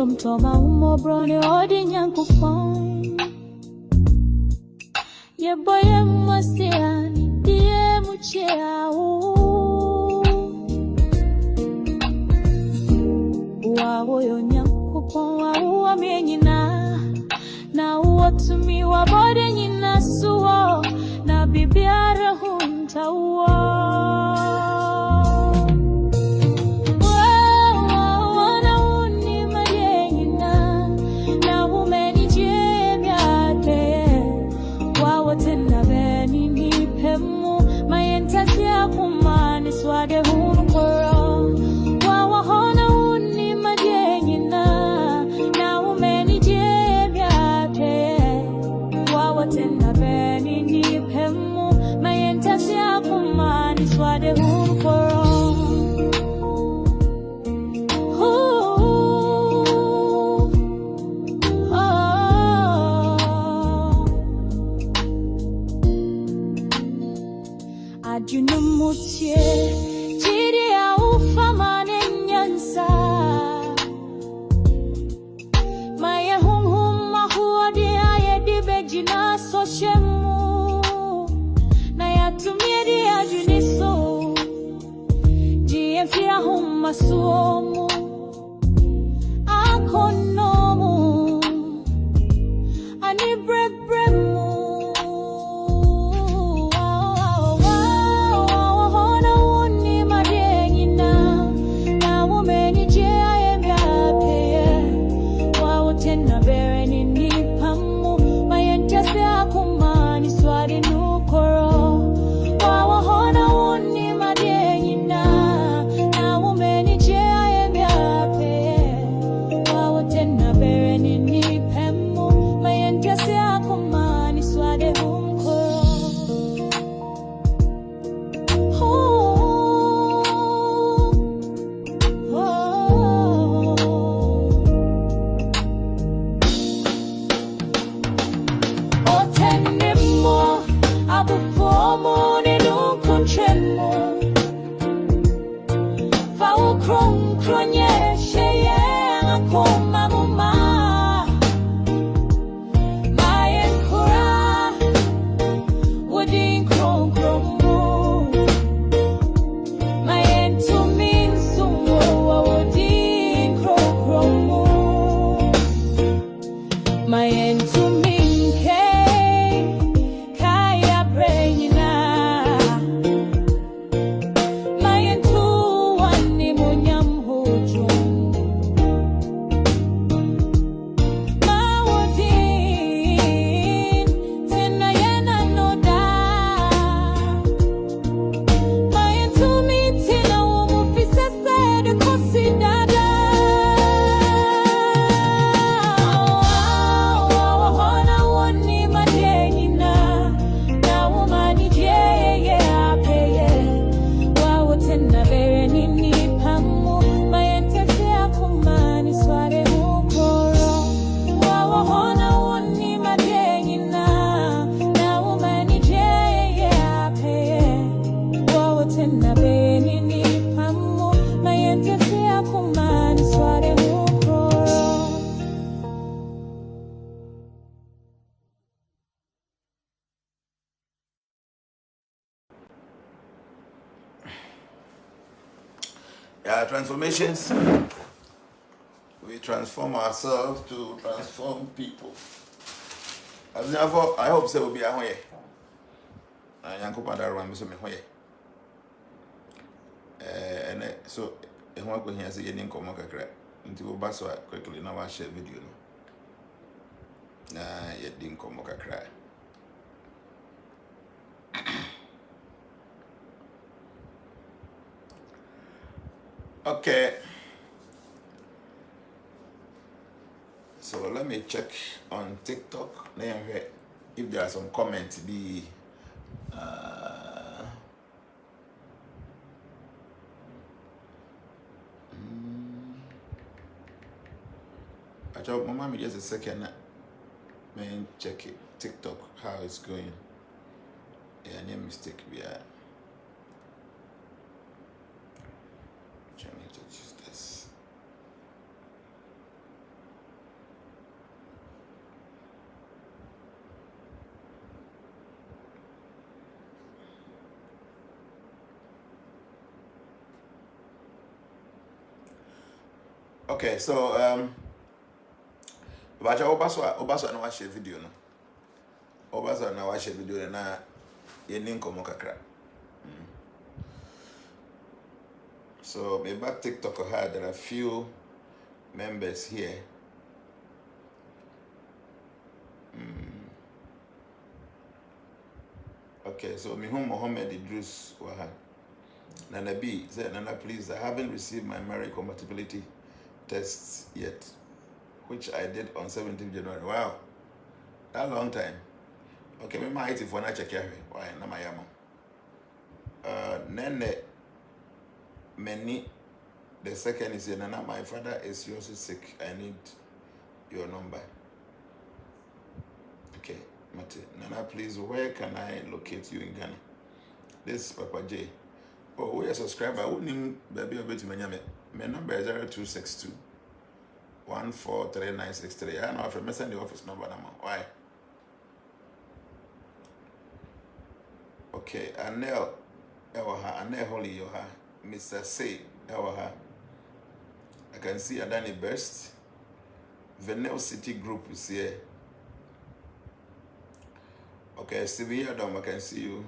tom toma umo brone odi nyanku fine. Ye boye masiani die muchea Wawo yo nyanku kwa wa menyina na uotumi wa bode nyina suwo na bibiara hunta Masuomu akonomu ani brebremu hona woni madengina na womeni jea emyape wawotena bereni nipamu mayentese akumani swadi nukoro hona woni madengina Transformations. We transform ourselves to transform people. I hope so will be a way. I am going to be and so I want to hear say any come into basso quickly now I share video. You didn't come cry. Okay, so let me check on TikTok if there are some comments. I told my mommy just a second. Man, check it. TikTok, how it's going. Yeah, no mistake. Yeah. Trying to choose this. Okay, so but obaso na watch video no. Obaso na watch video na yenin komo kakra. So my back TikTok there are a few members here. Okay, so Mihum Mohammed Idris Waha. Nana B said, Nana, please, I haven't received my marriage compatibility tests yet, which I did on 17th January. Wow, that long time. Okay, me might if when I check here. Why, na my yamo. Nene many. The second is here, Nana, my father is also sick. I need your number. Okay, Mate. Nana, please, where can I locate you in Ghana? This is Papa J. Oh, we are subscriber. I wouldn't baby a bit. My number is 0262 143963. I know if I message the office number. Why? Okay, Anel Ewaha, Anel Holly Yoha, Mr. Say Ewaha. I can see Adani Best. Venel City Group is here. Okay, Stevie Adam, I can see you.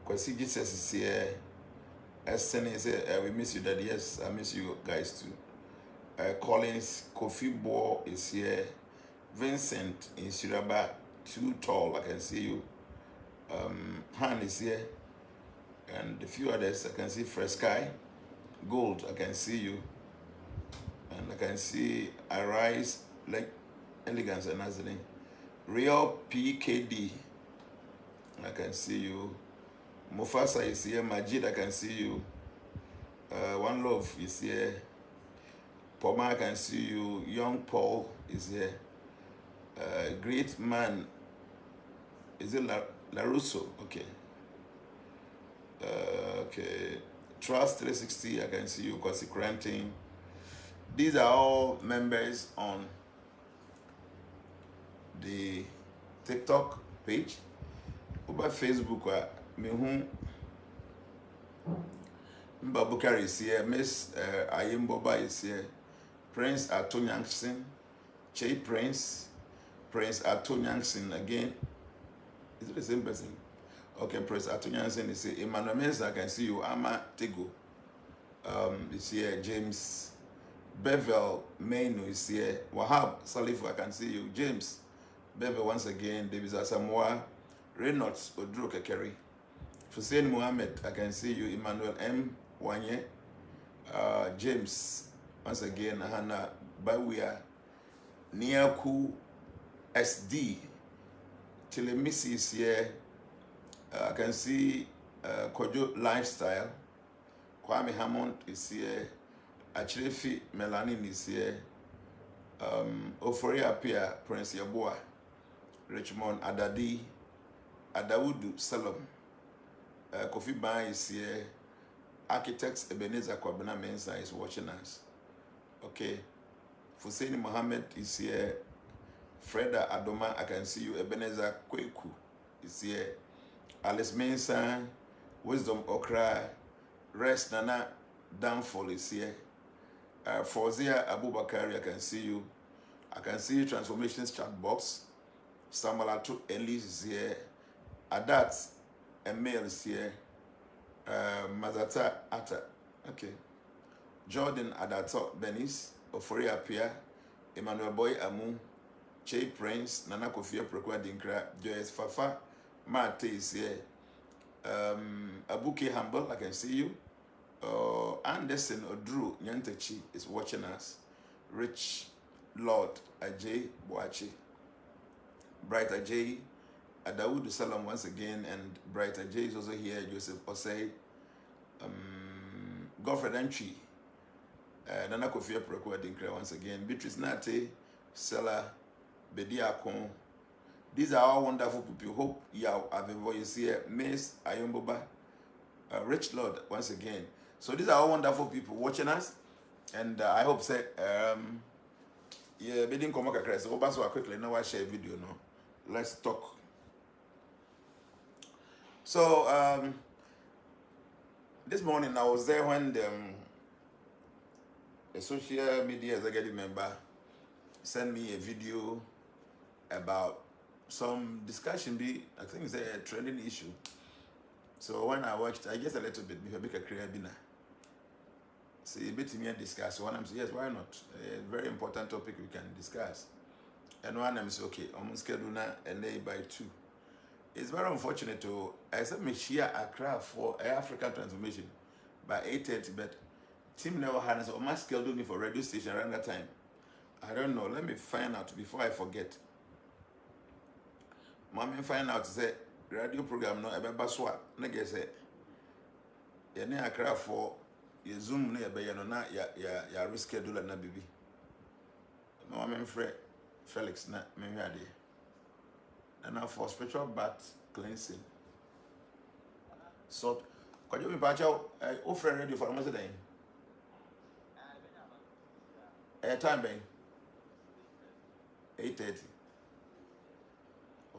Kwasi Jesus is here. Esther said, we miss you, Daddy. Yes, I miss you guys too. Collins Kofi Bo is here. Vincent in Suraba, too tall. I can see you. Han is here. And a few others. I can see Fresky. Gold, I can see you. And I can see Arise, like Elegance and Nazarene. Real PKD. I can see you. Mufasa is here. Majid, I can see you. One Love is here. Poma, I can see you. Young Paul is here. Great Man. Is it LaRusso? Okay. Okay. Trust 360, I can see you. Kwasi Granting. These are all members on the TikTok page. Over Facebook, Mihun Mbabukari is here. Miss Ayimboba is here. Prince Atonyangsin. Che Prince Atonyangsin again. Is it the same person? Okay, Prince Atonyangsin is here. Emmanuel Mensa, I can see you. Ama Tego is here. James Bevel Mainu is here. Wahab Salifu, I can see you. James Bevel once again. David Asamoah. Reynolds Odro Kekeri. Hussein Mohammed, I can see you. Emmanuel M. Wanye. James, once again. Hannah Bawia. Niaku SD. Telemisi is here. I can see Kojo Lifestyle. Kwame Hammond is here. Achrefi Melanin is here. Oforia Pia, Prince Yaboa. Richmond Adadi. Adawudu Salom. Kofi Ban is here. Architects Ebenezer Kwabena Mensa is watching us. Okay. Hussein Mohammed is here. Freda Adoma, I can see you. Ebenezer Kweku is here. Alice Mensa, Wisdom Okra, Rest Nana Downfall is here. Fauzia Abubakari, I can see you. I can see you. Transformations chat box. Samalatu Elise is here. Adat Emil is here. Mazata Ata. Okay. Jordan Adato Benis. Oforia Pia. Emmanuel Boy Amu. Che Prince. Nana Kofia Prokwa Dinkra. Joyce Fafa. Mate is here. Abuke Humble, I can see you. Anderson Odru Nyantechi is watching us. Rich Lord Ajay Boachi. Bright Ajay. Adawudu Salam once again, and Bright Ajay is also here. Joseph Osei. Godfred Entry. Nana Kofia Prokwa Dinkra once again. Beatrice Nate. Sela Bediakon. These are all wonderful people. Hope you have a voice here. Miss Ayomboba. Rich Lord once again. So these are all wonderful people watching us. And I hope say yeah, bidding come back. So quickly now I share a video now. Let's talk. So this morning I was there when the a social media executive member sent me a video about some discussion. I think it's a trending issue. So when I watched, I guess a little bit, maybe make a career dinner. See, a bit me discuss. One I'm saying, yes, why not? A very important topic we can discuss. And one I'm saying, okay, I'm schedule now and they by 2. It's very unfortunate to, I said, me share Accra for African transformation by 8:30, but team never had, so my schedule me for radio station around that time. I don't know. Let me find out before I forget. Mommy find out say radio program no ebe so na get say ye na Accra for ye Zoom na ebe ye no na ya reschedule na bibi. Mommy friend Felix na me hwade. And now for spiritual bath cleansing. So could you be pacha offer radio for almost a day? Time ben 8:30.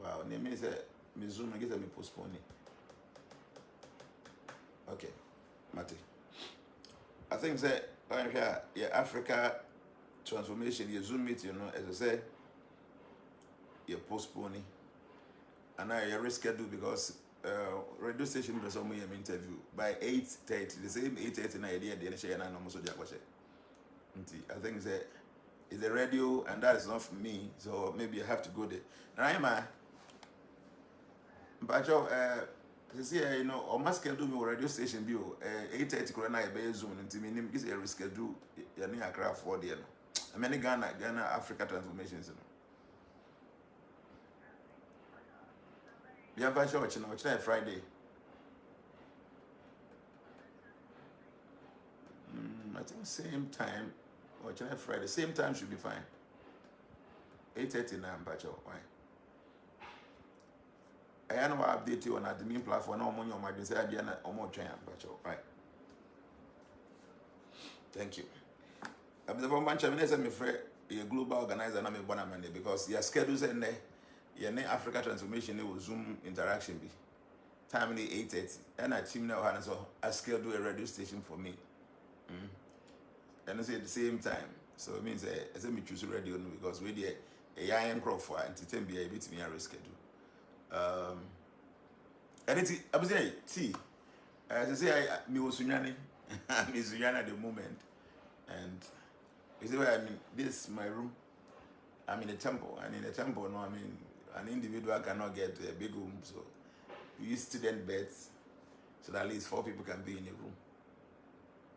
Wow, name is me Zoom and get me postpone it. Okay, Mate. I think that yeah, Africa transformation, you Zoom meet, as I said, you postpone it. And now you reschedule because radio station does some interview by 8:30. The same 8:30 na idea they share na no so dia kwashe. I think that it's a radio and that is not for me, so maybe I have to go there. Now but you see, on my schedule me radio station be 8:30 corona be Zoom until me name is a reschedule ya ni Accra for there no. I mean Ghana Africa transformations no. Yeah, but sure, Friday. I think same time, or Friday, same time should be fine. 8:30 now, but why? I know I update you on admin platform. No money on my say I didn't more train, but right. Thank you. I'm the one bunch of minutes. I'm afraid a global organizer, and I'm a bonamande because your schedules and there. Yeah, Africa transformation it was Zoom interaction be. Time 8:30. And I team now and so I schedule a radio station for me. And I say at the same time. So it means I say me choose radio because we there a young crop for entertain be a bit me a reschedule. And it's I was saying as I say I me was Jnana I'm Jnana at the moment. And you see what I mean, this is my room. I'm in a temple, and in a temple, no, I mean, an individual cannot get a big room, so we use student beds so that at least 4 people can be in a room.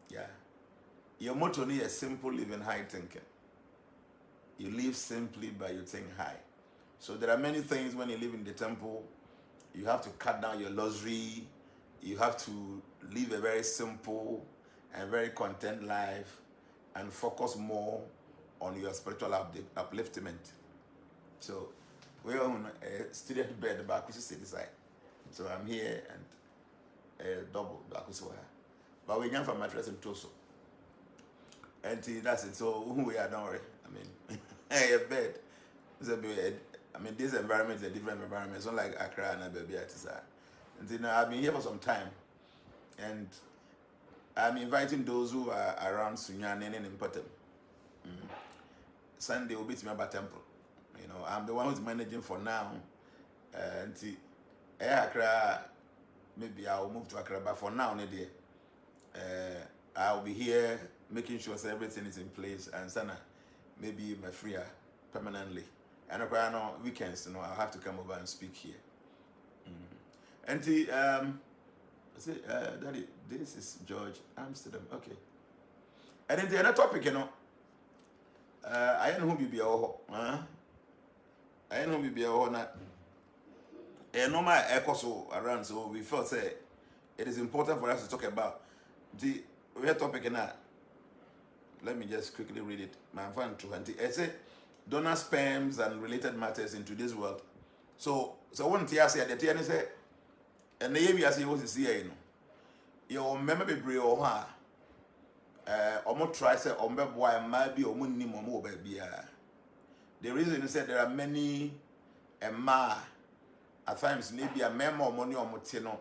Yeah. Your motto is simple living, high thinking. You live simply, but you think high. So there are many things when you live in the temple. You have to cut down your luxury. You have to live a very simple and very content life and focus more on your spiritual upliftment. So we're on a student bed back to city side. So I'm here and a double back. But we come from mattress and torso. And that's it. So who we are, don't worry. I mean, a bed. I mean, this environment is a different environment. It's not like Accra and baby at Tisa. And I've been here for some time. And I'm inviting those who are around Sunyane and Important. Sunday will be to me about temple. I'm the one who's managing for now. Until Accra, maybe I'll move to Accra, but for now, I'll be here making sure that everything is in place and Sana, maybe my freer permanently. And on weekends, I'll have to come over and speak here. And Daddy, this is George Amsterdam. Okay. And then the other topic, I don't know who be I don't know who be not. And no my echo so around, so we felt say it is important for us to talk about the real topic now. Let me just quickly read it. My fan 20. It said donor sperms and related matters in today's world. So one tia say the tia say and the year as you was here, your memory be or ha. Omo try say ombe boy maybe omo ni momo baby. The reason is that there are many at times maybe a memo money omo tino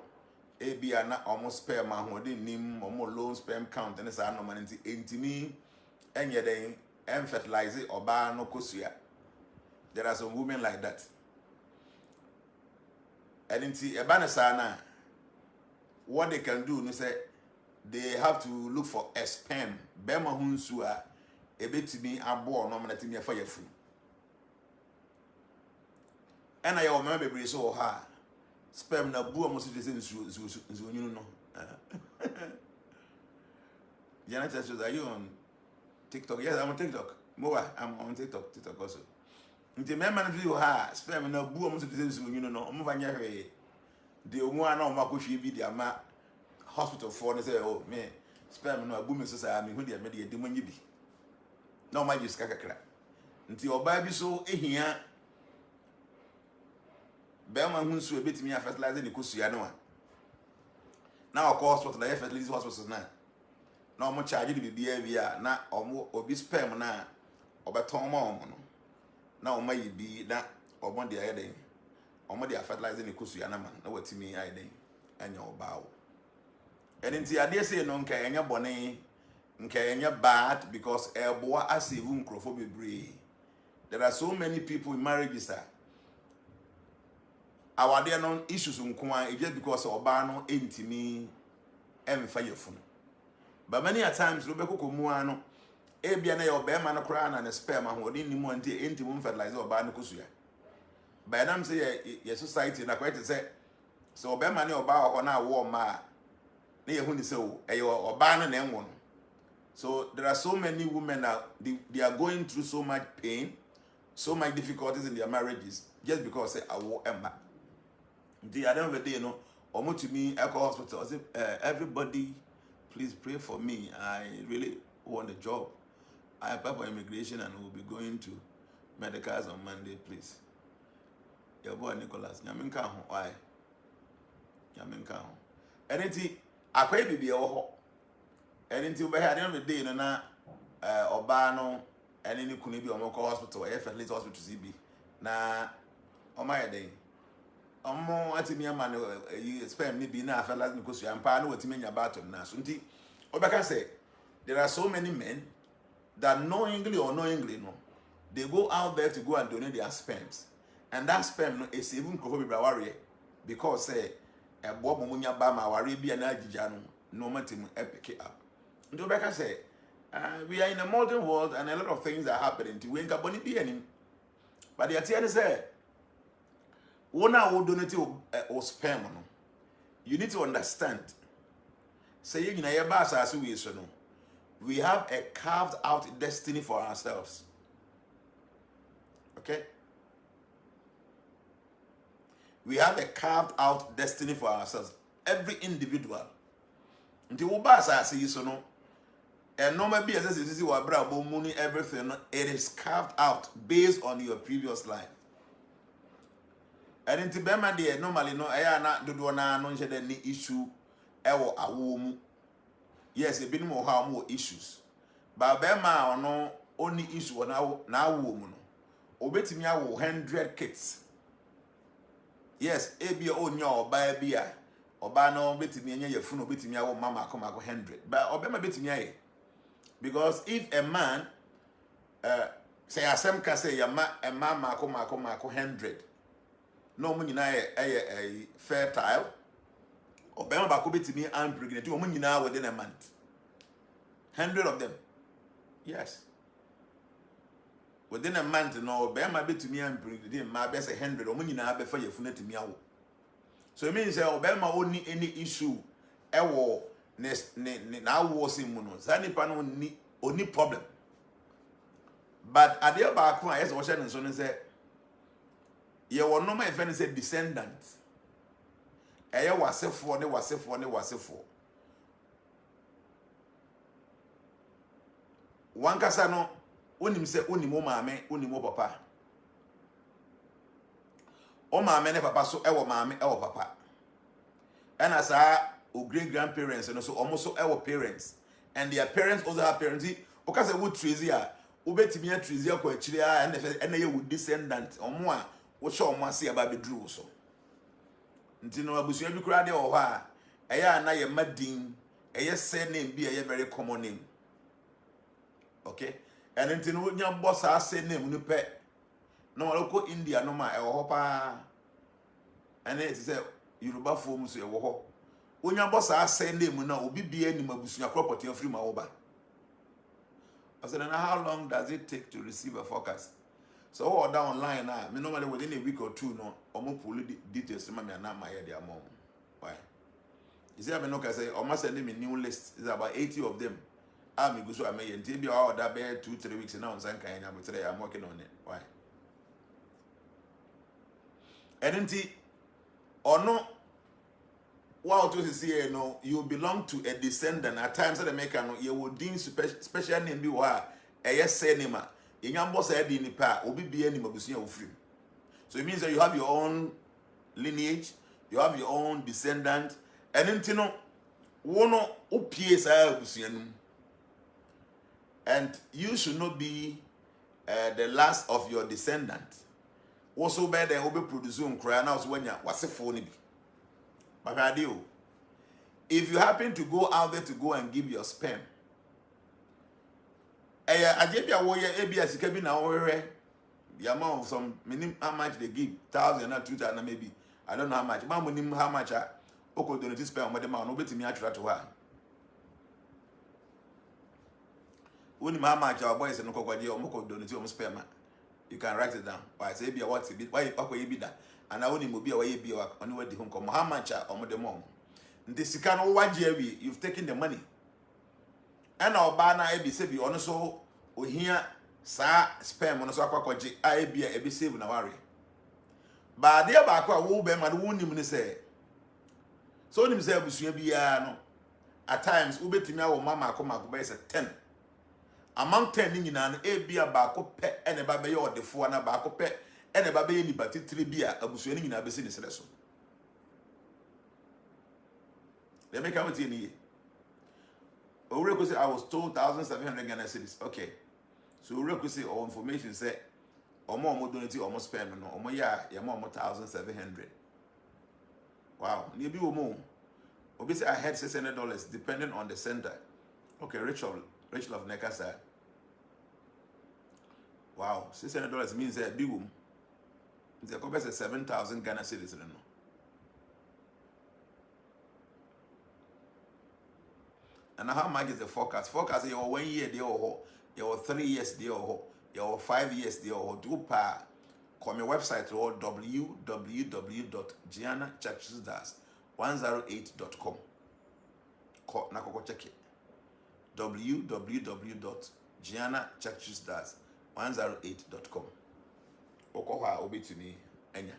be na omo sperm ho de nim omo low sperm count and say no man intimi enye den fertilize oba no kosua. There are some women like that. And inti eba na sa na, what they can do no say they have to look for a sperm. Bema hunsu a ebetimi abo no manatimi afa yafu. And I remember bebre so ha sperm na bu amosi de nsu nyunu no. Jnana Caksus, are you on TikTok? Yes, I'm on TikTok. Moa, I'm on TikTok also. Nti me man view ha sperm na bu amosi de nsu nyunu no. Omo vanya hwe. De omu ana omo akohwe bi de ama hospital for say, oh me sperm no abu me so say me hu de me de manyi bi. Na omo agi ska kakra. Nti oba bi so ehia Bema hunsu ebetimi a fertilizer ni kosua no a. Na okọ hospital na fertilizer hospital na omo charge de bibia wi a na omo obi sperm na obeton ma omo no. Na omo yi bi na omo de ayeden. Omo de fertilizer ni kosua na man na watimi ayeden anya oba wo. Enti ade say no nka enya bone nka enya bad because eboa asave nkrofo bebre. There are so many people in marriages our there no issues nko just because oba no entimi emfa yefunu. But many a times we bekoko mu ano e bia na your bema no kra na sperm ho ni mu anti entimu fertilizer oba no kosua. By nam say your society na quite say so bema na oba ho na wo ma na ye hu ni say o e oba no na enwo no. So there are so many women now they are going through so much pain, so much difficulties in their marriages just because say awo emma. The end of the day, omo to me, Echo Hospital. I say, everybody, please pray for me. I really want a job. I apply for immigration and will be going to medicals on Monday, please. Your boy Nicholas, Nyaminka ho, why? Nyaminka ho. Anything, I pray be ho. Anything by the end of the day, na Obano, and any kuni be omo hospital, FLS hospital CB. Na, on my day. Omo atimi ama no sperm ni bi na afela ni kosua ampa na watimi nya batom na so nti obeka say there are so many men that knowingly or unknowingly no they go out there to go and donate their sperms and that sperm no is even krofo bibra ware because say ebo mo nya ba ma ware bi na agija no matimi pick up nti obeka say we are in a modern world and a lot of things are happening to we nka boni bi anim but the atien say wona wo donate o sperm no you need to understand say you na ye ba asase we so no we have a carved out destiny for ourselves. Okay, we have a carved out destiny for ourselves, every individual. Until wo ba asase so no and no be as you see wa bra bo money everything it is carved out based on your previous life. And into Bema de normally no na dodo na no nche ni issue ewo awo mu. Yes, e binu mo ha mo issues. But Bema no only issue na awo mu no. Obetimi awo 100 kids. Yes, e bia onya oba bia. Oba no betimi anya yafunu obetimi awo mama akoma 100. But Obema betimi aye. Because if a man say asem ka say ya mama akoma 100. No money na a fertile or Bema ba ko betimi impregnate o money na within a month 100 of them. Yes, within a month no Bema betimi impregnate ma be say 100 o money na be fa yafuna timi awo. So it means say Bema only any issue ewo na wo simu no zanipa no ni problem. But ade ba ko yes wo hye nso ne say ye wono ma efe ne say descendants eye wasefo ne wasefo wankasa no onim se onim o maame onim o papa o maame ne papa so ewo maame ewo papa and as o great grandparents and so almost ewo parents and their parents also have parents o ka say wo trazy a obetimi a trazy akọ akire a na ye wo descendant omo a wo sho omo ase aba bedru so nti no abusua bi kura de o ha eya na ye madin eye surname bi eye very common name okay? And then no nya boss ase name no pe. No local India no ma e wo pa. And it is Yoruba form so e wo ho. Onya boss ase name na obi bia ni mabusua property free ma wo ba. I said, and how long does it take to receive a forecast? So order online now. Me normally within a week or two, no, almost pull the details. Me and my head their mom. Why? You see, I mean, okay, say, almost send them a new list. It's about 80 of them. I'm go so I may until be all that bear 2-3 weeks now. Some kind of today I'm working on it. Why? And then or no. Wow, to see, no, you belong to a descendant. At times, the maker, no, you will deem special name be wa a yes, say name. In your boss, I didn't pay, will be any mabusia free. So it means that you have your own lineage, you have your own descendant, and then, you know, one of PSI, and you should not be the last of your descendant. Also, bad and will be producing cry now when you was a phone. But if you happen to go out there to go and give your sperm, I give you a warrior ABS cabin the amount of some minimum how much they give 1,000 or 2,000 maybe. I don't know how much. Mom will how much I donate sperm with the man, nobody me to her. When how much our boys and Moko donate sperm, you can write it down. Why say be a what's a bit, why you be that? And I only be away be on where the home come. How much or the mom? This can all 1 year you've taken the money. And our banner be say be honest so we hear sa sperm on so akwakoje I be a be save na worry. But there back wo be man wo nim ni say. So nim say abusua bia no at times we betimi awo mama akoma ko be say 10. Among 10 ni nyina no e bia ba ko pe ene ba be ye odefo na ba ko pe ene ba be ye ni batitire bia abusua ni nyina be se ni sere so. Let me come to you. I was told 1,700 Ghana cedis. Okay. So Ureko say all information say more donate almost sperm no more 1,700. Wow. Maybe more. Obviously I had $600 depending on the center. Okay, Rachel of Nekasa. Wow, $600 means a big room. It's a compared to 7,000 Ghana cedis. No. And how much is the forecast? Forecast your 1 year they or your 3 years they or your 5 years they or do pa come your website or www.jnanacaksus108.com. Na ko check it. www.jnanacaksus108.com. Oko ha obetumi enya.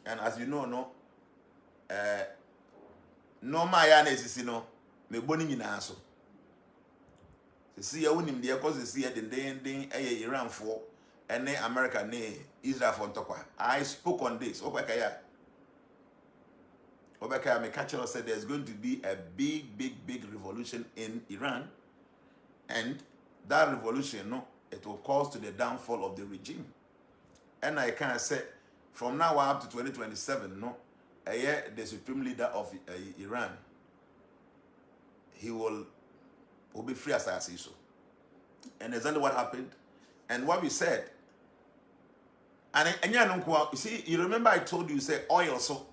And as you know no normal ya na esisi no me boni nyina so see ya wonim de cause see ya den Iran for ene America ne Israel for ntokwa. I spoke on this obekaya me catch said there's going to be a big revolution in Iran, and that revolution no it will cause to the downfall of the regime. And I can say from now up to 2027 no the supreme leader of Iran, he will be free as I see so. And exactly what happened and what we said. And you see, you remember I told you, say oil, so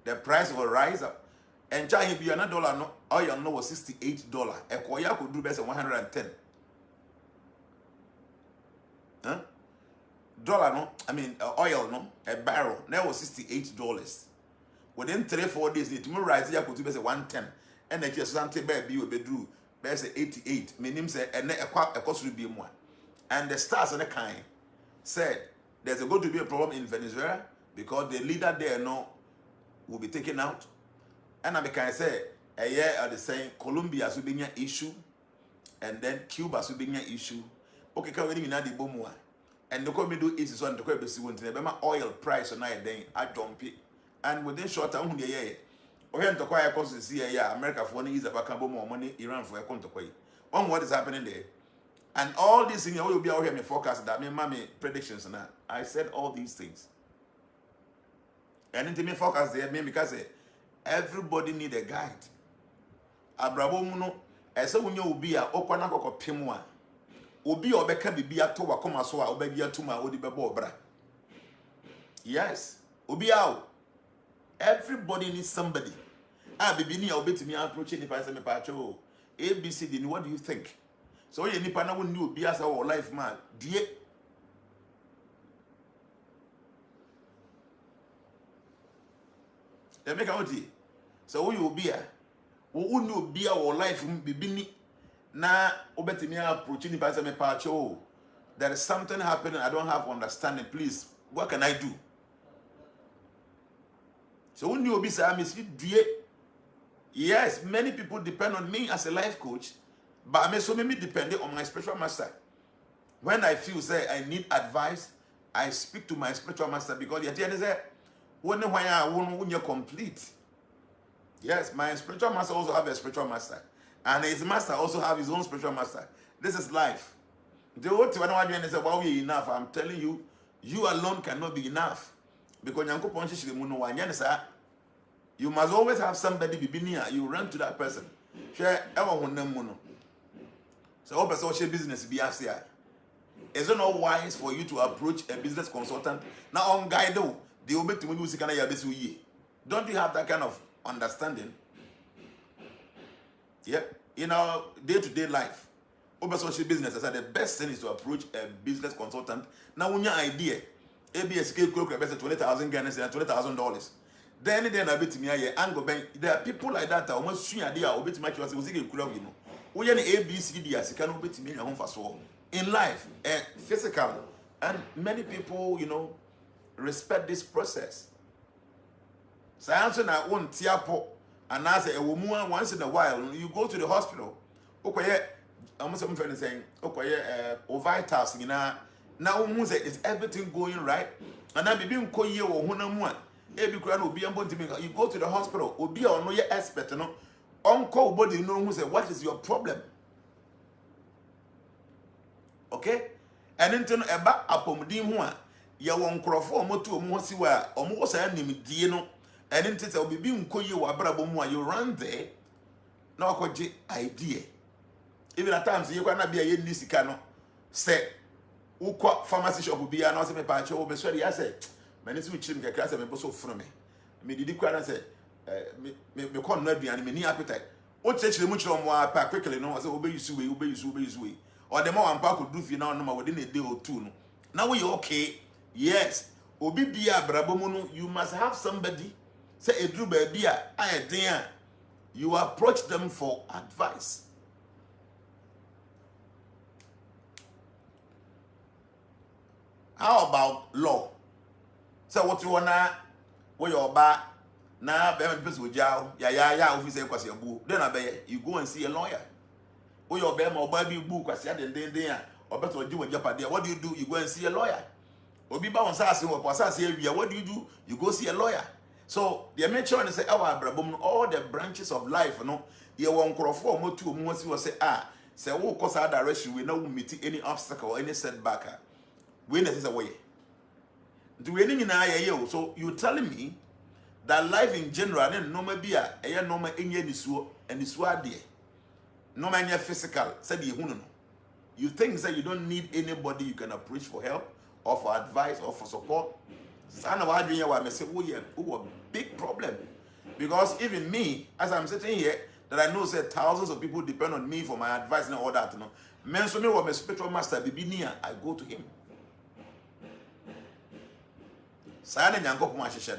the price will rise up. And China be another dollar, no oil no was $68. A koya could do best at 110. Huh? Dollar no, I mean oil no, a barrel now was $68. Within 3-4 days, it will rise here could be 110. And the just something baby will be drew. There's 88. Meaning say and a cost will be more. And the stars of the kind said there's going to be a problem in Venezuela because the leader there no will be taken out. And I can say a year are the same Colombia will be an issue, and then Cuba will be an issue. Okay, can we the bomb and the come do is on the quite oil price on night then I don't pay. And within short time, we to quiet costs see America for is about more money, Iran for a country. On what is happening there. And all these things will be out here in forecast that me mommy predictions now. I said all these things. And into me forecast there, me because everybody need a guide. Abrabo muno ese wonye obi a okwana kokopem a obi a obeka bibia to wakoma so a obedi atuma odi bebo obra. Yes, obi a everybody needs somebody. Bibini a obetimi approach ni pa se me pa cho ABCD, what do you think? So you nipa na wonni obi asa wo life man die. They make out here. So you obi a wo wonni obi a wo life bibini na obetimi approach ni pa se me pa cho. There is something happening, I don't have understanding. Please, what can I do? So when you obi say miss die. Yes, many people depend on me as a life coach, but I may so many depend on my spiritual master. When I feel say I need advice, I speak to my spiritual master because at the end of the day, when you're complete. Yes, my spiritual master also have a spiritual master, and his master also have his own spiritual master. This is life. The whole thing when say, "Wow, we're enough," I'm telling you, you alone cannot be enough because you must always have somebody be near. You run to that person. Share ever one name. So all person business be as here. Is it not wise for you to approach a business consultant? Now on guide the obey to music and I don't you have that kind of understanding? Yeah, in our day-to-day life, over social business, I said the best thing is to approach a business consultant. Now when your idea, ABS $20,000 Ghana and $20,000. Then I bet me there are people like that almost soon idea or bit much was we are ABCD as can obey me home for so in life and physical, and many people respect this process. So I answer that one tiapo and as a woman once in a while you go to the hospital. Okay, I'm some friend saying okay vitals now is everything going right and I be being call you or one. You go to the hospital, obi or no your expert, uncle body know who say what is your problem. Okay? And then about apomdim one, ya won crofo moto mo si wa omo sa nim die no, and then tell obi nko ye wa brabo mu you run there na okoje idea. Even at times you gonna be a ye ni sika no say ukwa pharmacy shop bia na say me pa che obe so ya say many so chim ke class me so funu me didi kwa na say me kon na aduane me ni appetite o chechire mu chiro mo pa quickly no say obe use we or the more ampa ko do fi na no ma wodi na day or two no now we okay. Yes, obi bia brabo mu no you must have somebody say edru ba bia ayeden you approach them for advice. How about law? So what you wanna where your back now be person with jail ya officer kwase abu then abeye you go and see a lawyer. Where your be ma oba bi bu kwase den or better do with jeopardy. What do? You go and see a lawyer. Obi ba won sase wo sase awia, what do? You go see a lawyer. So the make sure say our brabom all the branches of life ye won crofo mo tu mo si wo say say wo cause that direction we no meet any obstacle any setback. We necessary way. Do anything na ye so you telling me that life in general and normal be a normal enye nisuo and nisuo ade. Normal enye physical said you no. You think that you don't need anybody you can approach for help or for advice or for support. Sana wa adwenya wa me say a big problem. Because even me as I'm sitting here that I know say thousands of people depend on me for my advice and all that Men so me wa my spiritual master bibi near I go to him. Sana nyankopon ahihye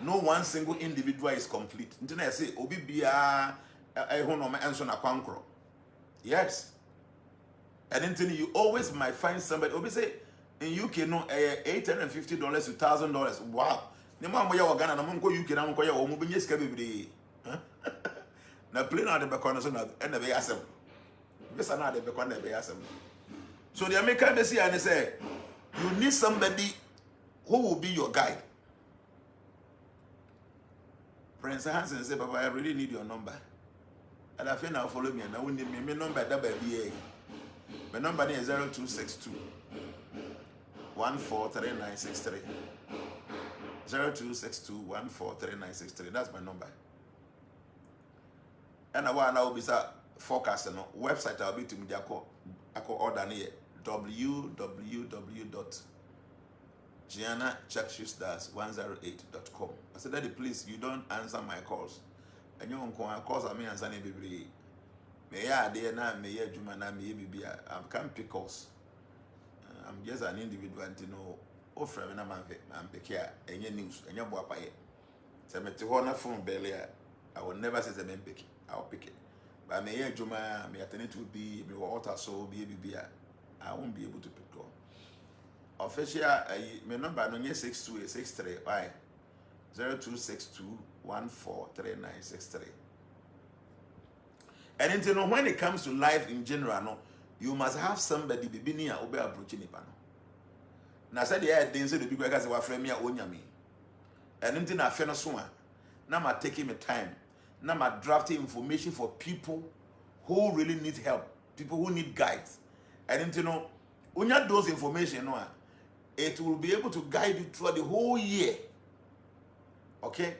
no one single individual is complete. Until I say obi bia no enso na kwankro. Yes. And until you always might find somebody obi say in UK no $850 to $1,000. Wow. Ne ma mo ya Ghana na mo nko UK na mo nko ya o mo benye sika bebre. Na plane na de be kono so na na be yasem. Visa na de be kono na be yasem. So the American they say and say you need somebody who will be your guide. Prince Hansen said, Papa, I really need your number. And I feel now follow me and I will need me. My number that baby. My number is 0262 143963. 0262 143963. That's my number. And I want now be forecast no website I'll be to me ako order near www.jnanacaksus108.com. I said, Daddy, please, you don't answer my calls. And you don't calls I mean answer baby. May I there now, may I juma na may be I'm can't pick calls. I'm just an individual to know offer me na man pick any news and your boy pay. So me to hold phone belly. I will never say the pick it. I'll pick it. But may I juma may attend it to be me water so be I won't be able to pick call. Official my number no 6263 by 0262143963. And then when it comes to life in general, no, you must have somebody be near obe approaching it. Na said the didn't say the big guys were frame me onyame. And then I feel no so. Now I'm taking my time. Now I'm drafting information for people who really need help, people who need guides. And then when you have those information, it will be able to guide you throughout the whole year. Okay?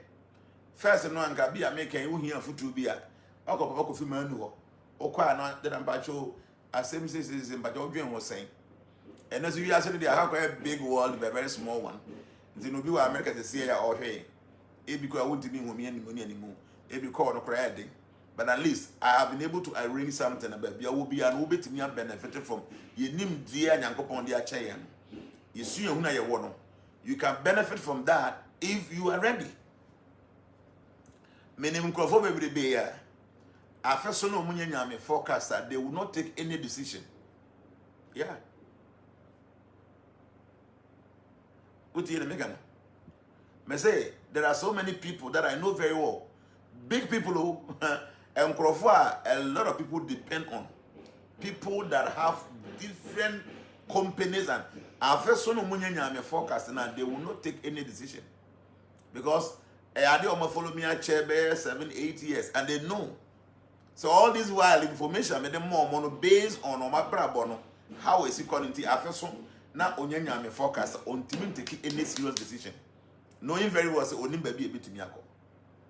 First, I'm going to make you here for 2 years. I go papa kofi manu ho okwa na de na bacho asem says but odwen was saying and as you actually they have a big world but a very small one nti no bi wa America to see ya or hey e bi ko I won't be homi anymore e bi ko no kra eden but at least I have been able to arrange something about bia wo bia no betimi benefit from ye nim dia nyankopon dia cheyan ye su ehuna ye wo no you can benefit from that if you are ready menim krofo bebrebe ya after so no munya forecast that they will not take any decision. Yeah. What do you make? Me say there are so many people that I know very well. Big people who and a lot of people depend on. People that have different companies and after so no munya forecast and they will not take any decision. Because they follow me at chair 7-8 years and they know. So all this while information made them more based on my brabono. How is it calling the after now onyanya me forecast on team taking any serious decision. Knowing very well say onim baby a bit to miyako.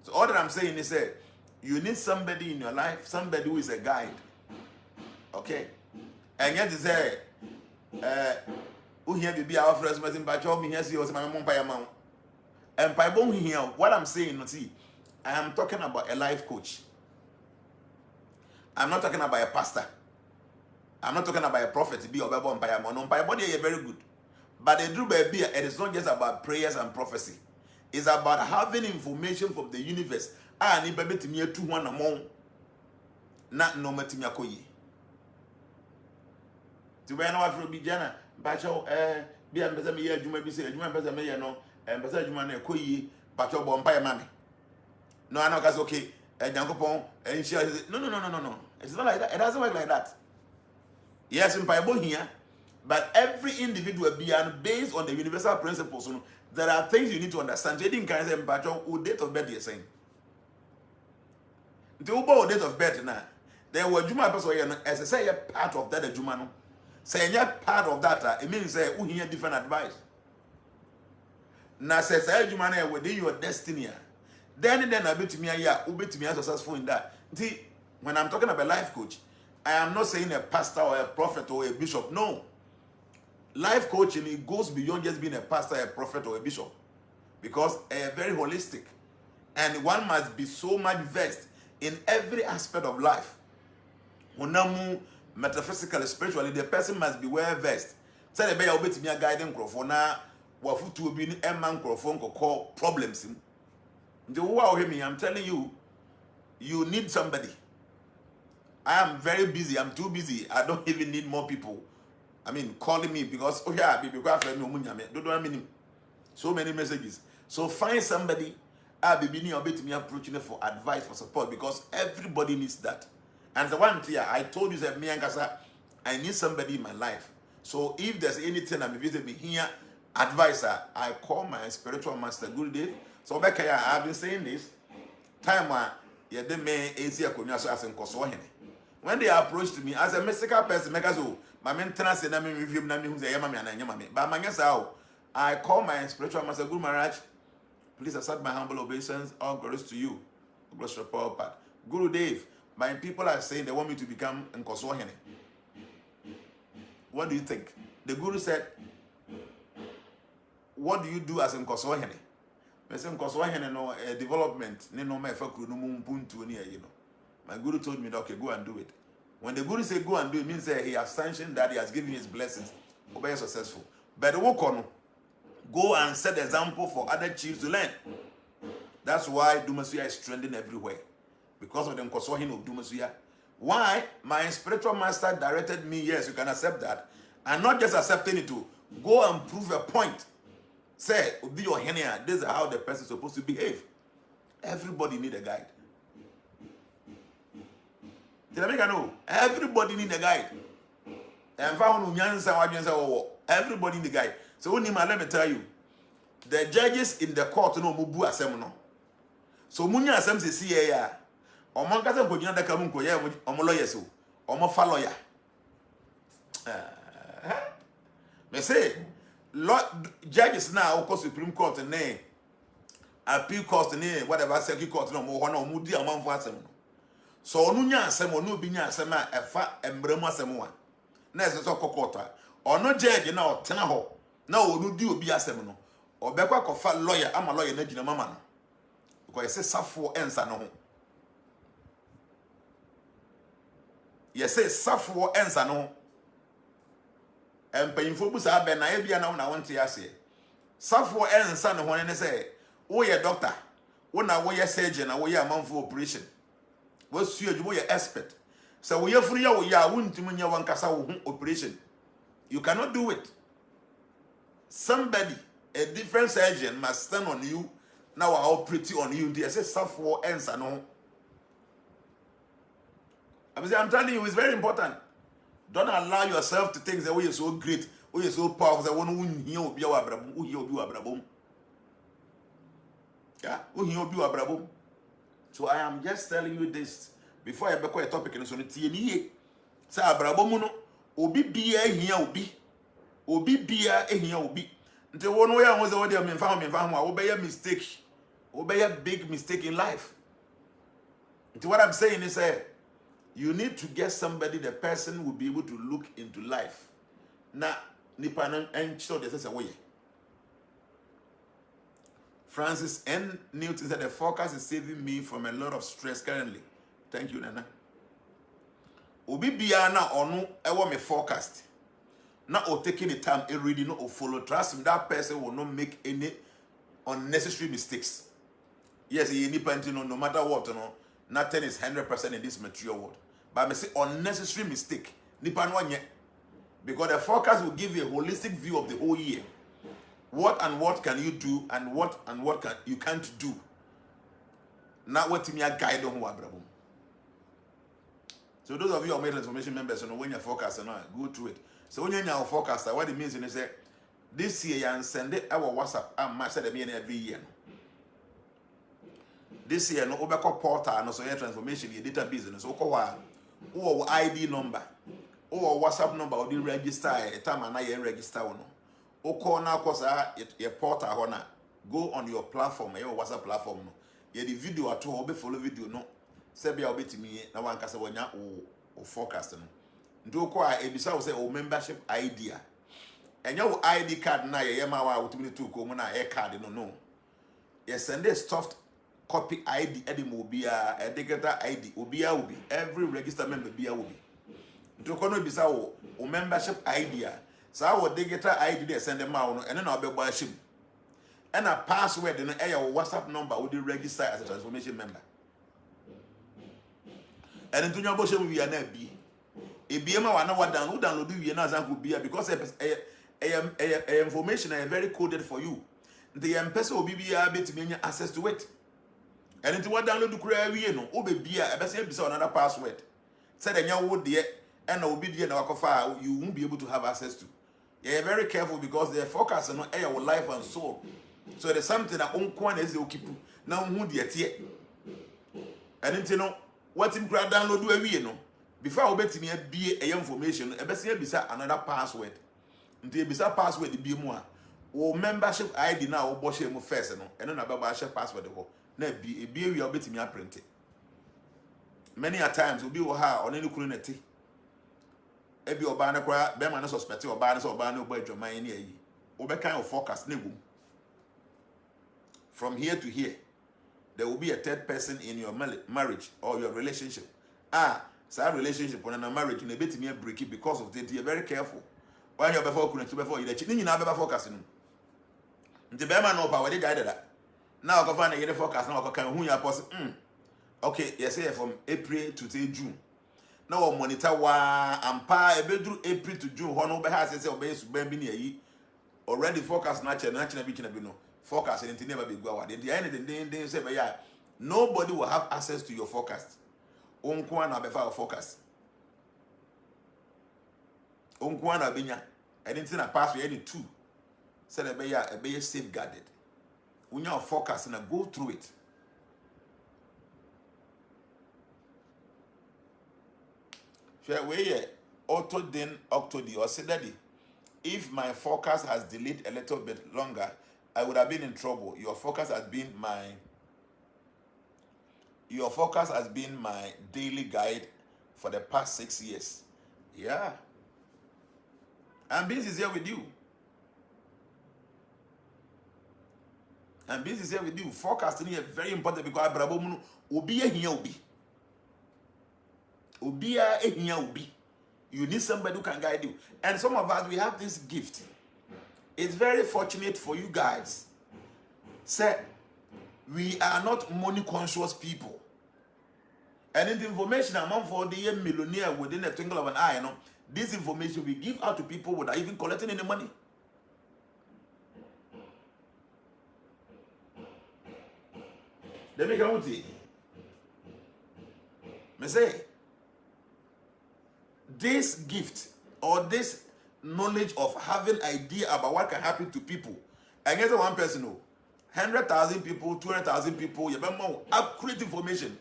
So all that I'm saying is that you need somebody in your life, somebody who is a guide. Okay? And yet is who here be our friends in Bacho me here see was my mom by a mount. And by bone here, what I'm saying, see, I am talking about a life coach. I'm not talking about a pastor. I'm not talking about a prophet to be or Bible by a man. By body is very good. But the true baby, it is not just about prayers and prophecy. It's about having information from the universe. I need baby to me 2-1 among not no matimiakoyi. To be no Afro be Jana, Bacho, be ambassador me, you may be saying, you ambassador me, no, ambassador you man, koyi, Bacho Bompire Mammy. No, I know that's okay. And no. It's not like that. It doesn't work like that. Yes, in Bible here, but every individual being based on the universal principles. There are things you need to understand. You didn't say, but your date of birth you're saying. The Uber date of birth now. There were Juma person as I say, a part of that Jumano. Say, you're part of that. It means say, who hear different advice. Now says, Jumane within your destiny. Then I bet me successful in that. See, when I'm talking about life coach, I am not saying a pastor or a prophet or a bishop. No. Life coaching, it goes beyond just being a pastor, a prophet, or a bishop. Because very holistic. And one must be so much versed in every aspect of life. Metaphysically, spiritually, the person must be well versed. Say the bear obey me a guiding microphone now. What food to be a man microphone call problems. I'm telling you, you need somebody. I am very busy. I'm too busy. I don't even need more people. I mean, calling me because don't mean so many messages. So find somebody. I'll be approaching for advice, for support, because everybody needs that. And the one thing I told you that me and Kasa, I need somebody in my life. So if there's anything I'm visiting here, advisor, I call my spiritual master, Guru Dave. So I've been saying this time when they approached me as a mystical person, my maintenance and I call my spiritual master, Guru Maharaj. Please accept my humble obeisance. All glories to you. Bless your power part. Guru Dave, My people are saying they want me to become Nkoswahene. What do you think? The guru said, what do you do as Nkoswahene? I said, Nkoswahene no development, no my My guru told me, okay, go and do it. When the guru said go and do it, means that he has sanctioned that he has given his blessings. Be successful. But the work on, go and set the example for other chiefs to learn. That's why Dumasuya is trending everywhere. Because of the Nkoswahene of Dumasuya. Why? My spiritual master directed me, yes, you can accept that. And not just accepting it to go and prove a point. Say, be your henia, this is how the person is supposed to behave. Everybody need a guide. Did I make a know? Everybody need a guide. And everybody need a guide. So let me tell you, the judges in the court no mubu asemno. So munya asem se see ya. Omo kasa ko gyina daka mu ko ya omo lawyer so. Omo fa lawyer. Me say judges now ko Supreme Court ne appeal court ne whatever circuit court no mo ho na omo di amanfo asem no. So onu nya asem onu obi nya asem a efa embremu asem wa. Na ese so kokota. Ono judge na otena ho na onu di obi asem no. Obekwa kofa lawyer ama lawyer na gina mama no. Because say safo ensa no ho. Yes, say safo ensa no ho. Empanyimfo bu sa be na e bia na wona wonte ase. Safo ensa no ho ne say wo ye doctor, wo na wo ye surgeon na wo ye amanfo operation. Wo su adwuma ye expert. So wo ye furu ya wo ya wontum nya wankasa wo ho operation. You cannot do it. Somebody, a different surgeon must stand on you. Now I operate on you. They say safo ensa no. I'm telling you, it's very important. Don't allow yourself to think that we are so great, we are so powerful, that one who hear be our brabum, who hear be our brabum. Yeah, who hear be our brabum. So I am just telling you this before I become a topic in so TNE. Say brabum no, obi bia here obi bia here obi. Until one way I was already a found obey a mistake, obey a big mistake in life. Until what I'm saying is you need to get somebody, the person will be able to look into life. Na nipa and show this away. Francis N. Newton said the forecast is saving me from a lot of stress currently. Thank you, Nana. Obi biya na onu ewo me forecast. Not or taking the time and reading or follow. Trust me, that person will not make any unnecessary mistakes. Yes, he no matter what, nothing is 100% in this material world. But I say unnecessary mistake. Because the forecast will give you a holistic view of the whole year. What can you do and what you can't do. Not what me guide on who are. So those of you who are made transformation members, when you're forecasting, go through it. So when you're now forecaster, what it means is that this year you send it our WhatsApp and match that every year. This year no obeko portal no so your transformation your data business or ID number or WhatsApp number or the register a time and I register no. O call now cause your portal hona go on your platform your WhatsApp platform no. Ye the video at all be follow video no. Say be obeti me na wan kasa wonya o forecast no. Ndo ko a ebisa wo say o membership ID and your ID card na ye ma wa utumi to ko mu na e card no. You send a stuffed copy ID edimobia a digital ID obia will be every register member bia will be. Ndo ko no ebisa wo o membership ID so our digital ID they send them out and then I'll be bashim. And a password and a WhatsApp number will be registered as a transformation member. And into your motion we are not be. A BMA one what download you as I be because information is very coded for you. The person will be able to gain access to it. And into what download to create we no be a best another password. Said and you would there and will be there now you won't be able to have access to. You're very careful because they're focusing on your life and soul. So there's something that on is keep now who dear tear. And then you know what in crowd download do every no before I bet me be a information a best beside another password. Until beside password the be more or membership ID now or bosh him first and then about share password the whole. Na be we are bet me print it. many a times obi wo ha on any kunu neti ebi oba na kra be ma na suspect oba na so oba na oba adwaman ne ayi obe kind of forecast na egum from here to here there will be a third person in your marriage or your relationship. So relationship when a marriage in a bit me break it because of that. You're very careful. When you're before you let you never forecasting. The bear no power they guided that. Now I can find a forecast now can who you are possible. Okay, yes, from April to June. Now monitor wa ampa a bedroom April to June. One over has say obey be already forecast natural be no. Forecast and never be go. At the end of the day, they say, but yeah, nobody will have access to your forecast. Unkwana before forecast. Unkwana binya. Anything I pass with any two. Said a be safeguarded. When you're forecasting and go through it. Shall we auto then octodi or say daddy? If my forecast has delayed a little bit longer, I would have been in trouble. Your forecast has been my daily guide for the past 6 years. Yeah. And this is here with you. Forecasting is very important because Abrabomu obi ehia obi. Obi ehia obi. You need somebody who can guide you. And some of us, we have this gift. It's very fortunate for you guys. Say, we are not money conscious people. And in the information among for the millionaire within a twinkle of an eye, this information we give out to people without even collecting any money. Let me come with you. Me say, this gift or this knowledge of having idea about what can happen to people. I guess one person, 100,000 people, 200,000 people, you have more accurate information.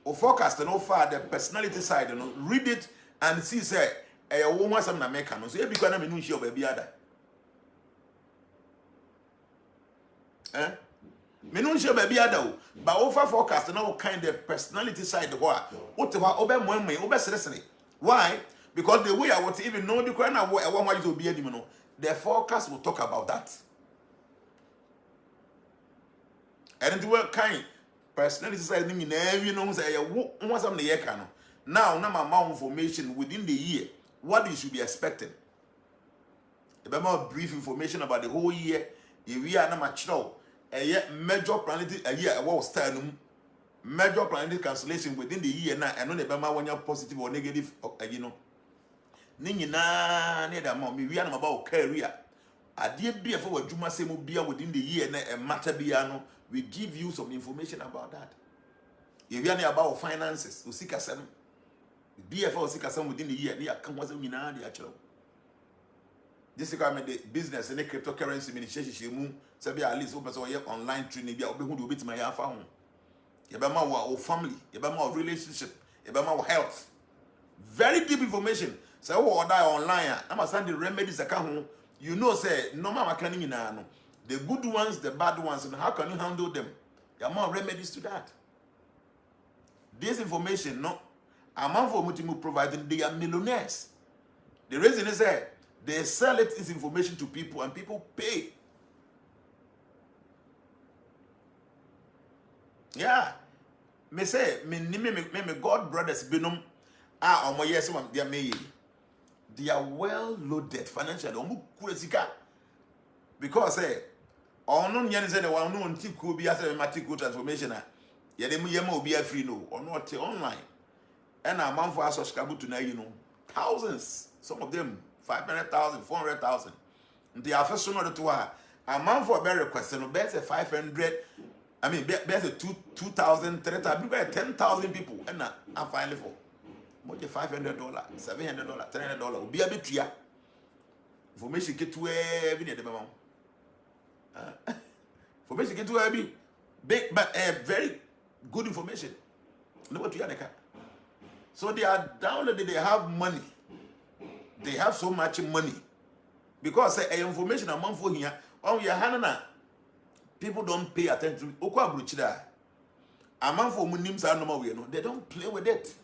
Or forecast and offer the personality side, read it and see, say, a woman some American. So you become a minusio baby other. Minusio baby other, but offer forecast and all kind of personality side. What over one way, over seriously. Why? Because the way I want to even know the kind of what I want you to be able to know, the forecast will talk about that. And the work kind personality side, you know, say, what's on the year can now, amount information within the year, what you should be expecting. A more brief information about the whole year, if we are not mature, a year major planetary a year, a war stand. Major planetary cancellation within the year now, and only about when you're positive or negative, Nina, near the mom, we are about career. I did be for what you must say within the year and matter piano. We give you some information about that. If you are about finances, you seek a son. BFO seek a son within the year, they are come was in the actual. This is the business and the cryptocurrency administration, so be at least open so online training, be able to beat my phone. Yabama wa family, yabama relationship, yabama health. Very deep information. So what die online, I must send the remedies account. You know, say no mama can the good ones, the bad ones, and how can you handle them? There are more remedies to that. This information, no, amount for Mutimu providing, they are millionaires. The reason is that they sell this information to people and people pay. Yeah. Me say, me God brothers benum omo yes one they are well loaded financially. Omo kurezika. Because ono nyan say the one no nti ku bi ase mathematical transformation ye dem yema obi free no ono te online. And a man for subscribe to now thousands, some of them 500,000, 400,000. They are first one to a man for a better request no better 500. I mean, there's a 2,000, 3,000, 10,000 people, and I'm finally for more than $500, $700, $300. Will be a bit here. Information get to every day. Information get to every big, but very good information. Know what you are. So they are downloaded. They have money. They have so much money because information among for here. Oh, yeah, Hannah. People don't pay attention. A man for Munims are no more, they don't play with it.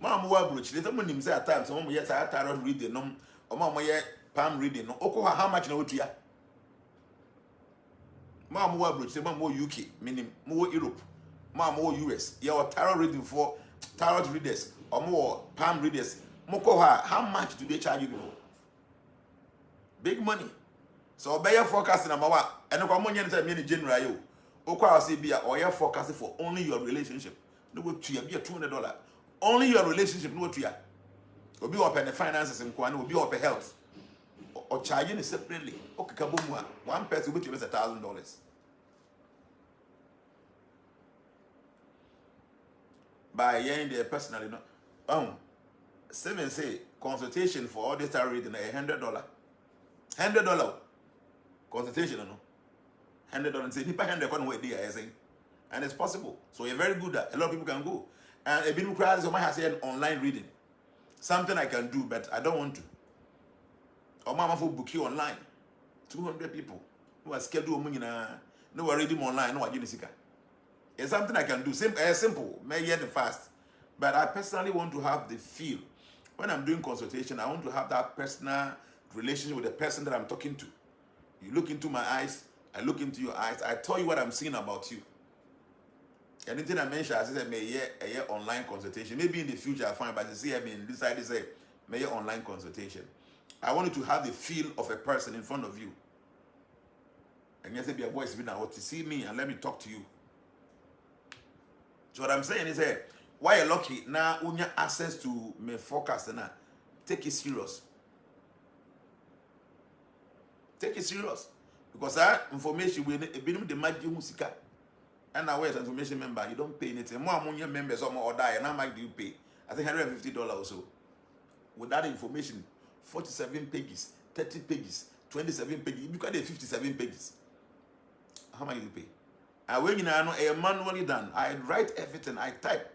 Mamma Wabruch, they don't Munims at times, some yes, I tarot reading, no, or Mamma yet palm reading, no, Okoha, how much no to ya? Mamma Wabruch, the more UK, meaning more Europe, Mamma more US, your tarot reading for tarot readers, or more palm readers. Mokoha, how much do they charge you people? Big money. So obey your forecast number one. And the common yen say general you. Okwa say be or your forecast for only your relationship. No go to be a $200. Only your relationship no to ya. Will be up in the finances and will be up in health. Or charging it separately. Okay, kabumwa. One person will give us $1,000. By yen there personally no. Seven say consultation for all this tarot reading $100. $100 consultation, no. $100 say nipa $100 can wait there, and it's possible. So you're very good at a lot of people can go. And a bit of crowds so might have an online reading. Something I can do, but I don't want to. Or mama for book you online. 200 people who are scheduled no reading online, no agenda. It's something I can do. Simple, may yet fast. But I personally want to have the feel. When I'm doing consultation, I want to have that personal relationship with the person that I'm talking to. You look into my eyes, I look into your eyes, I tell you what I'm seeing about you. Anything I mention, I say, may a year online consultation. Maybe in the future I find, but you see, I mean, this side is a may year online consultation. I want you to have the feel of a person in front of you. And yes, be a voice being out to see me and let me talk to you. So what I'm saying is, why you're lucky now, when you have access to my forecast, now take it serious. Take it serious. Because that information will be the magic musica. And now, as information member, you don't pay anything. More among your members or die, and how much do you pay? I think $150 or so. With that information, 47 pages, 30 pages, 27 pages, you can do 57 pages. How much do you pay? And when you know manually done, I write everything, I type.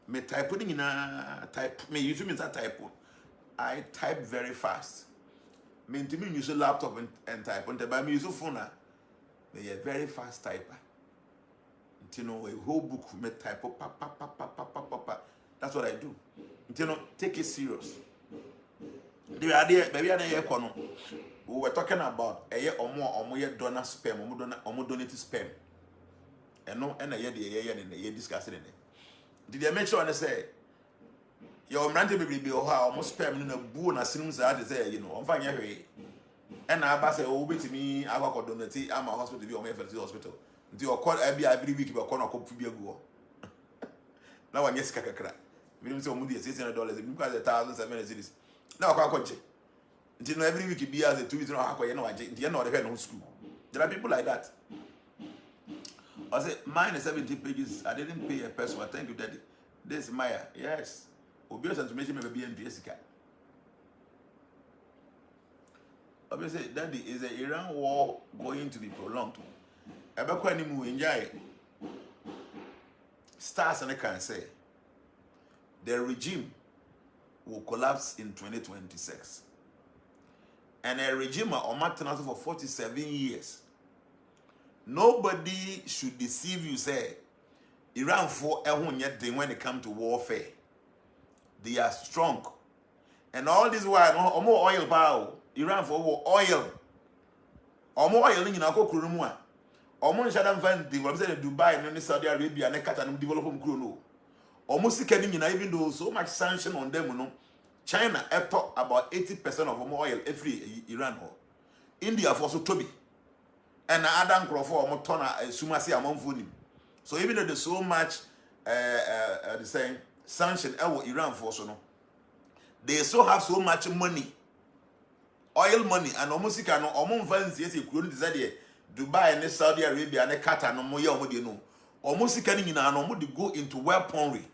Me typing in a type. Me usually means I type. I type very fast. Me to me use a laptop and type. But me use a phone. Me a very fast typer. You know, a whole book me type. That's what I do. You know, take it serious. The idea, maybe I don't we were talking about a year or more donor sperm, or donate sperm. And no, and a year and a year discussing it. Did I make sure I say your man be almost sperm in a boo and as soon as I say, you know, I'm fine here. And I say, oh, to me, I work on donate, I'm a hospital to be on the hospital. Until you call every week about corner to be a go. Now I guess Kakakra. We say $600, because $1,700. Now I can't check. Until every week be as a 2 weeks, you know, I know the no school. There are people like that. I said, mine is 70 pages. I didn't pay a person. Thank you, Daddy. This is Maya. Yes. Obvious information may be in Jessica. Obviously, Daddy, is the Iran war going to be prolonged? Ebekwani mu enjoy. Stars and I can say the regime will collapse in 2026. And a regime on maintenance for 47 years. Nobody should deceive you, say, Iran for yet when it comes to warfare. They are strong. And all this while, more oil power. Iran for oil. Or more oil in our Kurumwa. Or more Shadam Van, the Dubai and Saudi Arabia and Qatar and developing Kuruno. Almost even though so much sanction on them, you know, China talk about 80% of oil every Iran. India for so Toby. And Adam Crawford Motona Sumasi among food. So even though there's so much the same sanction Iran for so no, they still have so much money. Oil money and almost can almost fans yes, you couldn't decide Dubai and Saudi Arabia and Qatar no more no. Almost can in an go into weaponry.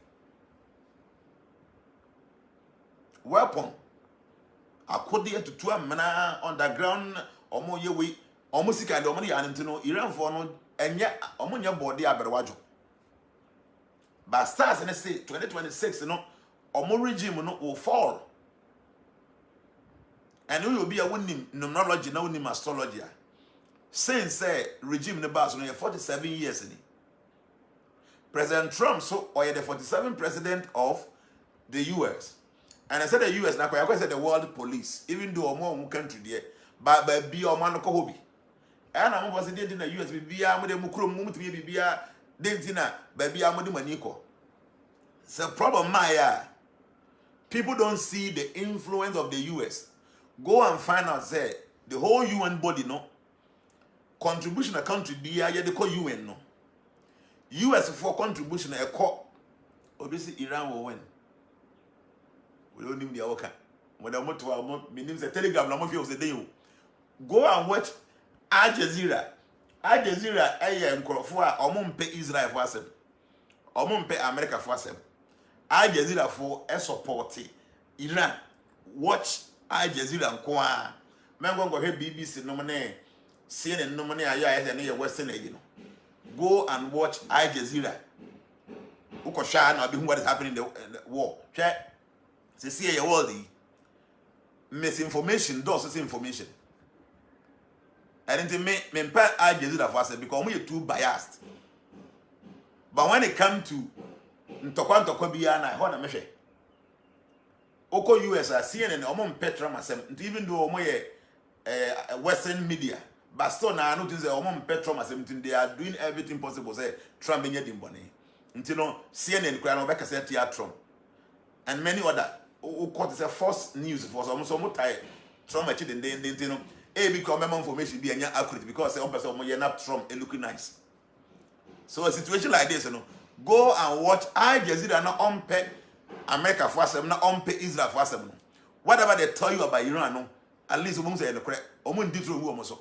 Weapon. According to 2 mana underground or more your way. Almost kind of money and no Iran for no and yet ammonia body aberwajo. But stars and say 2026, you know, or more regime will fall. And we will be a winning numerology, no name astrology. since regime the boss, 47 years in it. President Trump, so or the 47th president of the US. And I said the US, now I said the world police, even though more country there, but be or man hobby. And I'm was in the US, be a mukrum mum to be a dentina, baby amadu maniko. So problem Maya. People don't see the influence of the US. Go and find out, say, the whole UN body, no contribution a country be a they call UN, no. US for contribution a call. Obviously, Iran will win. We don't need the outcome. When I want to, means a telegram, I'm of the day. Go and watch Al Jazeera. Al Jazeera, and Krofua, or pay Israel for them. Or pay America for them. Al Jazeera for a support Iran. Watch Al Jazeera and Kwa. Men go ahead BBC nominee. CNN nominee a Western age. Go and watch Al Jazeera. Ukosha now being what is happening in the war. Check. They see your world. Misinformation does information. I didn't make me Al Jazeera for us because we are too biased. But when it comes to Ntokwa Biana, I want to measure. Oko US are CNN, Omon Petra myself, even though Western media, but still now I notice that Omon Petra myself, they are doing everything possible. Say Trump in your dimbony. Until CNN, Crown Becca said Trump, and many other who caught this a false news for some tired. Trump actually didn't know. Because member information be accurate because some person you're not Trump looking nice. So a situation like this, go and watch Al Jazeera not on pay America for them, not on pay Israel for them. Whatever they tell you about Iran, no, at least we say the correct. Omun did through who so.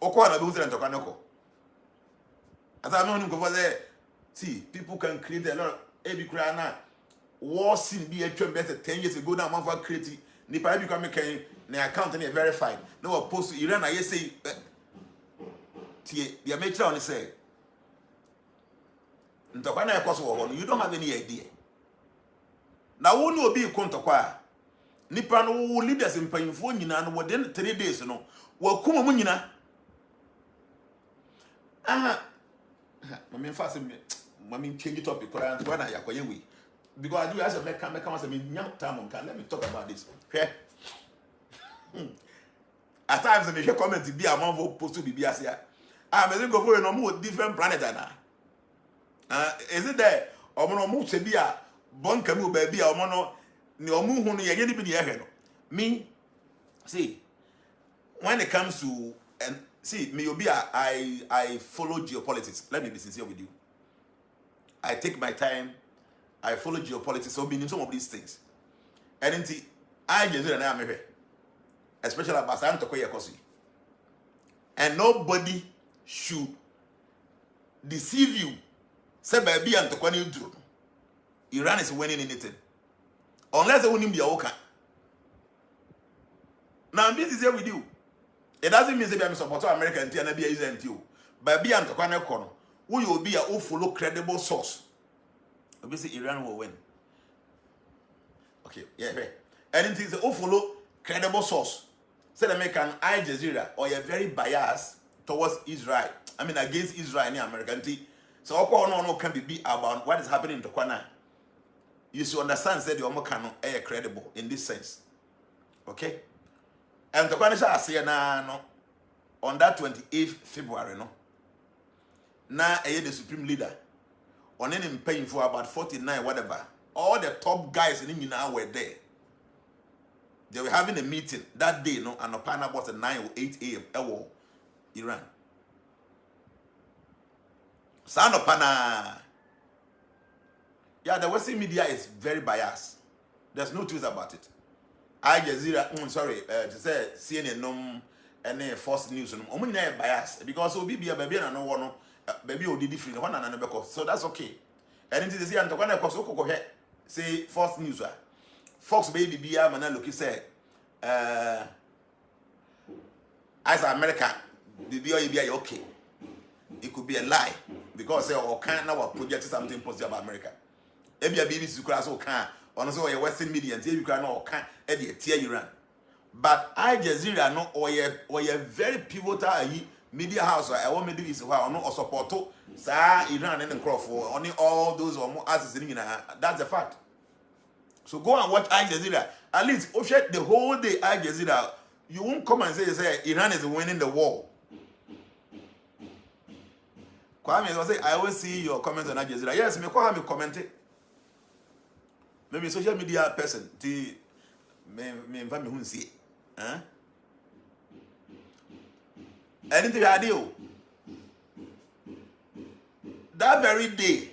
Okwa na be say to kanoko. As I know go for there. See, people can create a lot of Ebikrana. War scene be a term better 10 years ago now, man for creating. Nipa become making the account and verified. No opposed to Iran, I say, the amateur only say, you don't have any idea. Now, who will be a counterquire? Nipa no leaders in paying for you now within 3 days, you know. Well, come on, Munina. I mean, fast, I mean, change the topic, because I do as a mechanic, I mean, young time, let me talk about this. Okay? At times, I make a comment to be a man who post to be here. I'm going to go for a more different planet than is it there? Or no more to be a bon canoe baby or mono, no moon, me, see, when it comes to, and see, me, I follow geopolitics. Let me be sincere with you. I take my time. I follow geopolitics, so meaning some of these things. And then I just and I'm here, especially about San Tokoya Kosi. And nobody should deceive you. Say baby and Tokwani do. Iran is winning anything. Unless they win be okay. Now this is here with you. It doesn't mean say I'm supporting America and Tiana be isn't you. Baby and Tokwani Kono, who will be a who follow credible source. Obviously, Iran will win. Okay, yeah, right. And it is a follow credible source. Say they make an Al Jazeera or you're very biased towards Israel. I mean, against Israel in American tea. So, no can be about what is happening to Kwana. You should understand that the Omokano are credible in this sense. Okay? And the Kwana shall say no on that 28th February, no. Now, the supreme leader. On any paying for about 49, whatever. All the top guys in India were there. They were having a meeting that day, no, and the panel was at 9 or 8 a.m. Iran. Sound of pana. Yeah, the Western media is very biased. There's no truth about it. Al Jazeera, to say CNN, and Fox News, I'm biased because will be a baby and no one. Baby will be different one another, so that's okay. And into the sea and to go ahead say Fox News. Fox baby be a man look say as America the be okay. It could be a lie because all kind of project something positive about America. Maybe a BBC class or can on so a Western media and you can all can tear Iran. But Al Jazeera no or a very pivotal media house I want Middle East why no support to sa Iran and Crawford only all those or more assets in that's the fact. So go and watch Al Jazeera. At least the whole day Al Jazeera, you won't come and say Iran is winning the war. Kwame say I always see your comments on Al Jazeera. Yes, me comment it. Maybe social media person me invite me who see. Huh? Anything I do. That very day,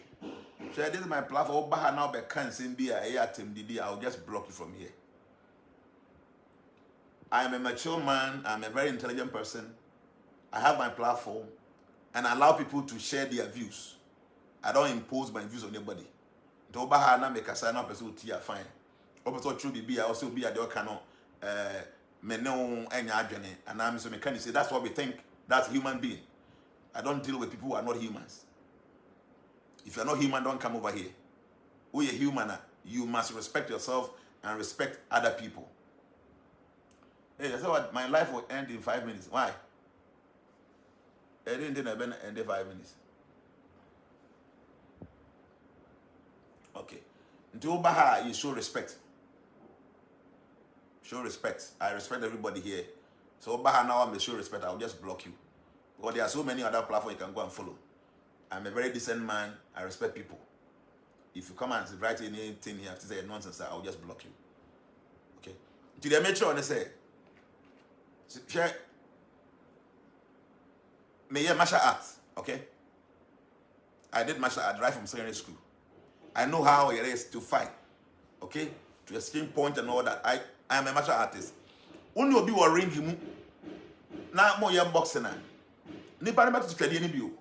so this is my platform. Now be can't be I'll just block you from here. I am a mature man. I'm a very intelligent person. I have my platform, and I allow people to share their views. I don't impose my views on anybody. To now make a sign up as well. Fine. Also true be I also be at the cano. Me know any agony, and I'm so mechanic say that's what we think. That's human being. I don't deal with people who are not humans. If you're not human, don't come over here. Who you're human, you must respect yourself and respect other people. Hey, that's what my life will end in 5 minutes. Why? I didn't end in 5 minutes. Okay. Until Baha, you show respect. Show respect. I respect everybody here. So Baha now I'm show respect. I'll just block you. Because there are so many other platforms you can go and follow. I'm a very decent man. I respect people. If you come and write anything you have to say nonsense, I'll just block you. Okay. Did I make sure they say? Share. Me martial arts. Okay. I did martial arts right from secondary school. I know how it is to fight. Okay. To exchange point and all that. I am a martial artist. When you be ring him, now more young boxing. Nobody matter to carry any view.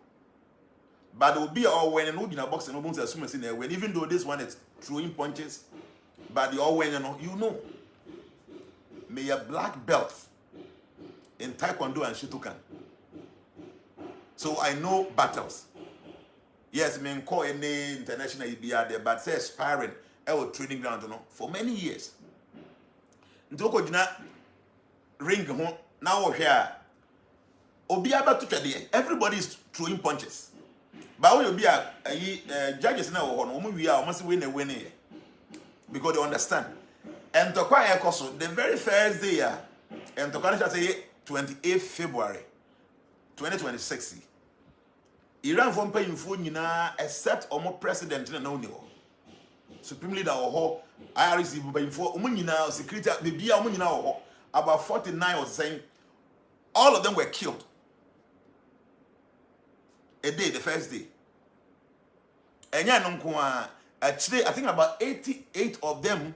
But there will be all when and no boxing, no bones as in there. When even though this one is throwing punches, but the all when you know. May a black belt in Taekwondo and Shotokan. So I know battles. Yes, me call any international EBR there, but say sparring, our training ground, for many years. Ntoko Jina ring home now here. Obi about to there. Everybody is throwing punches. But when you be a judges now, we are almost winning because they understand. And to quite the very first day, and to quite say 28th February 2026. Iran from paying for except almost president in the Supreme Leader or I received by for Umunina, Secretary, the Bia Umunina, about 49 was saying all of them were killed. A day, the first day. And actually, I think about 88 of them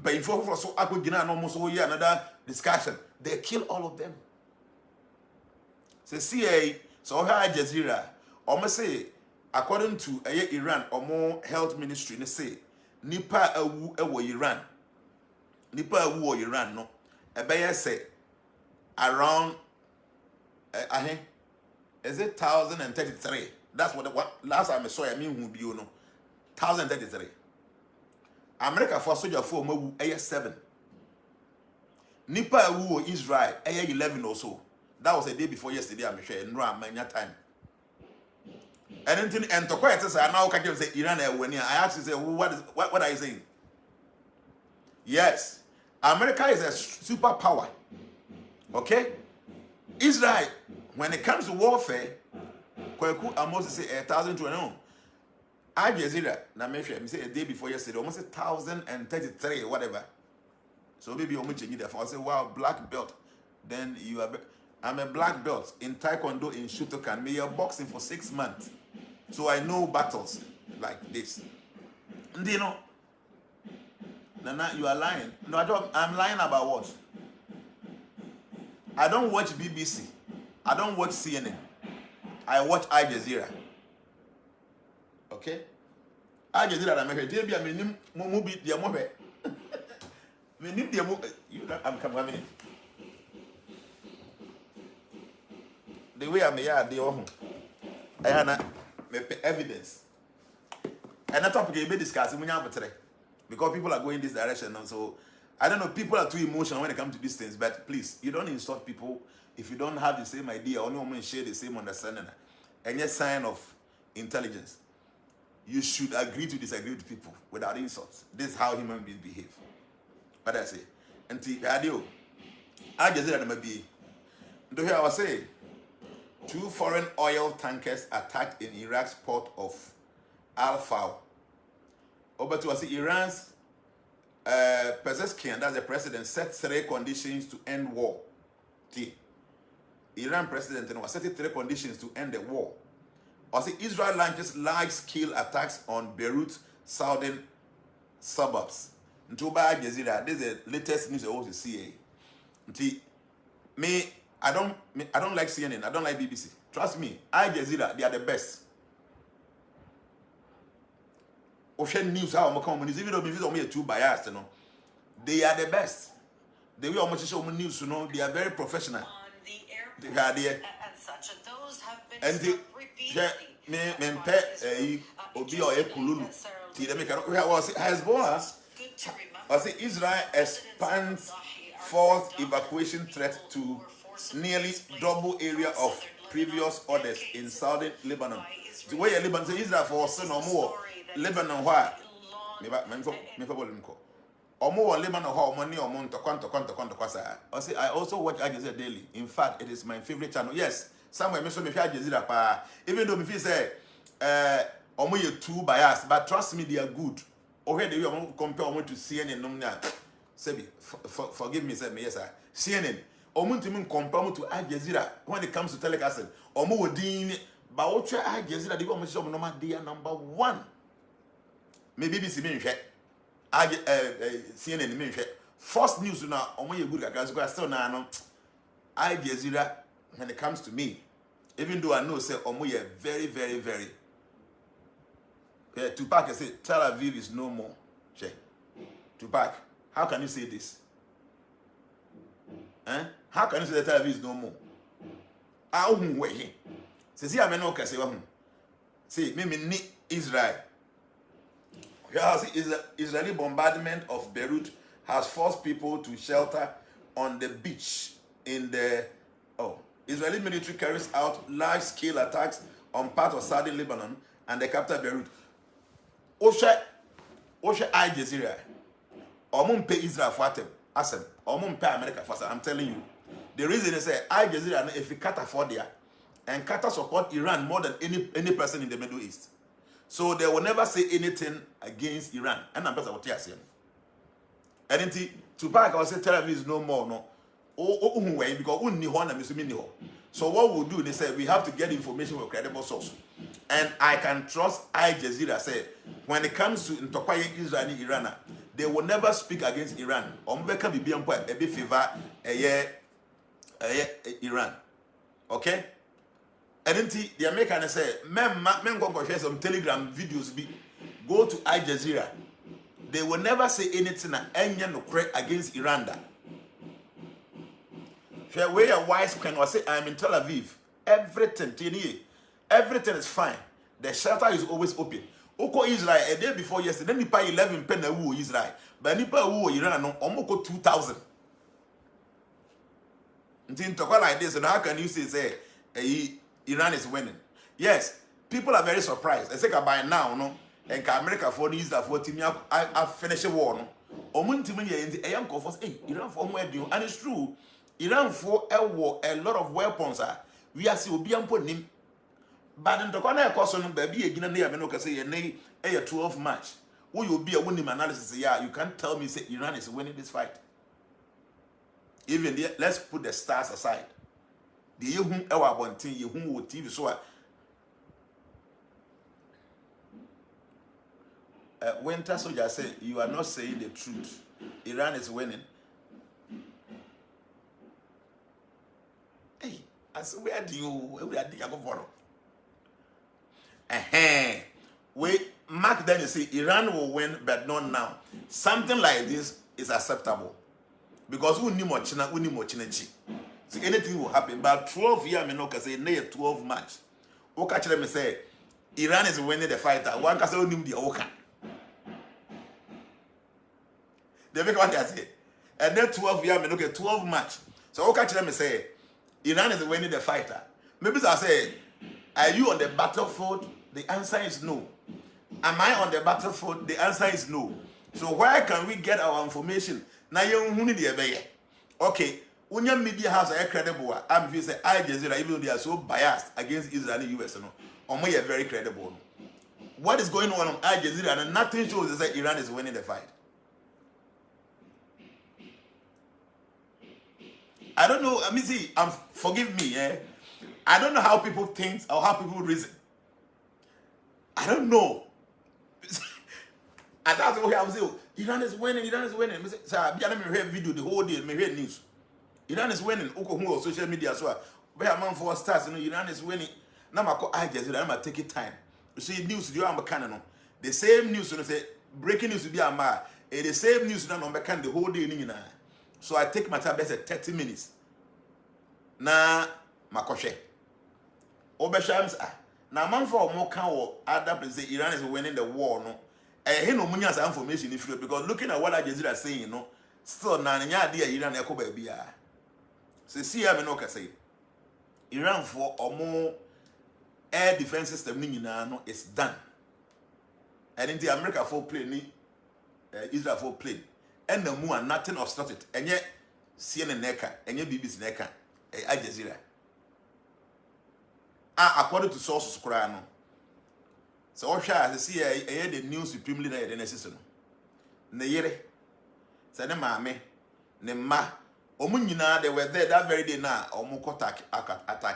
paying for so I could get almost another discussion. They killed all of them. So CA, so Al Jazeera, almost say, according to Iran or more health ministry, they say, Nipa ewo Iran. Nipa ewo Iran, no. Ebeye say, around, is it 1,033? That's what last time I saw I mean who be you know. 1,033. America for soldier for mo 7. Nipa ewo Israel 11 or so. That was a day before yesterday, I'm sure. No, I'm time. And then and to quiet say now can you say Iran when I asked you say what are you saying? Yes. America is a superpower. Okay? Israel, when it comes to warfare, Kweku almost say 1,021. Al Jazeera, na me say a day before yesterday, almost 1,033, whatever. So maybe I'm changing that. I say, wow, black belt. Then you are. I'm a black belt in Taekwondo in Shotokan. Me are boxing for 6 months, so I know battles like this. And you know, Nana, you are lying. No, I'm lying about what? I don't watch BBC. I don't watch CNN. I watch Al Jazeera. Okay? Al Jazeera, I'm here. Dear, I'm in movie. Dear, movie. I'm coming. The way I'm here, I have evidence. And that topic we be discussing because people are going this direction, and so I don't know, people are too emotional when it comes to these things, but please, you don't insult people if you don't have the same idea or no one share the same understanding. And a sign of intelligence. You should agree to disagree with people without insults. This is how human beings behave. What I say? And the radio, I just said that may be. Do you hear what I say? 2 foreign oil tankers attacked in Iraq's port of Al Faw. Over to us, Iran's Pezeshkian, that's the president, set 3 conditions to end war. Iran president was setting 3 conditions to end the war. Also, Israel launches large-scale attacks on Beirut southern suburbs. Ntoba Jazeera, this is the latest news I want to see. I don't like CNN. I don't like BBC. Trust me, Al Jazeera, they are the best. Ocean news how I'm coming. Even though BBC are too biased, they are the best. The way I'm show news, they are very professional. On the They are there. and such, and those have been And struck repeatedly. Hezbollah, I say Israel expands force evacuation threat to nearly double area of previous orders in southern Lebanon. The way Lebanon say Israel for no more Lebanon why? I also watch Al Jazeera daily. In fact, it is my favorite channel. Yes, somewhere me Al Jazeera pa. Even though me feel say you too biased, but trust me, they are good. Already we are compare to CNN. Sebi, forgive me, say me yes sir. CNN. To compare to Al Jazeera when it comes to telecasting. But what Al Jazeera they are number 1. Maybe BBC me CNN me first news now you good because still now Al Jazeera when it comes to me, even though I know say very very very Tupac say Tel Aviv is no more. Tupac, how can you say this? How can you say that Tel Aviv is no more? How we? See, I no can say see me need Israel. Israeli bombardment of Beirut has forced people to shelter on the beach in the Israeli military carries out large-scale attacks on part of southern Lebanon and the capital Beirut. Osha Al Jazeera. Pay Israel for them. Asem. Pay America for them. I'm telling you. The reason is that Al Jazeera, if you can't afford there, and Qatar support Iran more than any person in the Middle East. So they will never say anything against Iran. And I'm what you're saying. And then Tupac, I will say Tel Aviv is no more. No. Because so what we'll do, they say we have to get information from a credible source. And I can trust Al Jazeera say when it comes to Ntopaye Israel and Iran, they will never speak against Iran. Iran. Okay? And then the Americans say, men go share some Telegram videos. Go to Al Jazeera. They will never say anything against Iran. Where your wife can say, I'm in Tel Aviv. Everything is fine. The shelter is always open. Oko Israel, a day before yesterday, then you pay 11 penny Israel. But you pay Iran, almost 2,000. Until talk like this, and how can you say Iran is winning? Yes, people are very surprised. I think by now, no, and America for the Israel for team, I finish a war, no. Iran for where do, and it's true. Iran for a war, a lot of weapons are. We are still being put in. But in the corner, person, baby, again, I say, a 12 match. Who will be a winning analysis? Yeah, you can't tell me, say, Iran is winning this fight. Even there, let's put the stars aside. The Yehum Ewa Bontin, Yehum will TV so. Winter Soldier say, you are not saying the truth. Iran is winning. Hey, I said, where do you go for? Wait, Mark then you say Iran will win, but not now. Something like this is acceptable. Because we need more China, we need more China. So anything will happen. But 12 years, I can say, nay, 12 match. Okay, let me say, Iran is winning the fight. One can say, we need the Oka. They make what they say. And then 12 years, look at 12 match. So what can me say? Iran is winning the fighter. Maybe I say, are you on the battlefield? The answer is no. Am I on the battlefield? The answer is no. So where can we get our information? Now you need the okay. When your media house are credible, I'm going to say Al Jazeera, even though they are so biased against Israel and US, or more very credible. What is going on Al Jazeera? And nothing shows that Iran is winning the fight. I don't know. I mean, see, forgive me. I don't know how people think or how people reason. I don't know. And that's what I was saying. Iran is winning. Iran is winning. So I hear video the whole day. I hear news. Iran is winning. Oko social media as well. Where man for stars, Iran is winning. Now I call Al Jazeera. I'm take it time. You see news. You are canon. The same news. You say breaking news. Be a the same news. You know, I'm the whole day. So I take my time. Best 30 minutes. Na makoshe. Obeshams na man for more can other places. Iran is winning the war. No. He no money as information if you because looking at what Al Jazeera is saying, still na nya idea Iran eko ba bia. So see am no ka say. Iran for omo air defense system ni nyina no is done. And in the America for plane ni Israel for plane. And the mu and nothing obstructed. And yet CNN neka, and yet BBC neka, Al Jazeera. According to sources no. So what shall see the news supremely na the necessary. Ne yere. Say ne maame, ne ma. Omu nyina they were there that very day na omu attack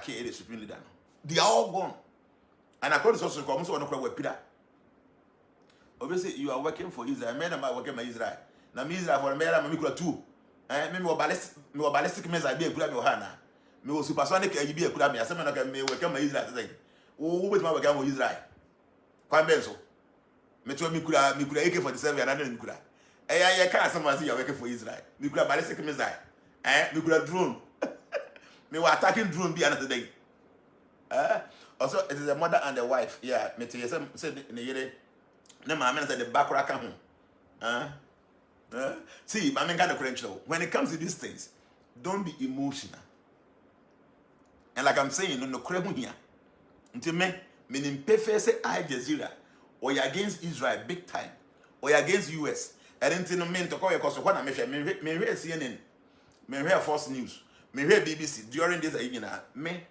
the supreme leader. They are all gone. And according to sources come so no we pida. Obviously you are working for Israel. Me na working for Israel. Na me Israel for me na me kura two. Me ballistic missile be kura me hana. Me wo supersonic be kura me asem na me working for Israel today. Wo bet ma working for Israel. Kwa benzo. Me to me kura AK-47 and another me kura. I can't say you are working for Israel. Me kura ballistic missile. Me kura drone. Me were attacking drone be another day. Also it is the mother and the wife. Yeah, me tell you said ne yere. Ne mama said the backra kan ho. See, my man kind of credential. When it comes to these things, don't be emotional. And like I'm saying, no krehu here. Until me meaning pefe say Al Jazeera or you against Israel big time or you against US. And then no mean to call your cost. What I measure me hear CNN, me hear Fox News, me hear BBC during this me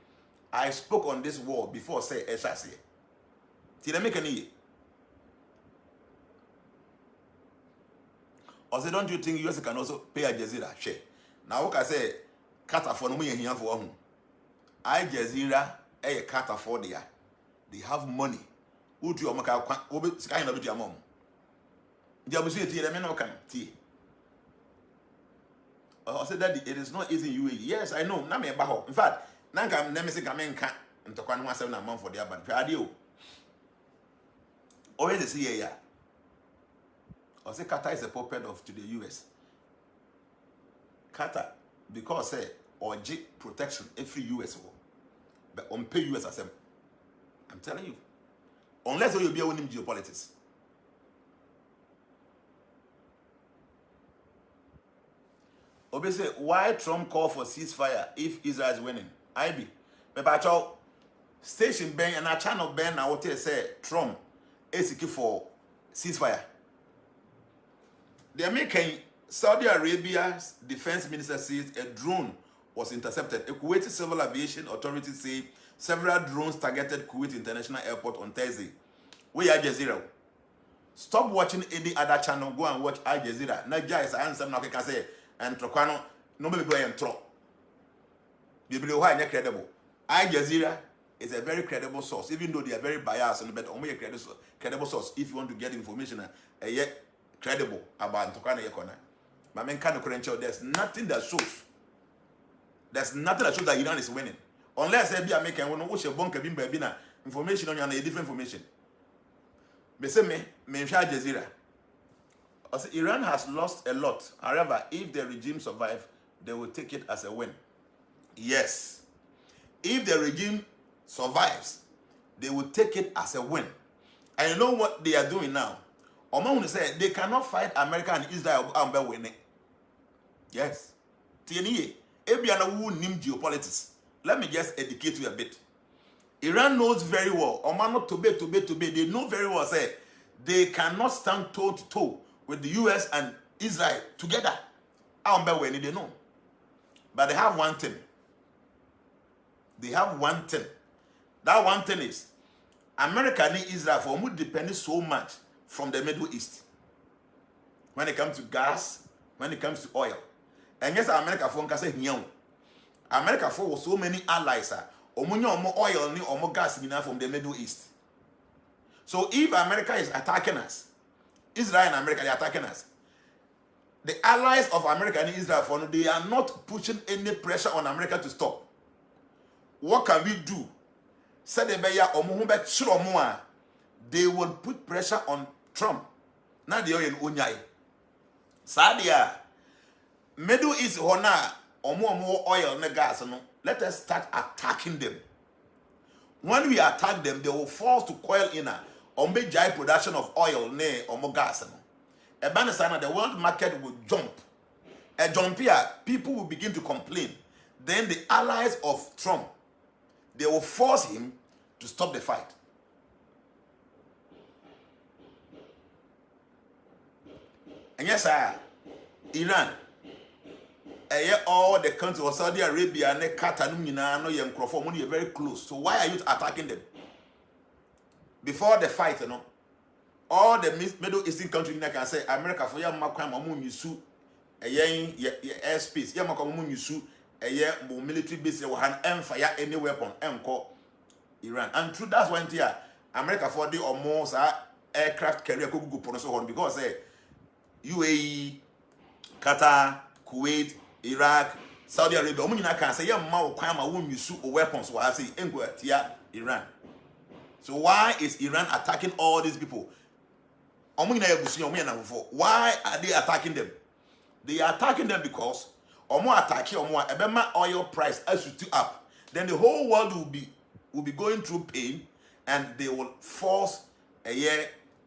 I spoke on this war before say Eshase. Did I make any? Also, don't you think US can also pay Al Jazeera share? Now what I say, Qatar for no money here for whom? Al Jazeera a Qatar for there. They have money. Who to your maka kind of your mom? Jabusi tea, the men no can tea. I said that it is not easy in UAE. Yes, I know. Na me baho. In fact, nanka name say kamen kan ntokwa no 7 na man for their band. Radio. Always the see ya. I say Qatar is a puppet of to the US. Qatar because say or protection every US war. But on pay US as I'm telling you. Unless you be winning geopolitics. Obviously, why Trump call for ceasefire if Israel is winning? I be. But station Ben and a channel Ben now what they say Trump is seeking for ceasefire. The American Saudi Arabia's defense minister says a drone was intercepted. A Kuwaiti civil aviation authorities say several drones targeted Kuwait International Airport on Thursday. We Al Jazeera. Stop watching any other channel. Go and watch Al Jazeera. Now, guys, I answer now. Can say and Trocano. No maybe go and throw. You believe why not credible? Al Jazeera is a very credible source, even though they are very biased and but only a credible source. If you want to get information, yet credible about Trocano Yekona. My main kind of credential. There's nothing that shows. There's nothing that shows that Iran is winning. Unless they be American, when we should bunker baby na information on you and a different information. Me say me Al Jazeera. I say Iran has lost a lot. However, if the regime survives, they will take it as a win. Yes. If the regime survives, they will take it as a win. And you know what they are doing now? Oman say they cannot fight America and Israel and be winning. Yes. TNE, Ebiana who name geopolitics. Let me just educate you a bit. Iran knows very well, Omano Tobe, they know very well, say, they cannot stand toe to toe with the US and Israel together. I don't know when they know. But they have one thing. They have one thing. That one thing is, America and Israel for whom depend so much from the Middle East. When it comes to gas, when it comes to oil. And yes, America for say America for so many allies omo oil ni omo gas from the Middle East. So if America is attacking us, Israel and America they are attacking us. The allies of America and Israel they are not pushing any pressure on America to stop. What can we do? They will put pressure on Trump. Now they are in Unyai. Sadia Middle East hona omo oil and gas no. Let us start attacking them. When we attack them, they will force to coil in a jai production of oil ne omo gas no. Ebanisana the world market will jump. A jump here, people will begin to complain. Then the allies of Trump, they will force him to stop the fight. And yes, Iran, all the countries of Saudi Arabia and Qatar, no, very close. So why are you attacking them? Before the fight, you know, all the Middle Eastern countries can say America for your makwam airspace, military base, fire any weapon, Iran. And true, that's one thing. America for the almost aircraft carrier could go because UAE, Qatar, Kuwait, Iraq, Saudi Arabia, can say weapons. So I say Iran. So why is Iran attacking all these people? Why are they attacking them? They are attacking them because oil price as to up. Then the whole world will be going through pain, and they will force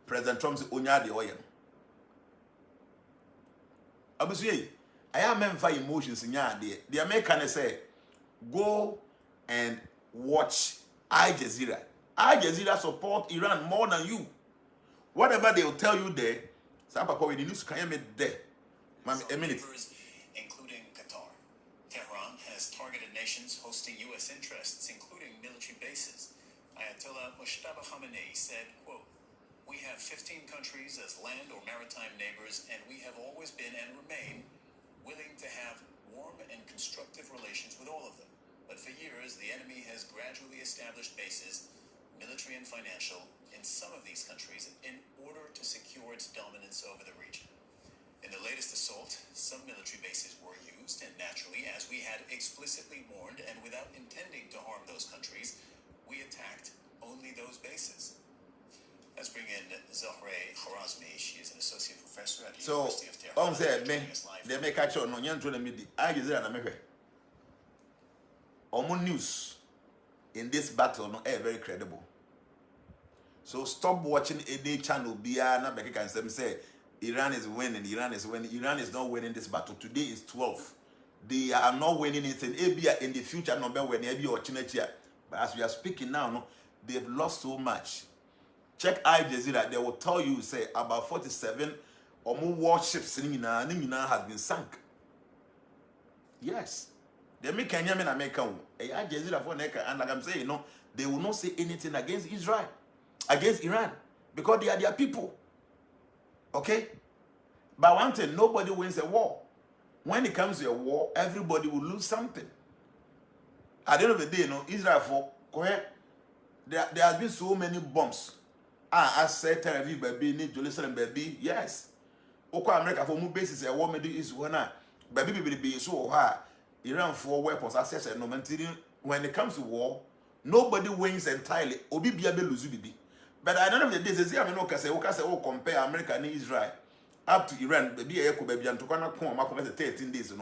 President Trump to own the oil. Obviously, I am emotions in your day. The Americans say, go and watch Al Jazeera. Al Jazeera support Iran more than you. Whatever they will tell you there, we need to come there. A minute. Including Qatar. Tehran has targeted nations hosting U.S. interests, including military bases. Ayatollah Mushtaba Khamenei said, quote, "We have 15 countries as land or maritime neighbors, and we have always been and remain willing to have warm and constructive relations with all of them. But for years, the enemy has gradually established bases, military and financial, in some of these countries in order to secure its dominance over the region. In the latest assault, some military bases were used, and naturally, as we had explicitly warned and without intending to harm those countries, we attacked only those bases." Let's bring in Zohre Kharazmi. She is an associate professor at the University of Tehran. They make a show no yanto na midi. I just na mehwe. Omo news in this battle no very credible. So stop watching any channel bia na beke kan say Iran is winning, Iran is winning. Iran is not winning this battle. Today is 12. They are not winning it in the future no be when ebi or chinechia. But as we are speaking now, no, they've lost so much. Check Al Jazeera, they will tell you, say, about 47 or more warships has been sunk. Yes. They make Kenyaman American. Al Jazeera for Neka, and like I'm saying, no, they will not say anything against Israel, against Iran, because they are their people. Okay? But one thing, nobody wins a war. When it comes to a war, everybody will lose something. At the end of the day, Israel for there has been so many bombs. I said Tel Aviv, baby, Jerusalem, baby. Yes. Oko America for more basis a war Middle East one. Baby be so hard. Iran for weapons access and no material. When it comes to war, nobody wins entirely. Obi biabe lose bibi. But at the end of the day, say compare America and Israel up to Iran, baby and to 13 days.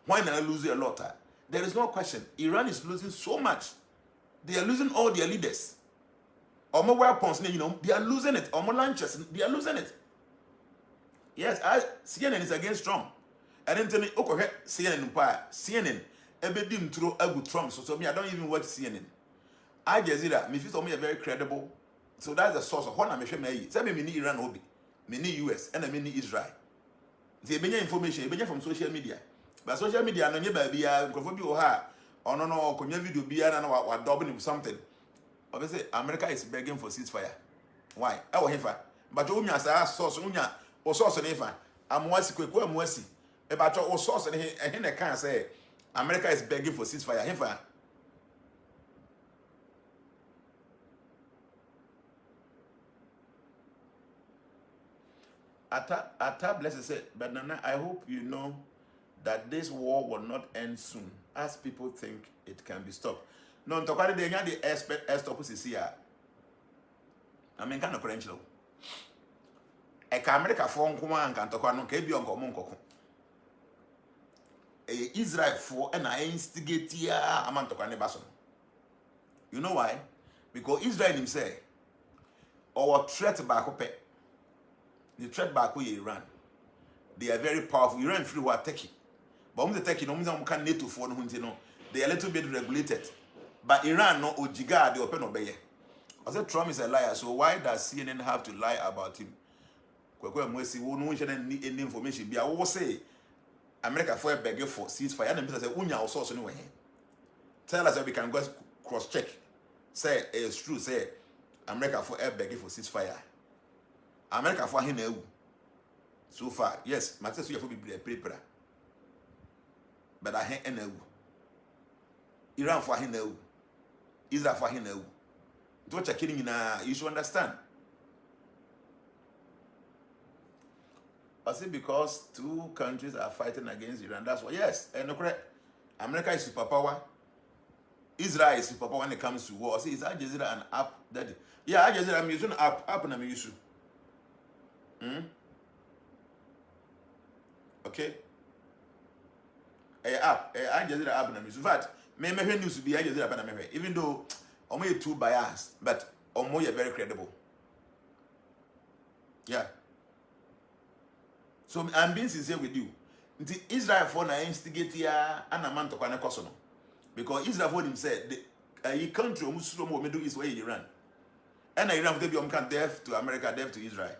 Why not lose a lot? There is no question. Iran is losing so much. They are losing all their leaders. Omo weapons, they are losing it. Omo launchers, they are losing it. Yes, CNN is against Trump. And then tell me, okay, CNN pa CNN. Ebedi mtro agu Trump. So me, I don't even watch CNN. Al Jazeera, me feel me very credible. So that's the source of what I'm saying. Say me need Iran obi, me need US, and me need Israel. They bring information, they from social media. But social media no nyeba bia nkrofo bi o ha ono no konya video bia na wa double him something. Obviously America is begging for ceasefire. Why? E wo hefa. But unya sa source unya o source ne fa. Amwasi kweku amwasi. E ba o source ne he na kan say America is begging for ceasefire. Hefa. Atta blessed said, but Nana, I hope you know that this war will not end soon, as people think it can be stopped. No, ntokari de nya the stop here. I mean, kind of credential. E ka America for nkoma anka ntokwa no ka ebi onko mo nkoko. E Israel for na instigate ya amantokwa ne baso. You know why? Because Israel himself our threat back up. The threat back with Iran. They are very powerful. Iran free war Turkey. But when the Turkey no can NATO for no, they are a little bit regulated. But Iran no ojiga they open obey. I said Trump is a liar. So why does CNN have to lie about him? Kwekwe mwesi wo no need any information. Be I will say America for beg for ceasefire. And them say unya or source anyway. Tell us that we can go cross check. Say it's true. Say America for beg for ceasefire. America for him so far, yes, my sister you be prepare. But I hate Iran for him Israel for him don't you kidding you should understand. I say because two countries are fighting against Iran, that's why yes, and no correct. America is superpower, Israel is superpower when it comes to war. I say is Al Jazeera an app that yeah, Al Jazeera I'm using app and I'm using. Okay. App. Al Jazeera app na miss. In fact, me news be Al Jazeera app na me. Even though omo too biased, but omo you very credible. Yeah. So I'm being sincere with you. The Israel for na instigate ya anaman to kwane koso no. Because Israel for him said the country omo suro mo do is where Iran. And Iran for be can deaf to America, deaf to Israel.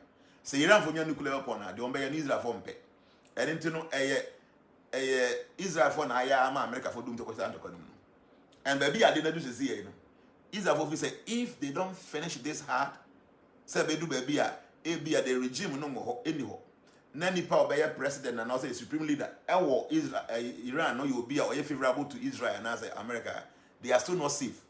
Say Iran for nuclear weapon na the ombe Israel for mpe. And into no Israel for na ya ama America for dum to kwesa antoko no. And baby I didn't do say here no. Israel for say if they don't finish this hard, say be do baby the regime no mo anyhow. Na nipa obey president and also a supreme leader. Ewo Israel Iran no you be or favorable to Israel and as America. They are still not safe.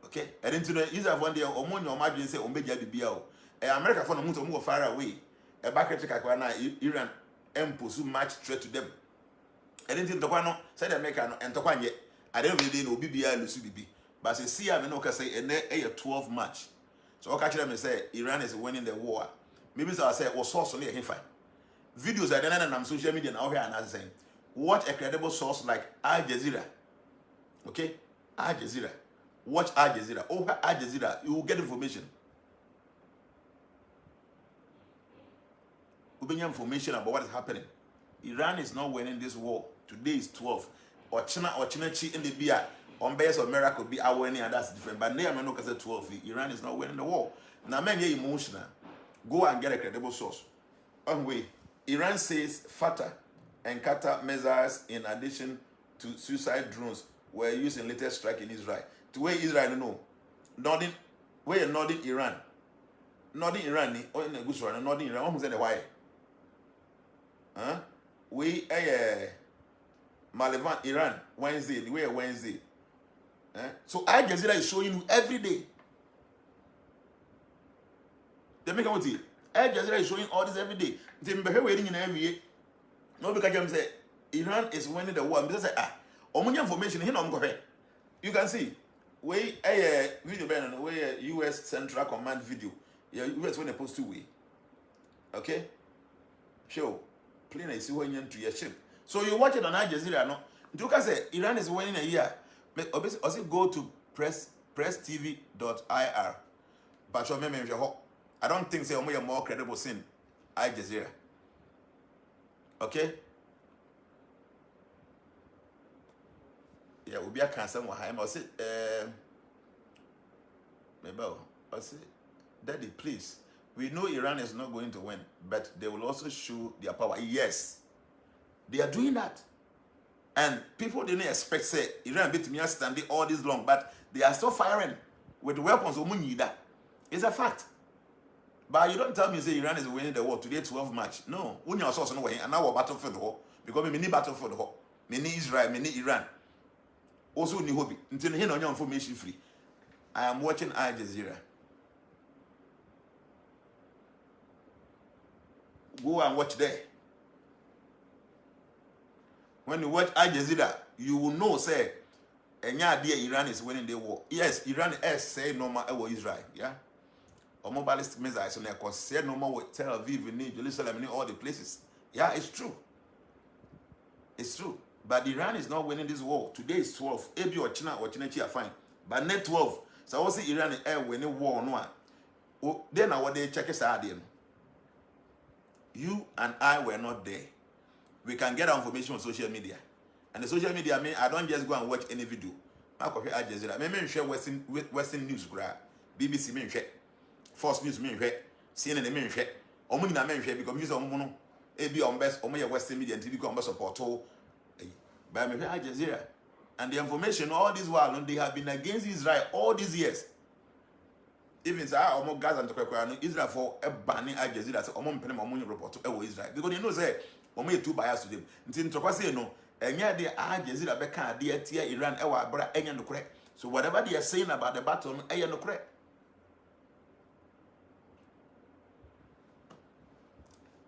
Okay? And into the Israel one day omonyo imagine say ombeja bibia o. America for no move far away. A back na Iran impose much threat to them. And then Tokano said America and Tokanye. I don't really know BBI Lucy BB. But see, I know say a 12 match. So I catch them and say Iran is winning the war. Maybe so I say was source only a fine. Videos I don't know on social media now here and saying watch a credible source like Al Jazeera. Okay? Al Jazeera. Watch Al Jazeera. Over Al Jazeera, you will get information. Information about what is happening. Iran is not winning this war. Today is 12. Or China in the beer on base of miracle be our winning and that's different. But now I'm not 12. Iran is not winning the war. Now men get emotional. Go and get a credible source. Anyway, Iran says Fatah and Qatar missiles in addition to suicide drones were used in latest strike in Israel. To where Israel know. Northern Iran. Northern Iran or in a good one, Northern Iran. Who said why? We Malevan Iran Wednesday, the way Wednesday. So Al Jazeera is showing you every day. They make what it. Al Jazeera is showing all this every day. They be waiting in every year. No because them say Iran is winning the war. Because say omunya information here no go. You can see we video ban we US Central Command video. Yeah, US when they post two way. Okay? Show. Plane is when you to your ship. So you watch it on Al Jazeera, no? You can say Iran is winning a year. But obviously, also go to presstv.ir. But I don't think say more credible than Al Jazeera. Okay? Yeah, we'll be a cancer. I say, maybe I say, Daddy, please. We know Iran is not going to win, but they will also show their power. Yes, they are doing that. And people didn't expect, say, Iran beat me standing all this long, but they are still firing with weapons. It's a fact. But you don't tell me, say, Iran is winning the war today, 12 March. No. When you're also no way, and now we're battlefield war. Because we need battlefield war. We need Israel, we need Iran. Also, need hobby. Until here, no information free. I am watching Al Jazeera. Go and watch there. When you watch Al Jazeera, you will know, say, Iran is winning the war. Yes, Iran is say normal over Israel. Yeah. Or more ballistic missiles, and they say normal with Tel Aviv, Jerusalem, and all the places. Yeah, it's true. It's true. But Iran is not winning this war. Today is 12. Ebi or China are fine. But net 12. So I will say Iran is winning war. No. Then I want to check us out. You and I were not there. We can get our information on social media. And the social media, I don't just go and watch any video. I go Al Jazeera. I share Western news, BBC, me share. Fox News, me share. CNN, me share. Omo na me share because you omo no. Ebi on best, omo ya Western media and TV come support. But me Al Jazeera. And the information all this while, they have been against Israel all these years. Even say omo Gaza and Tokyo, Israel for a banning Al Jazeera. So omo mpene omo report to Israel because they know say omo too biased to them. Nti Tokyo say no. Enya de Al Jazeera be kan de tie Iran e wa abra enya no correct. So whatever they are saying about the battle, enya no correct.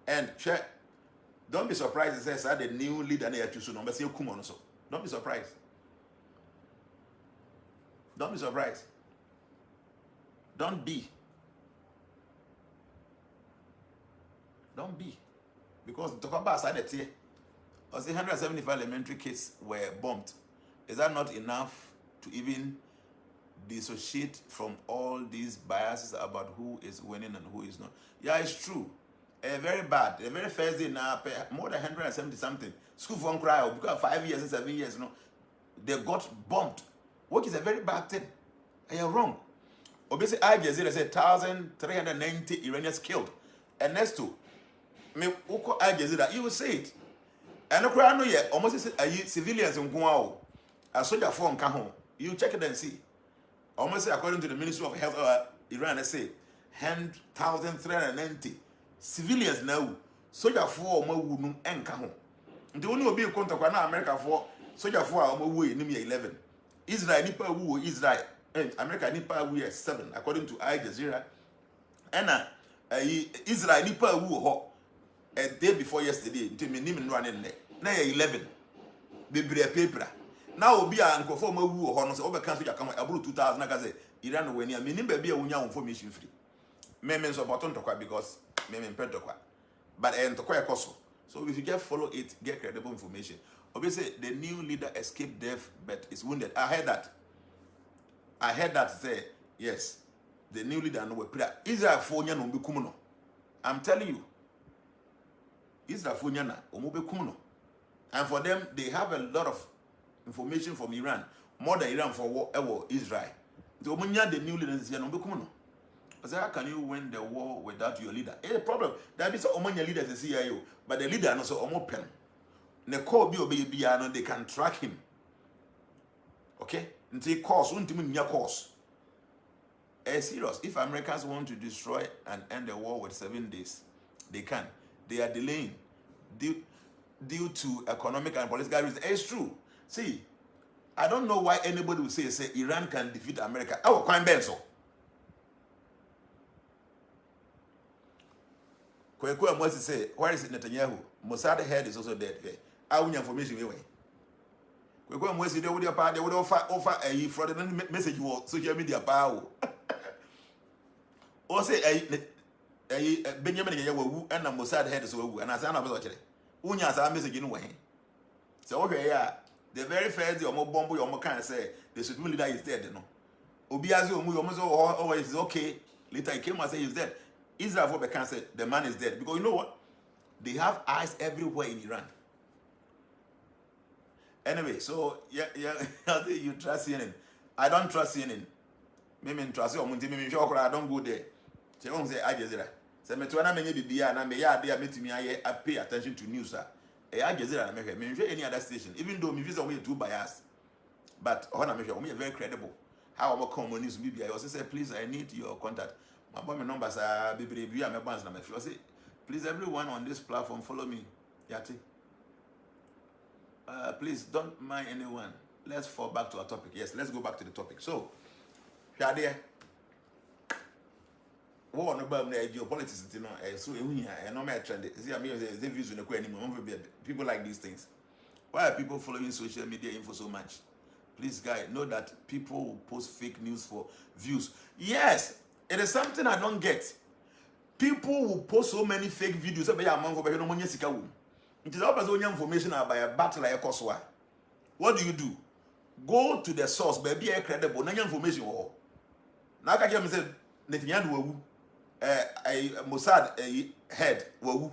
And don't be surprised. It says the new leader they choose no, but say come on so. Don't be surprised. Don't be surprised. Don't be. Don't be. Because talk about side the tier. I say 175 elementary kids were bombed. Is that not enough to even dissociate from all these biases about who is winning and who is not? Yeah, it's true. Very bad. The very first day now, more than 170 something. School for cry because 5 years and 7 years, they got bombed. What is a very bad thing. And you're wrong. Obviously, Al Jazeera said 1,390 Iranians killed. And next to me, Al Jazeera, you will say it. And no cry no yet. Almost civilians in Guao. A soldier phone come home. You check it and see. Almost according to the Ministry of Health Iran, they say 1,390 civilians now. Soldier for my wound and come home. The only will be a contact with America for soldier for our way in 11. Israel nipa wu Israel. America nipa wu 7 according to Al Jazeera. And Israel nipa wu ho a day before yesterday to me nim running there. Now 11. Bebre paper. Now obi a nkofo ma wu ho no so obe kan so yakama aburu 2000 na say Iran we ni me nim ba bia wonya information free. Me so button to because me to kwa. But to kwa ekoso. So if you just follow it, get credible information. Obviously, the new leader escaped death but is wounded. I heard that say, yes, the new leader no we prayer. Israel for nya no be kumuno. I'm telling you. Israel for nya na omo be kumuno. And for them, they have a lot of information from Iran, more than Iran for war Israel. The omunya the new leader is no be kumuno. So how can you win the war without your leader? It's a problem. That is omunya leader is CIO, but the leader no so omo pen. Ne call be no they can track him. Okay? Until course, course. Serious. If Americans want to destroy and end the war with 7 days, they can. They are delaying due to economic and political reasons. It's true. See, I don't know why anybody will say Iran can defeat America. Oh, quite benzo. Kwekwe Moses say, where is Netanyahu? Mossad head is also dead. I will information anyway. Kwekwe Moses they would offer a fraudulent message for social media power. Or say Benjamin Yawu and a Mossad head is over, and as an observer. Unyas a message in way. So okay, yeah. The very first day, more bomb, your can say the supreme leader is dead. No, Obiazu always is okay. Later he came and say he's dead. Israel for the cancer, the man is dead because you know what? They have eyes everywhere in Iran. Anyway, so yeah, you trust CNN. I don't trust CNN. Maybe trust you. I don't go there. Say, "Oh, say Al Jazeera." Say, "Me too na menye bibia na me ya there metimi aye pay attention to news sir." Al Jazeera na me hwe. Me hwe any other station. Even though me visa we too biased, but na me hwe. We very credible. How am I come news bibia? I also say, "Please, I need your contact." My boy, my numbers are bibia me bands na me feel. Say, "Please, everyone on this platform follow me." Yati. Please don't mind anyone. Let's fall back to our topic. Yes, let's go back to the topic. So, here, what about the geopolitics? You know, so I know my trend. See, I mean, the views in the anymore. People like these things. Why are people following social media info so much? Please, guys, know that people will post fake news for views. Yes, it is something I don't get. People will post so many fake videos. It is always only information about a battle like a Koswa. What do? Go to the source, baby, a credible, no information. Now, I can say, Netanyahu, a Mossad head, who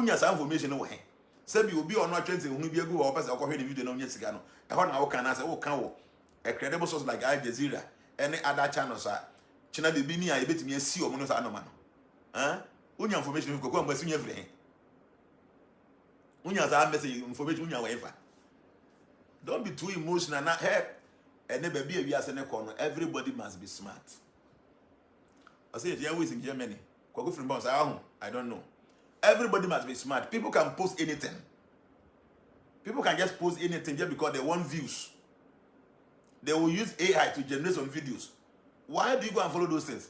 has information away. Said you will be on not changing, who will be a good officer or the video on Yesicano. I want our can answer, a credible source like Al Jazeera, any other channels are. China de Bini, I bet me a sea or Monos Anoman. Unya information you go and see everything. Unya message information unya. Don't be too emotional. Not help. And never be a yes in a corner. Everybody must be smart. I say if you're always in Germany, I don't know. Everybody must be smart. People can post anything. People can just post anything just because they want views. They will use AI to generate some videos. Why do you go and follow those things?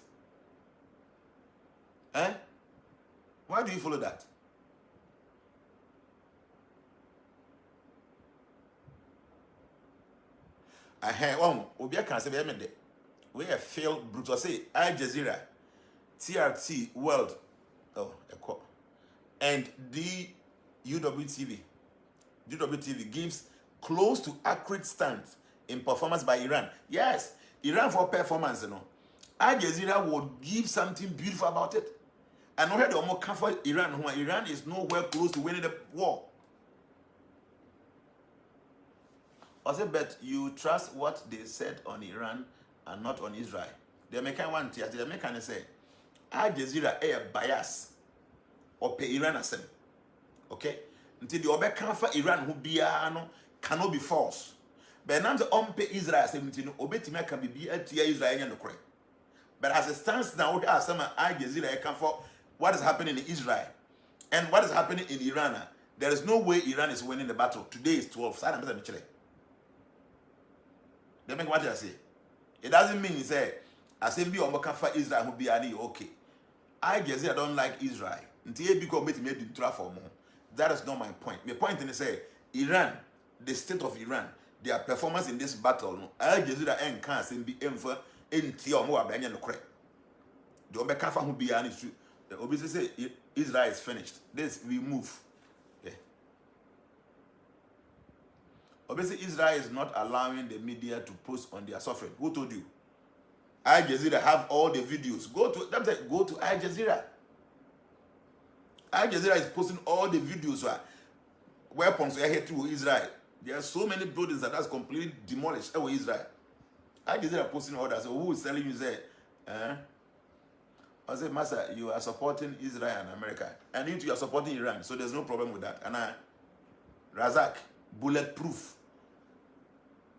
Why do you follow that? I heard Obia can say we have failed brutal say Al Jazeera, TRT World, and the UWTV gives close to accurate stance in performance by Iran. Yes, Iran for performance, you know. Al Jazeera would give something beautiful about it. And we had the more comfort Iran, who Iran is nowhere close to winning the war. I said, but you trust what they said on Iran and not on Israel. The American one, the American say, Al Jazeera a bias or pay Iran as okay? Until the other comfort Iran who be cannot be false. But now the pay Israel 17, Obetima can be a tia Israel and the But as it stands now, there are some Al Jazeera account for what is happening in Israel and what is happening in Iran. There is no way Iran is winning the battle. Today is 12. They make what I say. It doesn't mean say I say be on for Israel who be any okay. I guess I don't like Israel. Until become made for more. That is not my point. My point is say Iran, the state of Iran, their performance in this battle, Al Jazeera and can be enfor in Tio more than the correct. The Obeka who be any true. The obviously say Israel is finished. This we move. Obviously, Israel is not allowing the media to post on their suffering. Who told you? Al Jazeera have all the videos. Go to Al Jazeera. Al Jazeera is posting all the videos where weapons are here to Israel. There are so many buildings that's completely demolished over Israel. Al Jazeera posting all that. So who is telling you say, I say, Master, you are supporting Israel and America. And you are supporting Iran. So there's no problem with that. And Razak, bulletproof.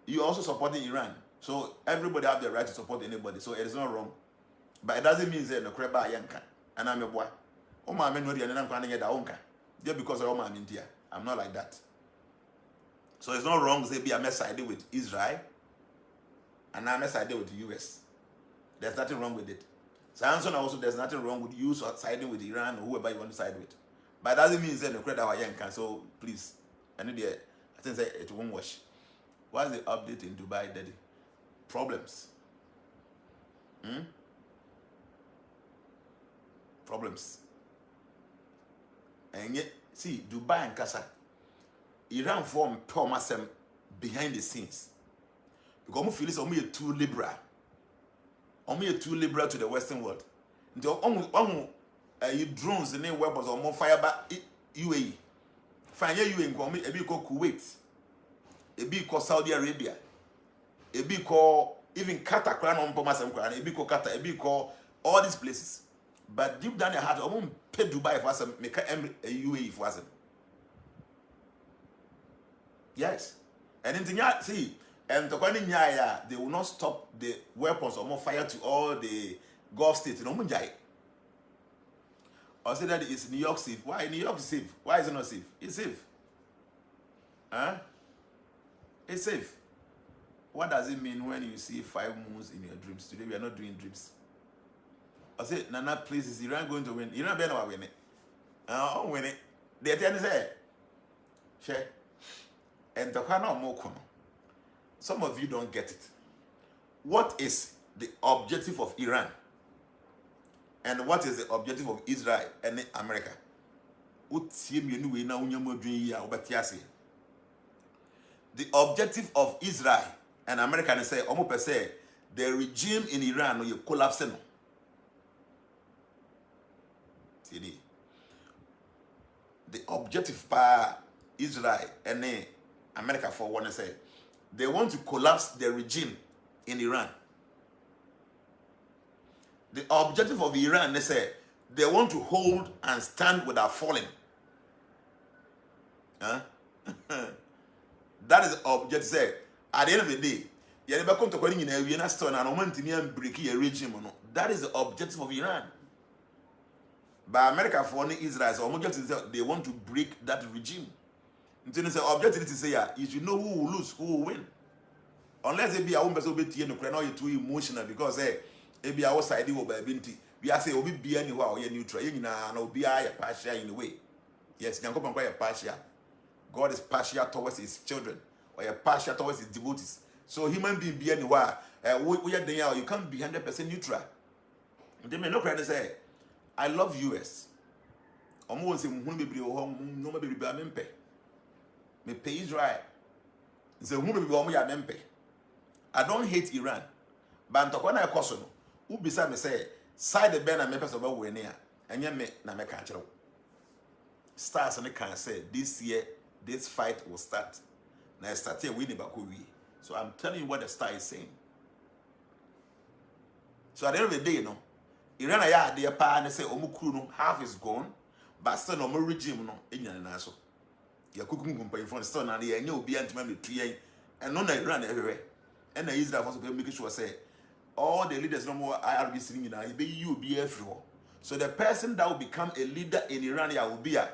You also supporting Iran. So everybody have the right to support anybody. So it is not wrong. But it doesn't mean that no creba yanka. And I'm a boy. Oh my men know the and I'm going to get that just because of my India. I'm not like that. So it's not wrong to say be a mess sided with Israel. And I'm a sided with the US. There's nothing wrong with it. Samson also there's nothing wrong with you siding with Iran or whoever you want to side with. But it doesn't mean that no creba yanka. So please. I think it won't wash. What's the update in Dubai, Daddy? Problems. Problems. And yet, see, Dubai and Casa, Iran form Thomas behind the scenes. Because we feel it's only too liberal. Only too liberal to the Western world. Until you drones and weapons or more fire, but UAE. Fine UAE nko ebi ko Kuwait. Ebi ko Saudi Arabia. Ebi ko even Qatar kra no mpoma sem kra. Ebi ko Qatar, ebi ko all these places. But deep down their heart, I won't pay Dubai for some, make a UAE for some. Yes. And in the see, and the Nyaya, they will not stop the weapons or more fire to all the Gulf states. No munjai. Or say that it's New York safe. Why New York is safe? Why is it not safe? It's safe. Huh? It's safe. What does it mean when you see 5 moons in your dreams? Today we are not doing dreams. I said, Nana, please, is Iran going to win? Iran better not win it. I'll win it. They tell me, say, share. And the kind of more. Some of you don't get it. What is the objective of Iran? And what is the objective of Israel and America? The objective of Israel and America is say, the regime in Iran will collapse. The objective by Israel and America for one say they want to collapse the regime in Iran. The objective of Iran, they say they want to hold and stand without falling. Huh? That is the objective. Say at the end of the day, you never come to calling in a Vienna store and want break a regime. That is the objective of Iran. But America for Israel, so they want to break that regime. Until the objective is to say, you should know who will lose, who will win. Unless they be a woman so you're too emotional because they be outside you by binti. We are saying, we be anywhere or neutral. You know, be a partial in a way. Yes, you can come and partial. God is partial towards his children, or a partial towards his devotees. So human being be anywhere. We are there, you can't be 100% neutral. They may not cry and say, I love US. Almost me pay Israel. I don't hate Iran. But when I question, who beside me say, side the band and me person about winning, and yet me na me catch up. Stars and can say this year, this fight will start. Now start here winning Bakuwi. So I'm telling you what the star is saying. So at the end of the day, you know, Iran aya their pa and say omukru no half is gone, but still no more regime no enya na so. Ya kukum kumpa in front still na dey enya obi antime me tuyen and no na Iran everywhere. And Israel for to make sure say all the leaders no more IRB sitting na be you be everywhere. So the person that will become a leader in Iran ya will be a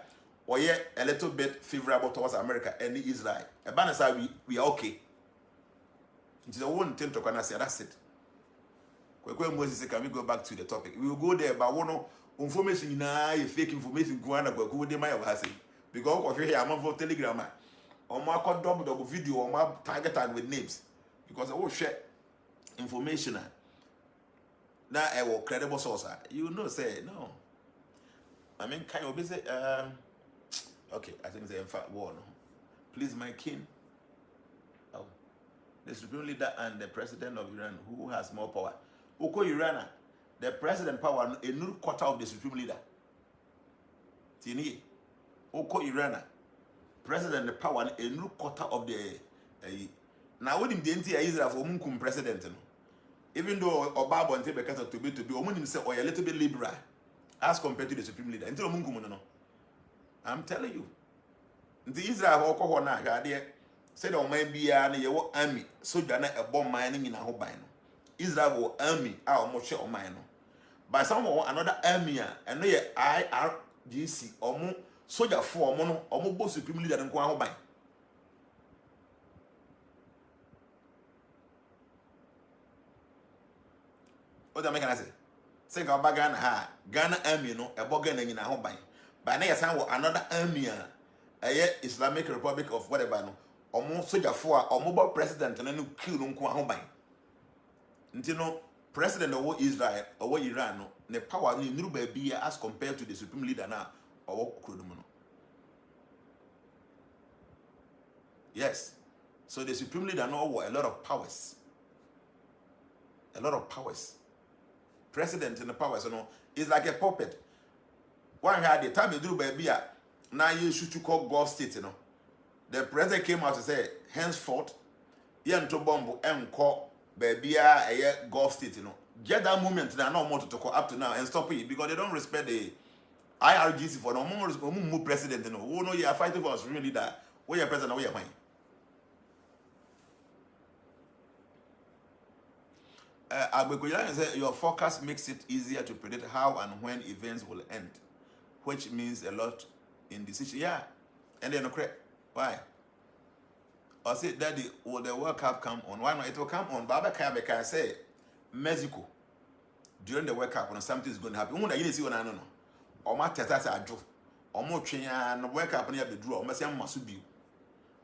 little bit favorable towards America and Israel. A banner we are okay. It is a one thing to can say that's it. Can we go back to the topic? We will go there, but one information fake information go on about they might have said because of here I'm on Telegram or my double video or my target tag with names because I will share information. Now I will credible source. You know, say no. I mean, can you be say okay? I think it's in fact war. No? Please, my king. Oh, the supreme leader and the president of Iran, who has more power? Oko Iran, the president power a new quarter of the supreme leader. Tini, Oko Iran, president the power a new quarter of the. Now when him the entire Israel for munkum president, even though Obama and Tebekata to be Omunim say or a little bit liberal as compared to the supreme leader. Until munkum no. I'm telling you, the Israel Oko Hona there said on my be an army so that a bomb mining in a whole bino. Israel army our much on mine. By someone another army and no IRGC or more soldier for mono or more supreme leader than Kwan by. What am I gonna say? Say Ghana Ghana army no a bogan in a home by. By now another army a Islamic Republic of whatever no or more soldier for or mobile president and then kill no Kwan by. You know, president of Israel or Iran, no, the power in new baby as compared to the supreme leader now or Kudumono. Yes. So the supreme leader know a lot of powers. A lot of powers. President in the powers, you know, is like a puppet. One had the time you do baby, now you should call Gulf State, you know. The president came out to say, henceforth, yen to bomb and call baby a Gulf State, you know. Get that moment now, no more to call up to now and stop it because they don't respect the IRGC for no more president, you know. Who know you are fighting for us really that where your president, where your mind. Agbekoya said your forecast makes it easier to predict how and when events will end, which means a lot in decision. Yeah, and then correct. Why? I said, Daddy, will the World Cup come on? Why not? It will come on. Baba Kabeka say Mexico during the World Cup when something is going to happen. You see what I know. Or my teta say I drew. Or more train and World Cup near the draw. Or my say must be.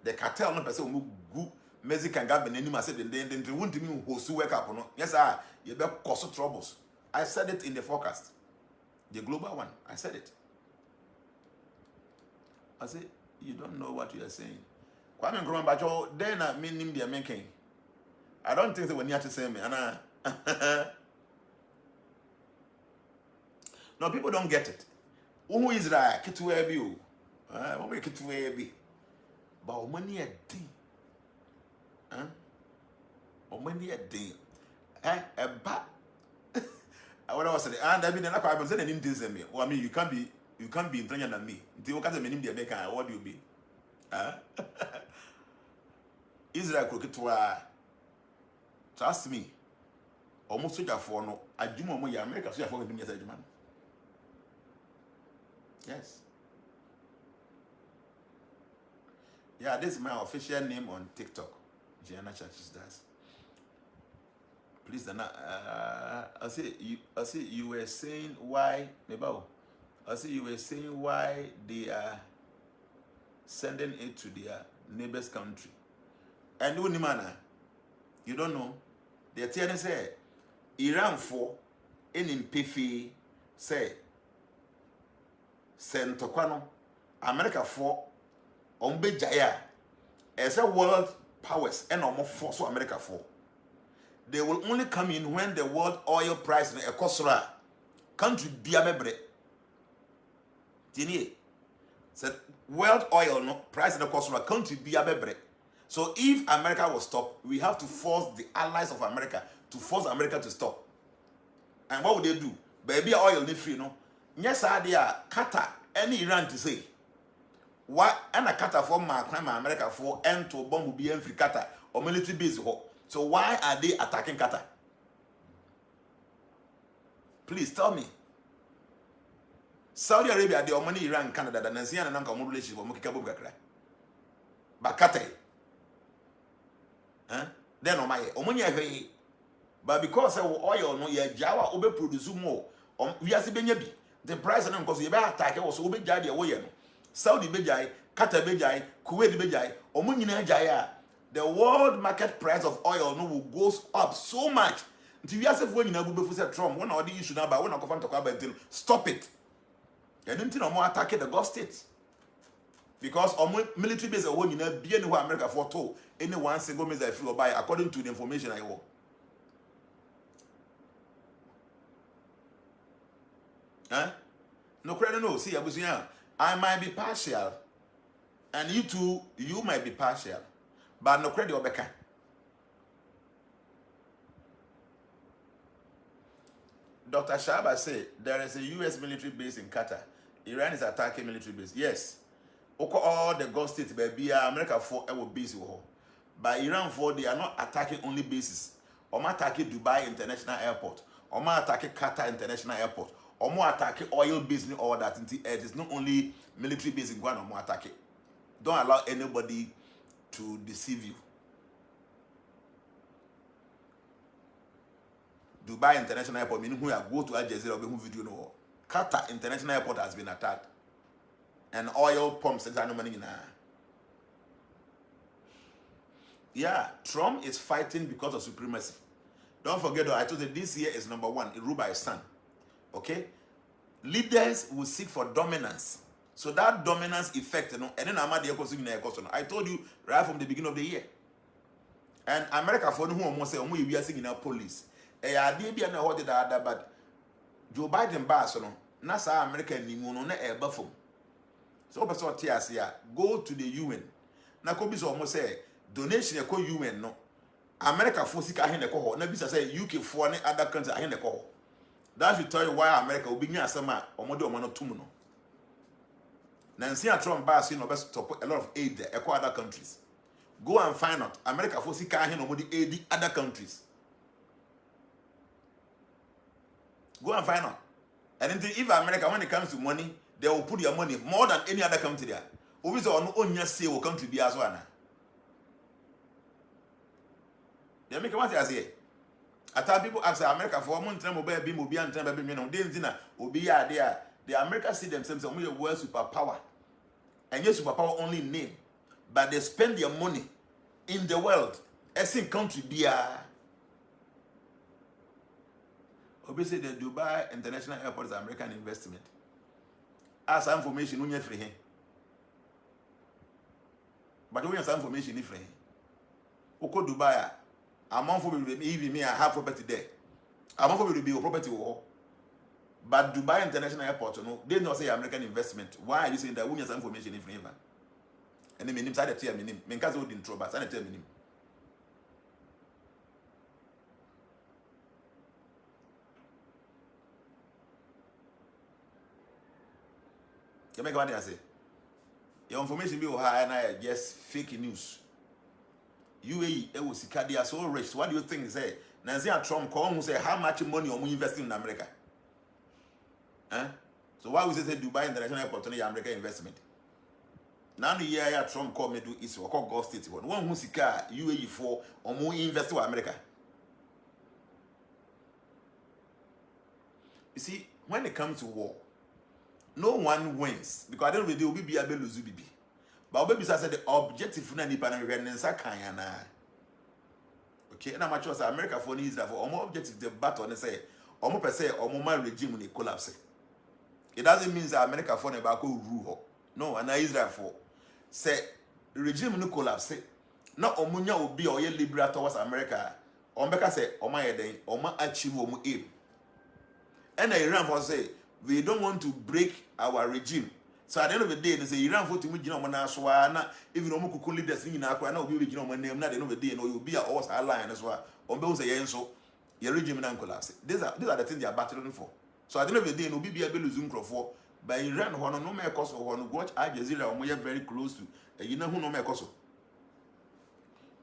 The cartel no person will go Mexican government anymore said they won't mean who World Cup or no. Yes, you better cause troubles. I said it in the forecast. The global one. I said it. I said, you don't know what you are saying. Kwame Nkrumah Bacho, then I mean him the American. I don't think they were near to say me. No, people don't get it. Who is that? Kitwe bi o. What make kitwe bi? But money a thing. Money a thing. A ba. What I was saying, and I mean, I'm not saying anything to me. Well, I mean, you can't be intelligent than me. Until you can't mean the American. What do you be? Israel could trust me. Almost such a for no. I do more America. So I forget me as a man. Yes. Yeah, this is my official name on TikTok. Jnana Caksus does. Please, I see you were saying why. I see you were saying why they are sending it to their neighbor's country. And you don't know. They're telling say Iran for in Pifi say Sentokwano America for Ombejaya as a world powers and no more force America for. They will only come in when the world oil price in a kosra country be a mebre. Tini said world oil no price in the kosra country be a mebre. So if America will stop, we have to force the allies of America to force America to stop. And what would they do? Baby oil ni free no. Yes, idea Qatar any Iran to say. What and a Qatar for my crime America for and to bomb will be free Qatar or military base. So why are they attacking Qatar? Please tell me. Saudi Arabia they money Iran Canada than Nancy and Nanka relationship for Mokikabu Gakra. But Qatar. Then on my omonia but because oil no ya jawa obe produce more we are sebenyabi the price and because you be attack also obe jai the way no Saudi be jai Qatar be jai Kuwait be jai omunyina jai the world market price of oil no will goes up so much until we are saying when you go say Trump when all the issue now but when I come talk about it stop it and then no more attack the Gulf states because military base when you know be anywhere America for to any one single missile flew by according to the information I have. No credit no. See, I might be partial, and you too, you might be partial, but no credit Obeka. Dr. Shaba said there is a U.S. military base in Qatar. Iran is attacking military base. Yes. All the Gulf states, baby, America for our base. But Iran for they are not attacking only bases. Or attacking Dubai International Airport. Or attacking Qatar International Airport. Or more attacking oil business or that. It is not only military base in Guam or more attacking. Don't allow anybody to deceive you. Dubai International Airport, meaning who go to Al Jazeera or who video no. Qatar International Airport has been attacked. And oil pumps that are no money in. Yeah, Trump is fighting because of supremacy. Don't forget though, I told you this year is number 1, ruled by his son. Okay? Leaders will seek for dominance. So that dominance effect, and then I told you right from the beginning of the year. And America for who almost say we are singing our police. But Joe Biden bass no, NASA America ni muno na eba from. So person tears here, go to the UN. Na ko bi so almost say donation e ko UN no. America for sika ahen e ko ho. Na bi say UK for ne other countries ahen e ko ho. That should tell you why America will be nya asema omo de omo no tum no. Nancy Trump bass no best stop a lot of aid there, echo other countries. Go and find out America for sika ahen omo de aid other countries. Go and find out. And if America, when it comes to money, they will put your money more than any other country there. Obviously, on onya say will country be as well. They make what I say. I tell people ask America for one time mobile be mobile and time baby no. They dinner obi there. The America see themselves as a world superpower. And yes, superpower only name, but they spend their money in the world. As in country be obviously, the Dubai International Airport is American investment. As information, we free. But we have some information different. Oko Dubai, among for even me, I have property there. Among for will be a property war. But Dubai International Airport, no, they don't say American investment. Why are you saying that we have some information different? And then me name side tell me name. Me can't hold in trouble. Side tell me name. You make what I say. Your information be high and I just fake news. UAE, it was they are so rich. What do you think? Say, Nancy Trump come who say how much money are we investing in America? Huh? So why would they say Dubai International Airport on American investment? Now the year Trump come me do is what called Gulf State one who sika UAE for or more invest in America. You see, when it comes to war, no one wins because I don't know will be able to lose BB. But baby said the objective na nipa na nsa kan ya na. Okay, na macho say America for Israel for omo objective the battle and say omo per se omo man regime ni collapse. It doesn't mean that America for na ba ko rule. No, and Israel for say regime no collapse. Na omo nya obi o ye liberal towards America. Omo beka say omo ye den omo achieve omo aim. And Iran for say we don't want to break our regime. So at the end of the day, they say Iran for to me, you know, na even no more leaders in Aqua, no, we will, you know, my name, not the end of the day, no, you'll be our ally as well. On both say, so your regime and collapse. These are the things they are battling for. So at the end of the day, no be able to zoom for. But Iran, who no more cost of one, watch Al Jazeera, or very close to, you know, who no more cost.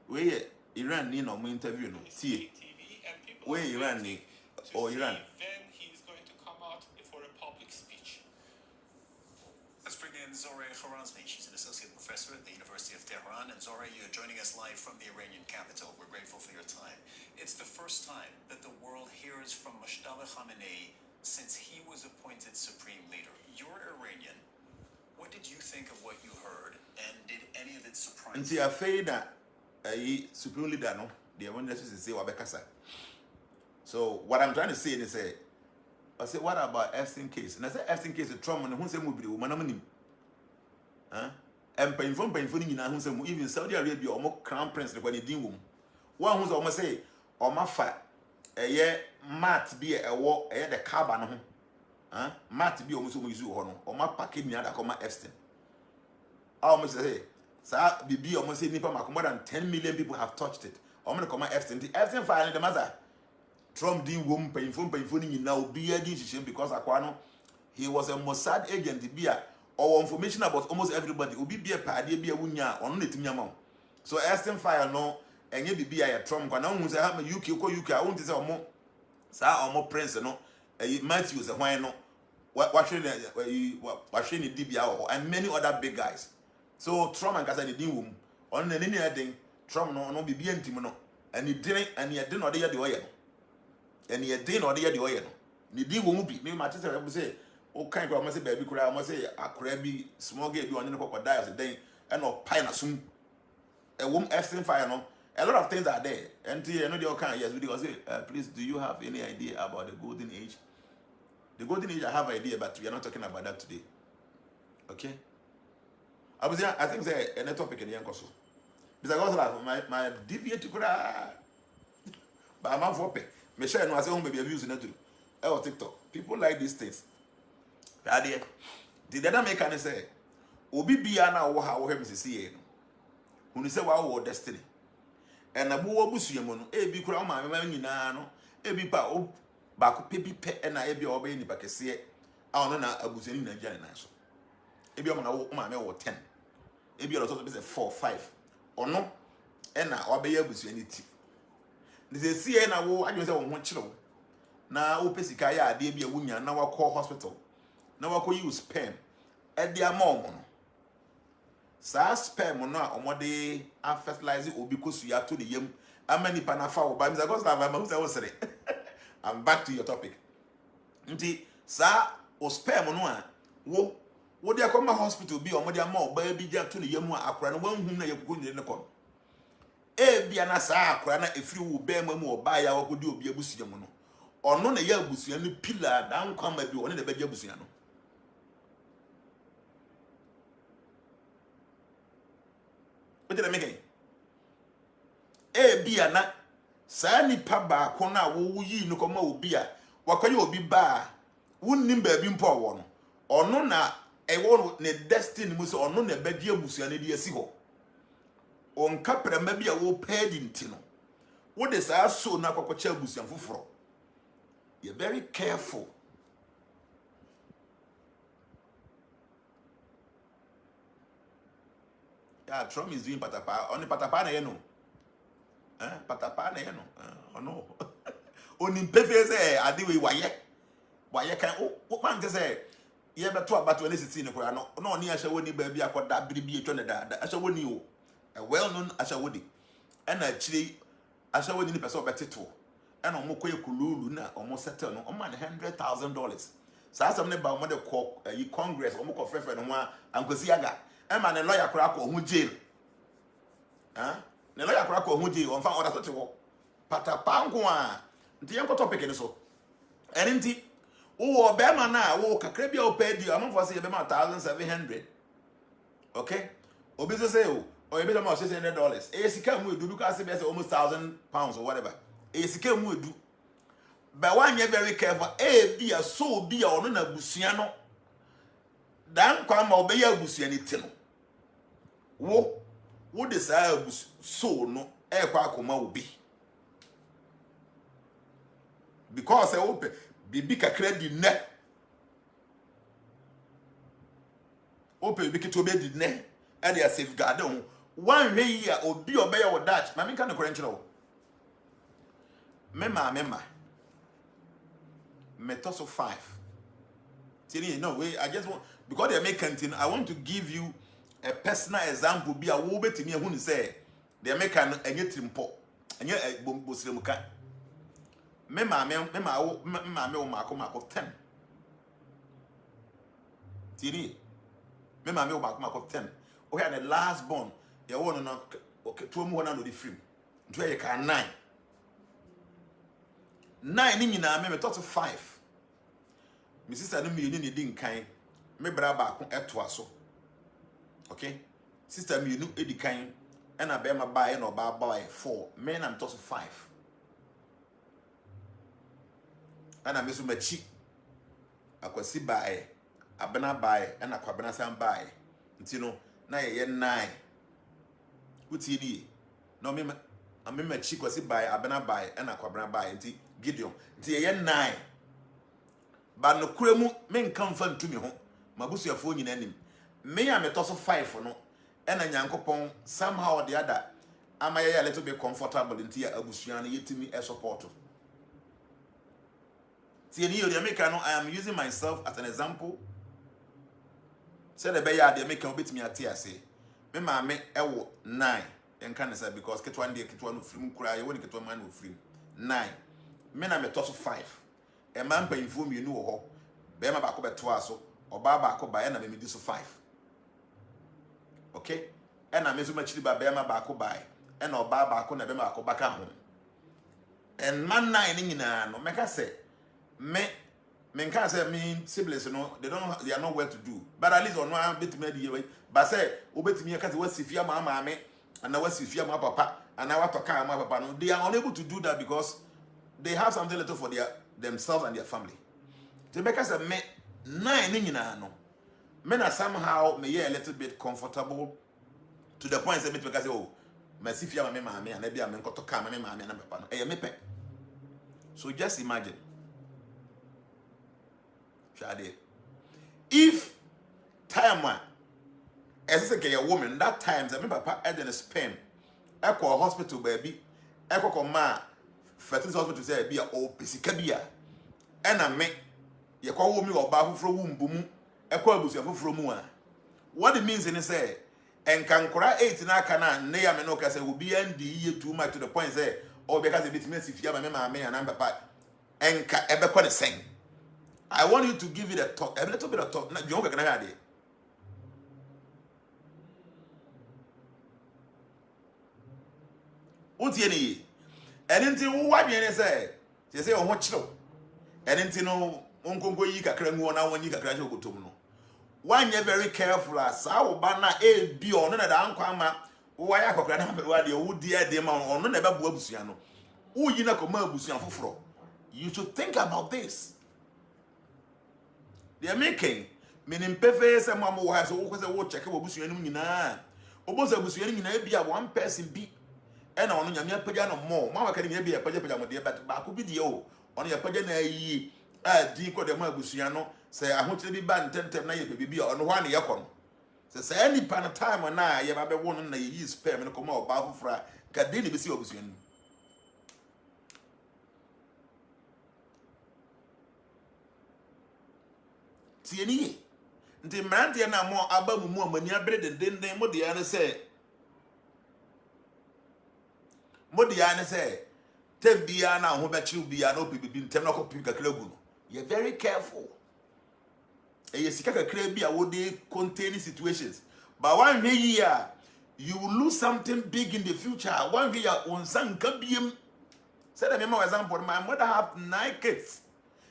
Where Iran need no more interview, no, see, where Iran need, or Iran. Let's bring in Zoreh Kharazmi. She's an associate professor at the University of Tehran. And Zoreh, you're joining us live from the Iranian capital. We're grateful for your time. It's the first time that the world hears from Mojtaba Khamenei since he was appointed supreme leader. You're Iranian. What did you think of what you heard? And did any of it surprise you? Until I feel that supreme leader, no, the one that say Wabekasa. So what I'm trying to say is say. I said, what about Epstein case? And I said, Epstein case is Trump and who say move the woman. Huh? And painful in even Saudi Arabia or more crown prince when he didn't womb. One who's almost say, or my fat, a year mat be a war, a the carbon. Huh? Mat be almost or my packet near the Epstein. I almost say, sir, be almost say, more than 10 million people have touched it. I'm going to come Epstein. The Epstein file in the mother. Trump didn't womb painful now be a decision because Aquano he was a Mossad agent be or information about almost everybody will be a party be a wunya on it nyama. So Aston Fire no and you be a Trump when I say have UK I want to say more sa or more prince no Matthews why no watching DBA and many other big guys. So Trump and Kasa didn't womb on any thing Trump no be team no and he didn't know the oil. And he did not hear the oil. The deal won't be. Maybe my sister will say, oh, kind of must say, baby, I must say, a crabby, small gate, you on the crocodile a day, and no pine soon. A woman Epstein fire, no. A lot of things are there. And you know, the kind, yes, we say, please, do you have any idea about the golden age? The golden age, I have an idea, but we are not talking about that today. Okay? I was there, I think there's a topic in the Yankoso. Because I was like, my deviate to cry. But I'm not for pay. Michelle, no, I say, oh, maybe abuse in TikTok. People like these things. The other make any say, obi bia na wo ha wo hem sisi ye no hunu se wa wo destiny ena bo wo busua mu no ebi kura o ma me nyina no ebi pa o ba ko pe bi pe ena ebi o ba ni ba kese a ono na abusani na gya na so ebi o ma na wo ma me wo 10 ebi o to be say 4 5 ono ena o ba ye abusani ti ni se sie na wo adwo se wo ho kire wo na wo pesika ya ade bi a wunya na wakọ hospital na wakọ use sperm ede amom no sa sperm no a omode a fertilize obi kosu ya to ne yam amani panafa wo ba mi za go sa ba ma wo sere I'm back to your topic nti sa o sperm no a wo de akoma hospital bi omode ama oba bi ja to ne yam a akora no wanhum na yekuko nyire ne kom bia na sa akora na efiri wo ba mu oba ya wakodi obi abusu mu no ono na ya abusua no pillar dan kwama bi ono na be abusua no what did I make bia na saa nipa ba ko na wo yi no koma obi a wakoye obi ba wunnim ba bi mpo wo no ono na ewo ne destiny mu so ono na be abusua no de asi ho onka prema bi a wo pedi ntino wo de saa so na akokọcha abusua foforo. You're very careful. Yeah, Trump is doing patapa. Only patapa na yeno. Patapa na yeno. Oh no. Only pefe say adiwe waye. Waye kan o man say ye beto abato any city no kura no. No ni ahya woni ba bi akoda biribi etwa ne da. Ahya woni o. A well known ahya woni. And actually ahya woni ni person obeteto. And omo koye kululu na omo settle no omo $100,000 sa asam ne ba omo de ko yi congress omo ko frefe no ho ankosi aga e ma ne lawyer kora ko ho jail ne lawyer kora ko ho jail on fa order so te ho patapa nko a nti yen ko topic ni so eni nti wo be ma na wo kakra bia o pay di amon for say be ma 1,700 okay obi so say o be ma $600 e sika mu edu because say almost £1,000 or whatever. Esike mu edu ba wanye very careful bia so bia ono na busua no dan kwa ma obeya busua ni ti no wo de sa so no kwa akoma obi because e ope bibi kakra di ne ope bi kito be di ne e dey safeguard on one way ya obi obeya wo that ma me kan no krenchiro Mema metoso 5. Tini no way I just want because they make content I want to give you a personal example be a wo betimi ehun say they make an enye trimpo enye bosremuka mema wo mako 10 tini mema wo mako 10 o here the last born you want no okay to mu na no the film to ye ka 9 ni nyina me to 5 me sister no me ni di nkan me bra ba ko eto aso okay sister me nu edi kan e na be ma ba e no ba 4 me na to 5 ana me so machi akwasi ba e abena ba e na kwabena san ba e nti no na ye 9 uti ni no me machi kwasi ba e abena ba e na kwabena ba e nti Gideon nti ye 9 ba no kuremu me nkan fa ntumi ho mabusuafo nyina anim me ya metoso 5 no ena nyankopon somehow or the other ama ye a little bit comfortable nti ya abusua no yetimi e support ti ni yo de make no I am using myself as an example say the be ya de make obetimi ate ase me ma me ewo 9 enka ne say because ketwa ndie ketwa no film kura ye woni ketwa man no film 9 me na metoso 5 e man panfo mienu wo ho be ma ba ko beto aso oba ba ko ba e na me di so 5 okay e na me so machiri ba be ma ba ko ba e na oba ba ko na be ma ko ba ka ho en man 9 ni nyina no me ka say me nka say me siblings no they are not well to do but at least on one bit me di but say obetimi ka say wasifia ma me and na wasifia ma papa and na watoka ma papa no they are unable to do that because they have something little for themselves and their family. The make us me 9 ni nyina no men are somehow may a little bit comfortable to the point that because oh, my sifia my mammy and maybe I'm going to come and mammy and papa. So just imagine, Shade, if time as a woman that times I remember papa had in a sperm, echo hospital baby, echo ma fertility hospital say be a old pisicabia, and I make you call me or bafu from womb, echo abusia from mua. What it means in say, and can cry 8 in Akana, Nea Menoka say will be ND too much to the point say, or because it means if you have a mammy and I'm papa, and ever quite the same. I want you to give it a little bit of talk. You can have it. What's any? And until what you say, they say, oh, what's no? And until Uncle Yika Kremona when you can crash over to no. One you're very careful as our banner A be on another unquama. Why I could remember what you would dear them on never Busiano. Who you know, Busian for. You should think about this. They are making meaning perfect and mamma has always a watch check about Busian. Almost a Busian be a one person be. And on your pajano more. Mamma can be a pajama, dear, but Baku be the on your pajana ye. Dico de Busiano say, I want to be banned 10 baby on 1 yakon. Say, any pan of time when I have ever won a year's sperm and come out, Babu Fra, Cadini be so Busian. Tieni. The man, they are now more above more when you are bread and then they Modiana say. Modiana say, Tembiana, who bet you be an open between Temnoco Pika Club. You're very careful. And you see, I would contain situations. But one year, you will lose something big in the future. One year, on some Kabium. Said a member example, my mother have 9 kids.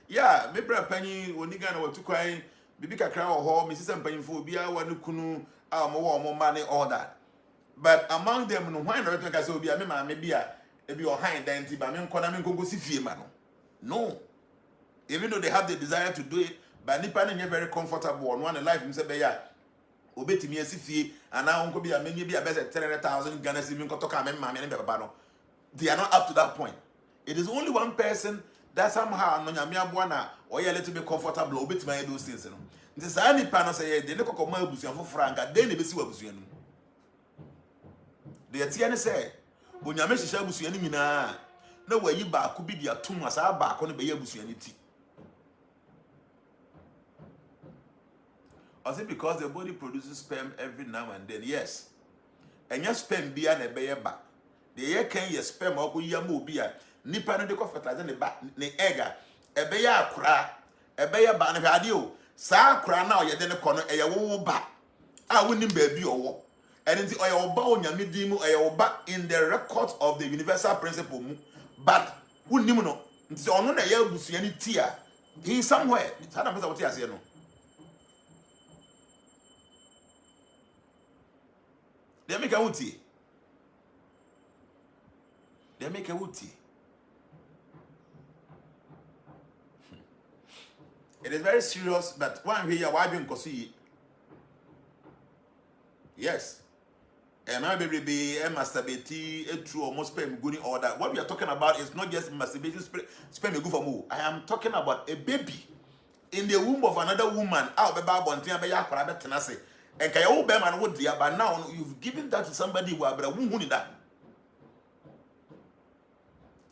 Yeah, maybe a penny when you got to cry, Bibi Kakra or home, Mrs. and Penny Phobia, one kunu, more money, all that. But among them, no one or I so be a member, maybe your hind dainty, but I'm going to go see Fiamano. No. Even though they have the desire to do it, but Nippon is very comfortable on one life, Mr. Beya. Obey to me as if and now Uncle be a maybe a better 10,000 Ghana even to come and mammy and Babano. They are not up to that point. It is only one person that somehow Nonyamia Buana or you're a little bit comfortable, obey to my those things. The Sani panel say they look at my busian for Frank, then they see what busian. The Atiana say, when you mention Shabusianina, no way you back could be the Tumas are back on the Bayabusianity. Or is it because the body produces sperm every now and then? Yes. And your sperm be an a back. The air can your sperm or yamu be a nipper no de fertilizer the back, the egg, a bear cra, a bear ban radio. Sa cra now you're then a corner a woo back. I wouldn't baby or walk. And in the oil bow your midimu a back in the record of the universal principle. But who knew no? It's on a year busiani tear. He's somewhere. It's not what you say no. They make a woody. They make a woody. It is very serious, but one here, why don't you see? Yes. And my baby be a masturbate, a true almost sperm good in order. What we are talking about is not just masturbation, sperm go for move. I am talking about a baby in the womb of another woman. I'll be back on Tenase. And can you bear man would dear, but now you've given that to somebody who are wounded that.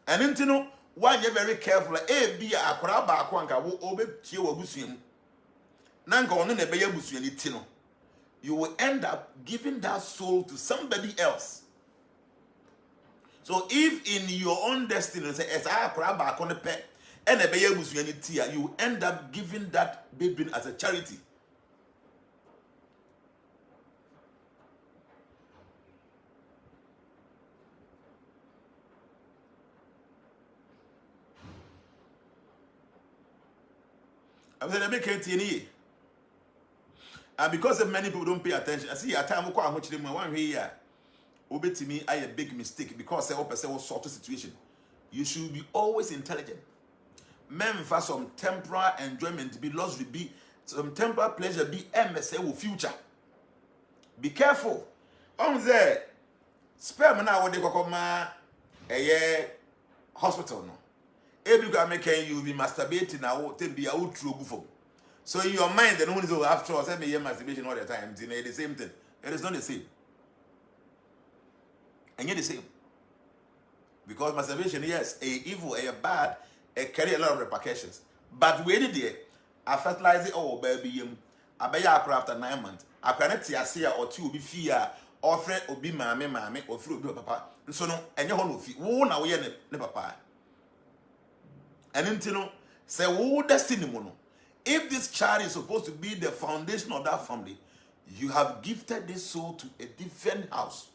And then know why you're very careful, a be a craba quanka will obey Tio Busium. Nanka on the Bayer Busianitino. You will end up giving that soul to somebody else. So if in your own destiny, say, as I craba on the pet and a Bayer Busianitia, you end up giving that baby as a charity. I said, I make it. And because many people don't pay attention, I see a time which they one here. Obey to me, I a big mistake because I hope all sort of situation. You should be always intelligent. Men for some temporal enjoyment to be lost will be some temporal pleasure be MSA with future. Be careful. On there, sperm now what they call a hospital no. Every guy making you be masturbating now to be out true for. So in your mind, the one is after all, say masturbation all the time. You know, the same thing. It is not the same. And yet the same. Because masturbation, yes, a evil, a bad, it carry a lot of repercussions. But when it there, I fertilize it, oh baby, I buy after 9 months. I cannot see a seer or two be fear, or friend or be mammy, or through papa. So no, and you want to feel, oh, now we are ne papa. And until say, oh, destiny mono. If this child is supposed to be the foundation of that family, you have gifted this soul to a different house.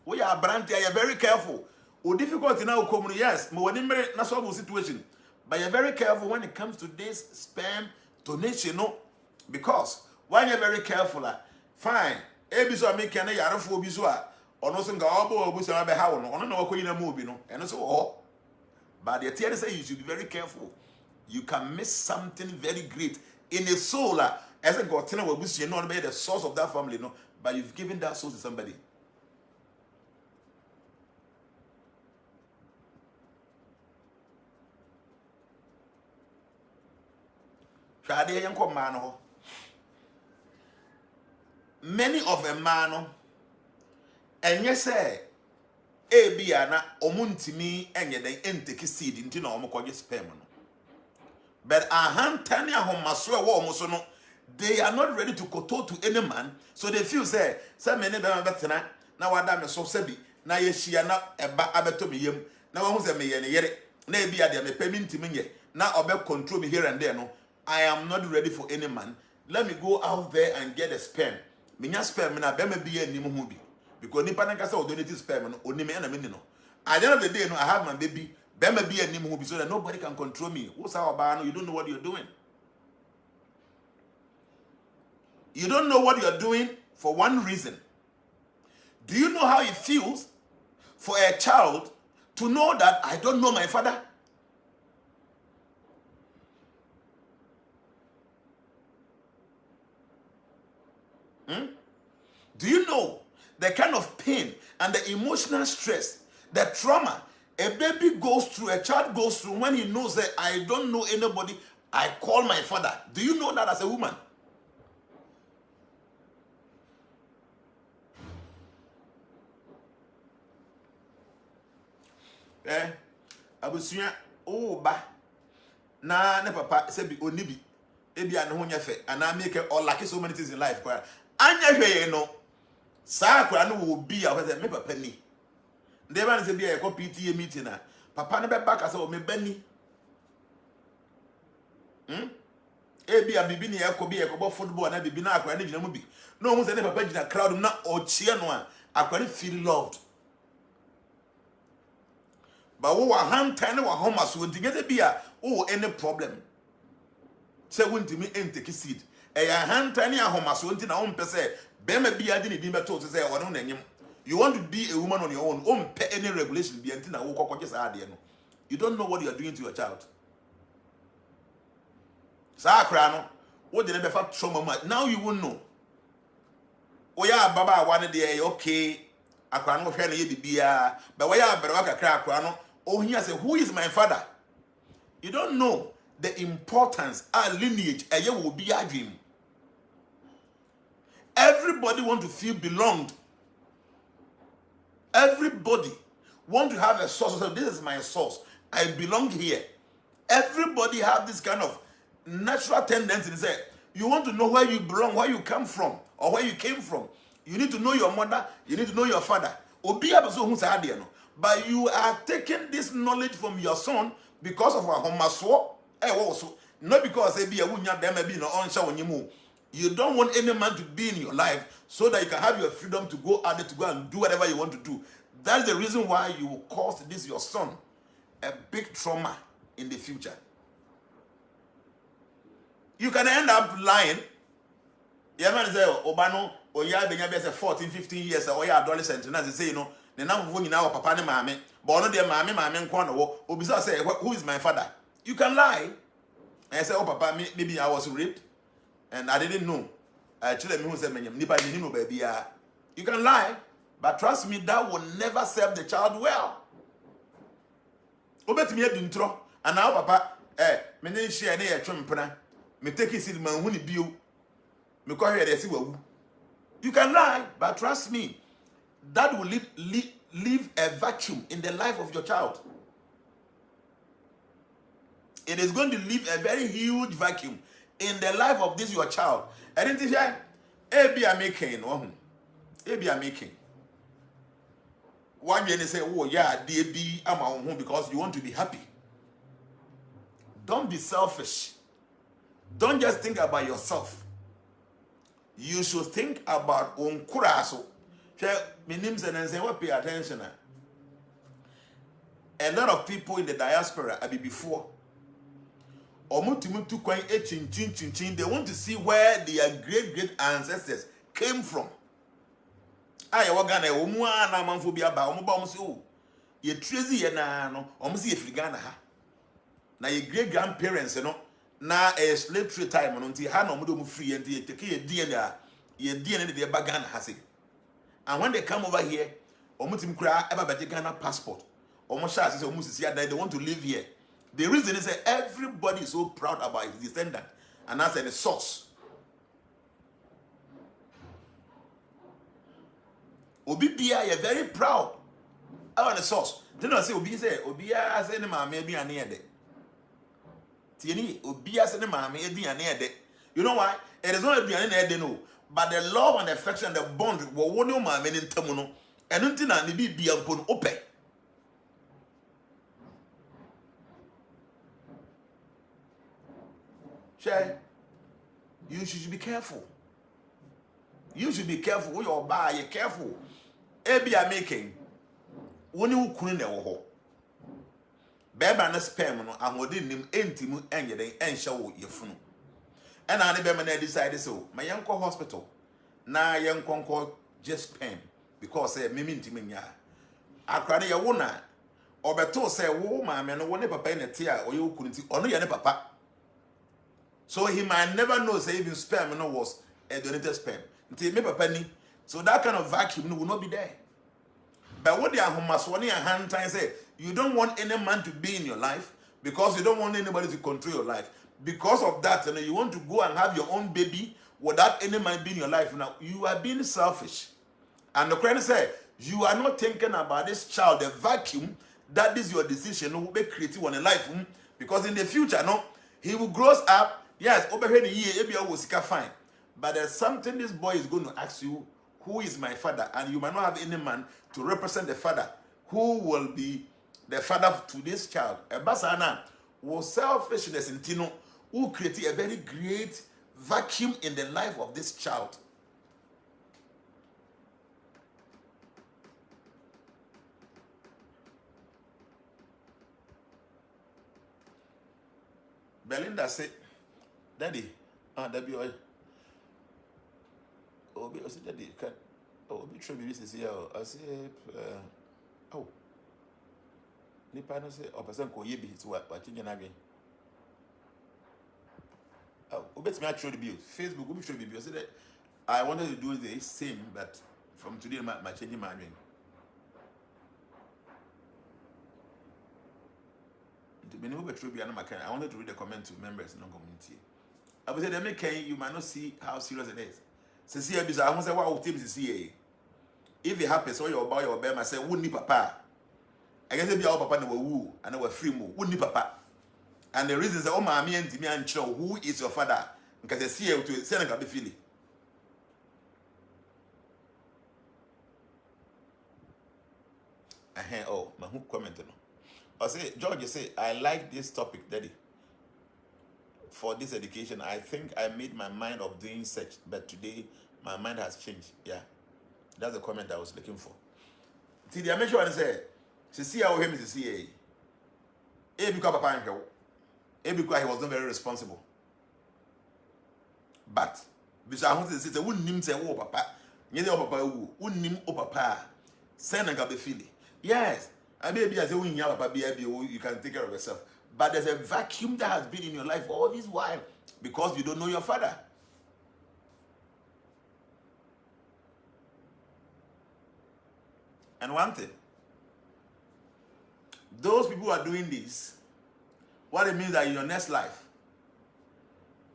We are brandy, you are very careful. O difficult now come, yes, na solve situation. But you're very careful when it comes to this sperm donation, no? Because when you're very careful, fine. Ebiso make an yarafo biswa, or no single obo busa be how no, no, movie, no, and so oh. But the theory say you should be very careful. You can miss something very great in a soul. As a God, you're not the source of that family, no, but you've given that soul to somebody. Many of a man, and yes, Ebiana, omuntimi, and yet they intake seed into no omokoje sperm. But a hand tanya home maswa almost no, they are not ready to koto to any man, so they feel say, some many better now I damn so sebi, na yeshiana eba abetomi yem, now who's a me yere, maybe I am a payment to me, now about control me here and there. No, I am not ready for any man. Let me go out there and get a sperm. Minya sperm na be be a nimubi. Because nipa na kasa donate sperm no oni me na me no. At the end of the day, no, I have my baby. Be be a nimubi so that nobody can control me. What's our bar? You don't know what you're doing. You don't know what you're doing for one reason. Do you know how it feels for a child to know that I don't know my father? Do you know the kind of pain and the emotional stress, the trauma a baby goes through, a child goes through when he knows that I don't know anybody, I call my father? Do you know that as a woman? Abusuya oh ba na ne papa se bi onibi ebi ane ho nyefe ana make all like so many things in life kwa anya hweye no saa kwa no wo bi a say me papa ni nde ba ne se bi e ko PTA meeting na papa ne be back as o me bani ebi a bibi ne e ko bi e ko bo football na bibi na akwa ne gina mu bi no hu se ne papa gina crowd na o chie no a akwa ne feel loved. But we are hand tiny or home as we get be a any problem. Say when to me ain't take seed. A hand tiny a home as we na own per se. Bema be a didn't be told to say or no name. You want to be a woman on your own pay any regulation be until I walk just you don't know what you are doing to your child. Sakrano, what did never trauma much? Now you won't know. Oh yeah, Baba one day, okay. I can't go here, but why are Baraka Crano? Oh, he said, who is my father? You don't know the importance and lineage. A year will be a dream. Everybody want to feel belonged. Everybody want to have a source. So this is my source. I belong here. Everybody have this kind of natural tendency to say, you want to know where you belong, where you come from, or where you came from. You need to know your mother. You need to know your father. But you are taking this knowledge from your son because of a homaswo. Not because you don't want any man to be in your life so that you can have your freedom to go out there to go and do whatever you want to do. That's the reason why you will cause this your son a big trauma in the future. You can end up lying. You man say Obano or ya be 14, 15 years or ya adolescent and as say you know the now papa ne mame but no dey mame nko no wo obisa say who is my father? You can lie And I say, oh, Papa, maybe I was raped and I didn't know. I tell me who said, baby. You can lie, but trust me, that will never serve the child well. Obet me a intro, and now, Papa, me name share near Trumpana, me take his man who you, me call here, see what you can lie, but trust me, that will leave a vacuum in the life of your child. It is going to leave a very huge vacuum in the life of this your child. I didn't say, "Ebi are making, Ebi are making." One day they say, "Oh yeah, DB, I'm at home because you want to be happy." Don't be selfish. Don't just think about yourself. You should think about unkuraso. My name is and say, "What pay attention?" A lot of people in the diaspora are before. They want to see where their great ancestors came from. I wagana omua na manfo bi aba omo ba omo se o ye tracy ye na no omo se ye frigana ha na ye great grandparents no na slave trade time no nti ha na omo do omo free nti ye take ye DNA de ba Ghana ha se. And when they come over here omo tim kura eba ba Ghana passport omo sha say omo sisi ada they want to live here. The reason is that everybody is so proud about his descendant, and that's the source. Obi Bia, you're very proud about the source. Didn't I say Obi say Obia say the mammy be an ear de? Tieni Obia say the mammy be an ear de. You know why? It is not be an ear de no, but the love and affection, the bond were one of my men in Temuno, and until I be upon open. You should be careful. You should be careful. When you buy, you're careful. Ebi are making. When you couldn't know. Beba na sperm no ahode nim entimu enyeden enhye your funu. And I never decided so. My yanko hospital. Na yanko just sperm because mimi ntimi nya. Akrade ye wo na obeto say wo ma me no wo ne papa ne te a oye okunti ono ye ne papa. So he might never know say even sperm no was a donated sperm. Until me papa ni. So that kind of vacuum will not be there. But what they are homaswani and hand time say, you don't want any man to be in your life because you don't want anybody to control your life. Because of that, you want to go and have your own baby without any man being in your life. Now you are being selfish. And the Quran said, you are not thinking about this child, the vacuum that is your decision will be created on a life. Because in the future, no, he will grow up. Yes, over here the year, maybe I will fine. But there's something this boy is going to ask you, who is my father? And you might not have any man to represent the father. Who will be the father to this child? Basana was selfishness in Tino, who created a very great vacuum in the life of this child. Belinda said, Daddy, Daddy, oh, I said, Daddy, can be true, baby, here. I say, oh, Nipano say, or person call ye be to what you again. Oh, bet me I show the bill. Facebook will be show the bill. I said that I wanted to do the same, but from today, my changing my ring. I wanted to read the comment to members in the community. I would say, you might not see how serious it is. Cecilia, I want to say, what team is CA? If it happens, so you're about your bed, I say, wouldn't need papa. I guess if your papa never woo and never free move, wouldn't need papa. And the reason is that, oh, my me and Timmy and Cho, who is your father? Because they see you to send a feeling. Oh, my who commented. I say, George, you say, I like this topic, Daddy. For this education, I think I made my mind of doing such, but today my mind has changed. Yeah, that's the comment I was looking for. See, I make sure I say, see how him is CA. Because Papa and because he was not very responsible. But because I want to say, wouldn't him say, oh Papa, you know Papa, wouldn't him oh Papa, send and got the feeling. Yes. I may be as a wing Papa, you can take care of yourself. But there's a vacuum that has been in your life all this while because you don't know your father. And one thing, those people who are doing this, what it means that in your next life,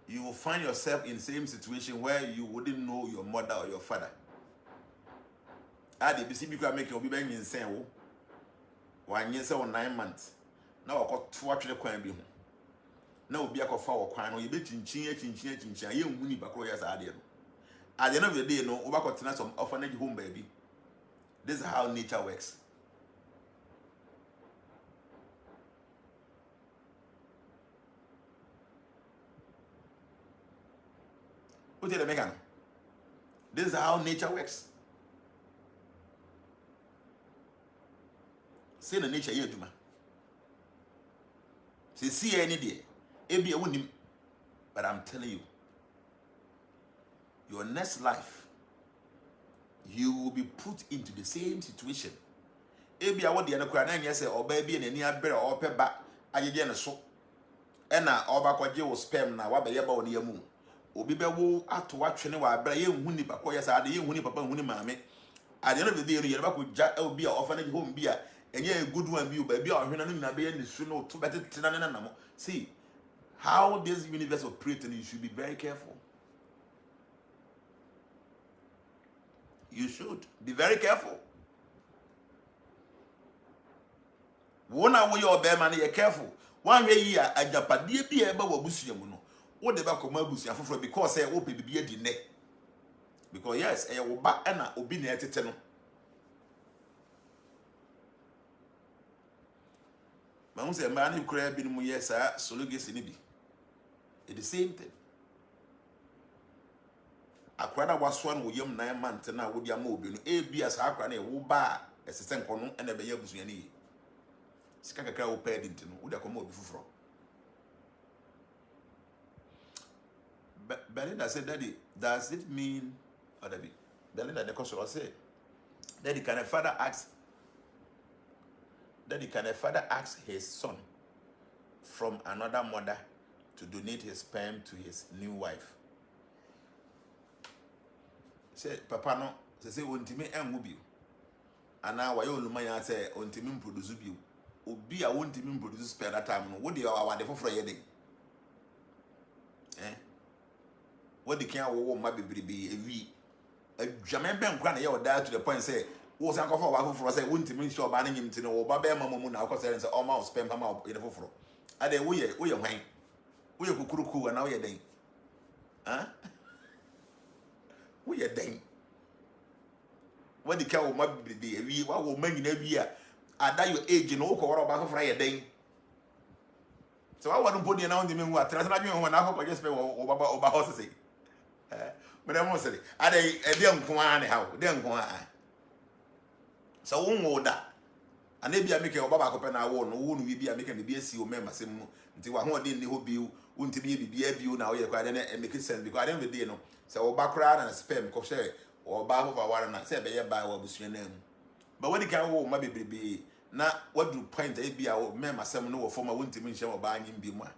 you will find yourself in the same situation where you wouldn't know your mother or your father. The BC because make you be bang insane. 1 year or 9 months. Now I got 2 actually coin be. Now be a cofa or coin, you be chin, you win Bacroyas idea. At the end of the day, no over some orphanage home, baby. This is how nature works. What did I make? This is how nature works. Say the nature here, Juma. Say, see any day. Maybe I wouldn't. But I'm telling you, your next life, you will be put into the same situation. Maybe I want the other crying, yes, or baby, and any other or pet back. I did so. And now, all back what you will spam now, what be about the moon. Obi be wo ato atwene wa abra ye huni papa yes ade ye huni papa huni maame at the end of the day you never could jack will be a orphanage home be a a good one be baby or hwena no na be in the no to better tinana. See how this universe operates, and you should be very careful. You should be very careful. One hour your bear man, you're careful. 1 year a japade be eba wabusu no. What the back of my bush because I open be a dinner. Because yes, I will back and I will be near to 10. Man say man who cried been yes, so look at it. It's the same thing. A crowd was one with young 9 months and I would be a mobile. A be as I can a bar as a second and a bayabus any. Skaka will pay into would have come over before. Belinda said, Daddy, does it mean, or Daddy, Belinda, the question was said, Daddy, can a father ask his son from another mother to donate his sperm to his new wife? Say, Papa, no, say, Untimi and Mubu. And now, why you lumaya say, Untimim produce you? Ubi, I won't even produce sperm that time. What do you want for your day? What the can war might be a German bank crying your dad to the point say, was Uncle for us, I wouldn't mean sure banning him to know Baba Mamma now because there is almost spam him out in the fofro. Are they we are wine? We are cuckoo and now you're dang. Huh? We are dang. What the cow might be a wee, what will make in every year? I die your age in all or about for a day. So I want to put the announcement what translating when I hope I just pay over horses. But I must say, I don't go on how, don't go on. So, won't that. And maybe I make a Baba Copen, I won't, won't we be making the BSC or member sim until I didn't know you, wouldn't be you now, you're quite and make it sense because I don't know. So, background and spam, crochet, or bar of our and say, by what was your name. But when it can walk, maybe be now what do point a be our member some no former wouldn't mean show buying in Bima.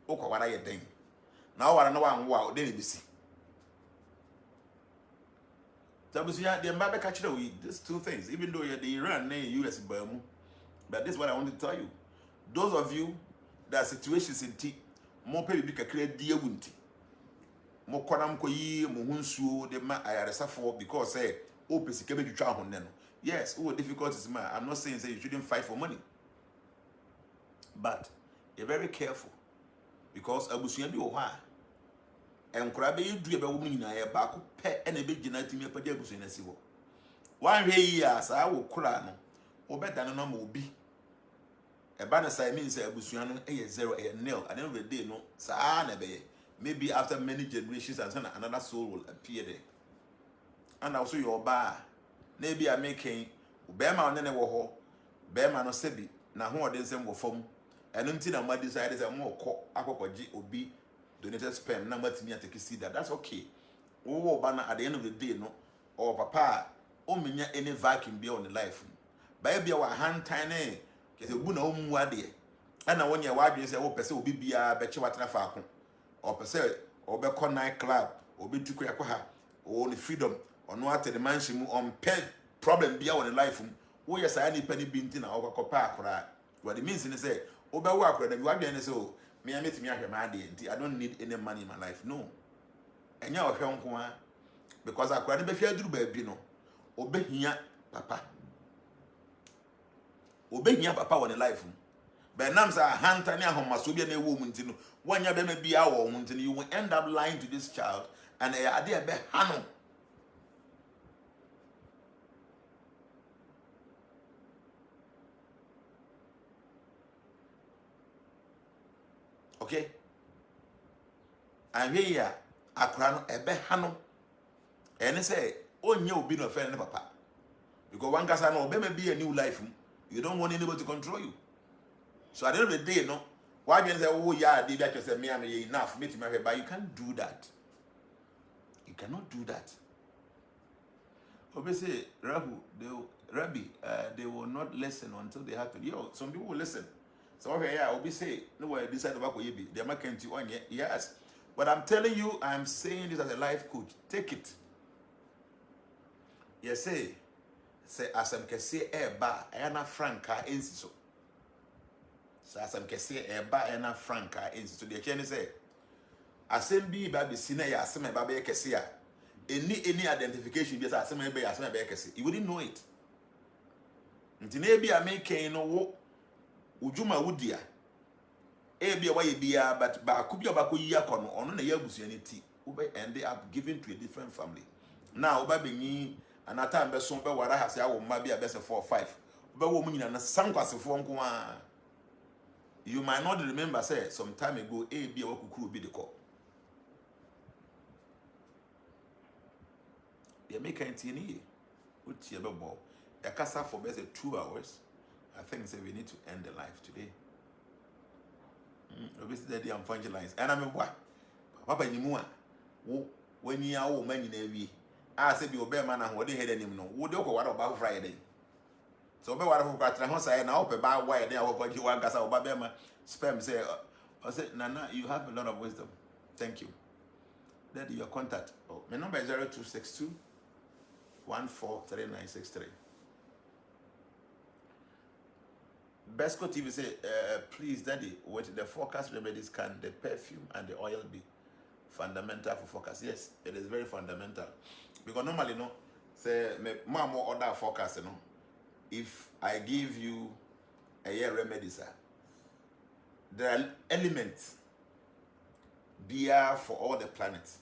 Okay, what I think. Now I know I'm wow, then you see. So the Mbabe catch these 2 things, even though you're the Iran name US Burma. But this is what I want to tell you. Those of you that situations in tea, more people be create dear winty. More Kwanam Koyi, Mohunsu, the man I are for because say, oh, basically you try on them. Yes, oh, difficulties, man. I'm not saying say you shouldn't fight for money. But you're very careful because Abusuya be oha. And crabbe you do about women in a back pet and a big genetic me per debus in a civil. 1 years I will cry or better than a normal be. A banner side means a Busuano a 0 a nil. I never did no Sana bay. Maybe after many generations and another soul will appear there. And also your bar. Maybe I make a Bema on any war, Bema no Sebi, now who are the same form. And until I might decide as a more cock, Aquaji or B. Donated sperm number to me at see that. That's okay. Oh, banner at the end of the day, no, or papa, oh, me any vacuum beyond the life. Baby, our hand tiny, get a good home wadi. And when you wife say, oh, person will be betcha what na or person or be call night club or be to Kuyakoha or the freedom or no at the mansion on pet problem be our life. Oh, yes, I need penny bintin or copa. What it means in the say, oh, be work when you are being so. Me, I meet me at my day. I don't need any money in my life. No. And you are because I can't be fair to baby. No. Obey here, papa. Obey here, papa, on the life. But now, a hunter near home must be a woman. When you may be our woman, you will end up lying to this child and a idea be Hano. Okay? And here, I crown a be Hano. And they say, oh, you be no friend, papa. Because one can know, may be a new life. You don't want anybody to control you. So at the end of the day, no, why do you say, oh, yeah, they just say, me, I'm enough, me to marry, but you can't do that. You cannot do that. Obviously, Rabbi, they will not listen until they happen. Yo, some people will listen. So, okay, yeah, obviously, no, I decide about what you be. They're making you on, yes. But I'm telling you, I'm saying this as a life coach. Take it. Yes, say, as I'm can say, ba, Anna Franca, insiso. So as I'm can say, ba, Anna Franca, insiso. The can say, assembly baby sina ya asema baby kesia. Any identification be as asema be asema be kesi. You wouldn't know it. Nti na ebi ameke no wo ujuma wudia. Ebi wa ye bia but ba akubia ba ko yi akono ono na ye abusuani ti. We be end up giving to a different family. Now oba benyi anata mbe so be wara hase awo mma bia be se 4 5. Oba wo mu nyina na sankwasefo nko a. You might not remember say some time ago ebi wa kukuru bi de ko. You make a TNE. What's your ball? A casa for best 2 hours. I think say we need to end the life today. Obviously, they are evangelized. And I'm a boy. Papa Nimua. When you are man in a way, I said you obey man and what they had any no. Would you go what about Friday? So, be what I've got to house and I hope about why they are what you want us about Bema. SPERMS say, I said, Nana, you have a lot of wisdom. Thank you. That your contact. Oh, my number is 0262 143963. Besco TV say, please, Daddy, with the forecast remedies, can the perfume and the oil be fundamental for forecast? Yes, it is very fundamental. Because normally, no, say, more order forecast, you know, if I give you a year remedy, sir, there are elements there for all the planets.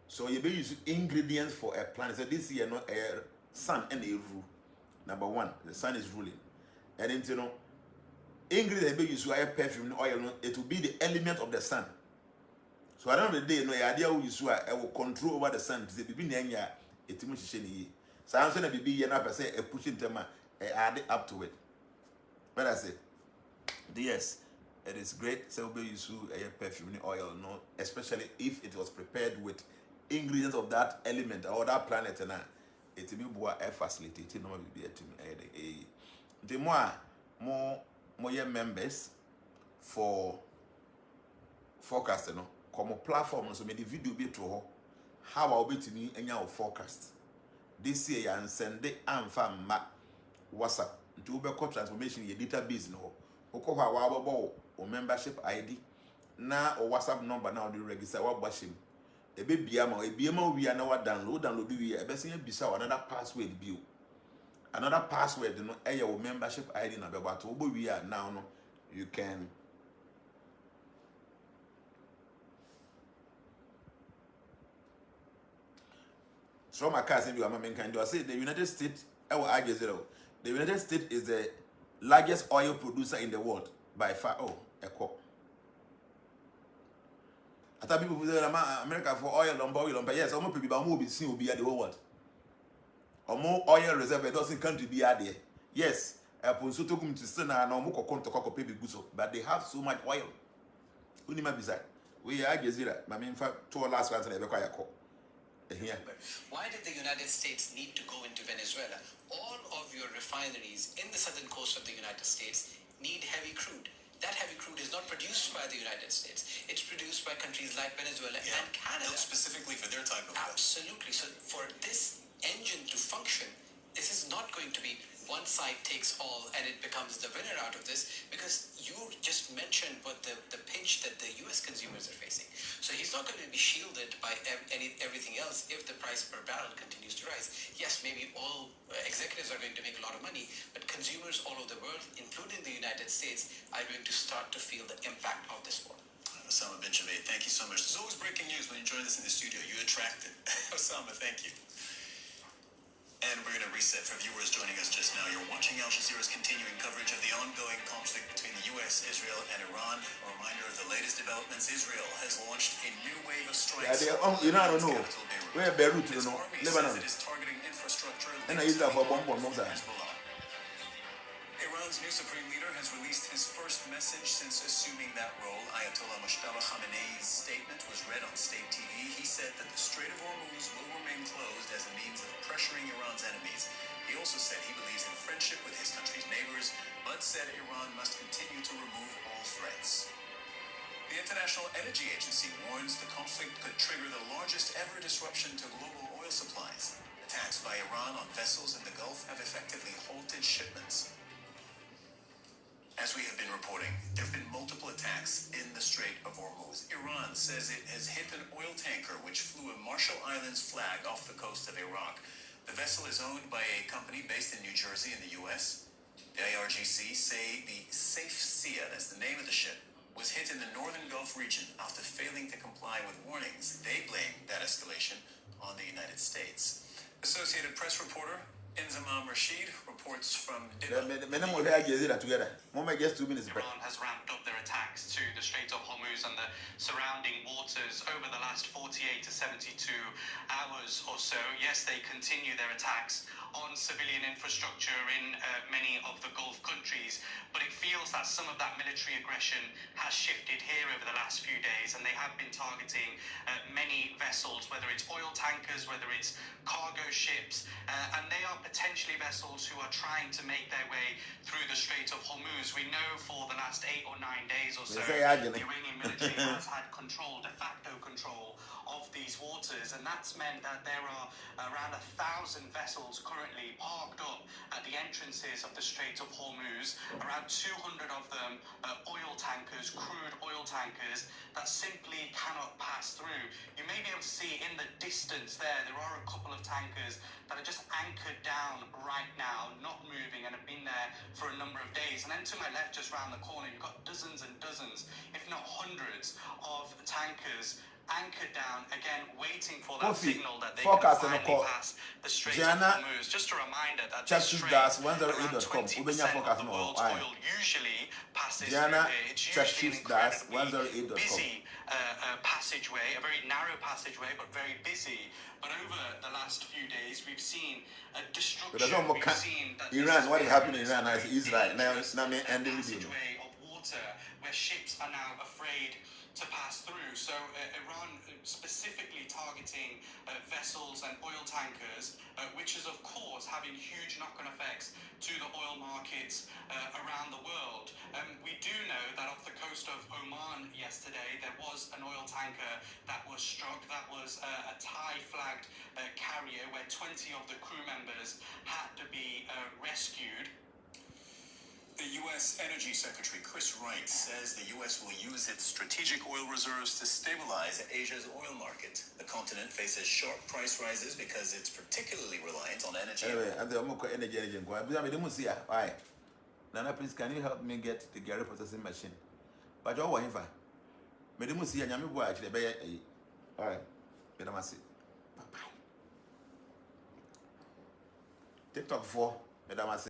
So you be using ingredients for a planet. So this year, no, a sun and a rule. Number one, the sun is ruling. And then, you know, ingredients be used to perfume, oil, no, it will be the element of the sun. So at the end of the day, no idea who you swear, I will control over the sun. To be near it much shiny. So I'm saying be enough per se a pushing them, add up to it. But I say, yes, it is great. So be used to a perfume, oil, no, especially if it was prepared with ingredients of that element or that planet, and it will be a facility. It will be the more members for forecast, no, come platform so many video be to how I'll be to me any forecast. This year and send it and fam WhatsApp to be transformation your database no. Oko or membership ID na or WhatsApp number now the register what bashim. A baby biama we are now download we a best bisa another password view. Another password, you know, your membership ID number, but we are now, no, you can so my cousin you are my kind. I say the United States, the United States is the largest oil producer in the world by far. Oh, echo. I thought people say America for oil, yes, almost people but more be seen will be at the whole world. Or more oil reserve doesn't country be there. Yes, but they have so much oil. We are Jazeera. I mean, two last ones never quite call. Why did the United States need to go into Venezuela? All of your refineries in the southern coast of the United States need heavy crude. that heavy crude is not produced by the United States. It's produced by countries like Venezuela and Canada. Built specifically for their type of oil. Absolutely. So for this engine to function, this is not going to be one side takes all and it becomes the winner out of this, because you just mentioned what the pinch that the US consumers are facing. So he's not going to be shielded by everything else if the price per barrel continues to rise. Yes, maybe all executives are going to make a lot of money, but consumers all over the world, including the United States, are going to start to feel the impact of this war. Osama bin Javed, thank you so much. There's always breaking news when you join us in the studio. You attract it. Osama, thank you. And we're going to reset for viewers joining us just now. You're watching Al Jazeera's continuing coverage of the ongoing conflict between the U.S., Israel, and Iran. A reminder of the latest developments. Israel has launched a new wave of strikes. I don't know. Where Beirut, you know, Lebanon. It is targeting infrastructure And Israel for bomb on Moses. Iran's new supreme leader has released his first message since assuming that role. Ayatollah Mushtaba Khamenei's statement was read on state TV. He said that the Strait of Hormuz will remain closed as a means of pressuring Iran's enemies. He also said he believes in friendship with his country's neighbors, but said Iran must continue to remove all threats. The International Energy Agency warns the conflict could trigger the largest ever disruption to global oil supplies. Attacks by Iran on vessels in the Gulf have effectively halted shipments. As we have been reporting, there have been multiple attacks in the Strait of Hormuz. Iran says it has hit an oil tanker which flew a Marshall Islands flag off the coast of Iraq. The vessel is owned by a company based in New Jersey in the U.S. The IRGC say the Safe Sea, that's the name of the ship, was hit in the northern Gulf region after failing to comply with warnings. They blame that escalation on the United States. Associated Press reporter Inzamam Rashid reports from Iran has ramped up their attacks to the Strait of Hormuz and the surrounding waters over the last 48 to 72 hours or so. Yes, they continue their attacks on civilian infrastructure in many of the Gulf countries, but it feels that some of that military aggression has shifted here over the last few days, and they have been targeting many vessels, whether it's oil tankers, whether it's cargo ships, and they are potentially vessels who are trying to make their way through the Strait of Hormuz. We know for the last 8 or 9 days or so, the Iranian military has had control, de facto control of these waters, and that's meant that there are around 1,000 vessels currently parked up at the entrances of the Strait of Hormuz, around 200 of them oil tankers, crude oil tankers, that simply cannot pass through. You may be able to see in the distance there are a couple of tankers that are just anchored down right now, not moving, and have been there for a number of days. And then to my left, just round the corner, you've got dozens and dozens, if not hundreds, of tankers anchored down, again, waiting for that signal that they can finally pass the Strait of Hormuz. Just a reminder that this strait, around 20% of the world's oil usually passes through here. It's usually an incredibly busy passageway, a very narrow passageway, but very busy. But over the last few days, we've seen a destruction. We've seen that Iran, what is happening in Iran is Israel. Now, passageway of water where ships are now afraid to pass through. So Iran specifically targeting vessels and oil tankers, which is of course having huge knock-on effects to the oil markets around the world. We do know that off the coast of Oman yesterday, there was an oil tanker that was struck. That was a Thai-flagged carrier where 20 of the crew members had to be rescued. The U.S. Energy Secretary Chris Wright says the U.S. will use its strategic oil reserves to stabilize Asia's oil market. The continent faces sharp price rises because it's particularly reliant on energy. Why? Nana, please, can you help me get the Gary processing machine? But you're one for Medimusi and Yamibu actually. All right, Bedamasi. Bye bye. TikTok 4, Bedamasi.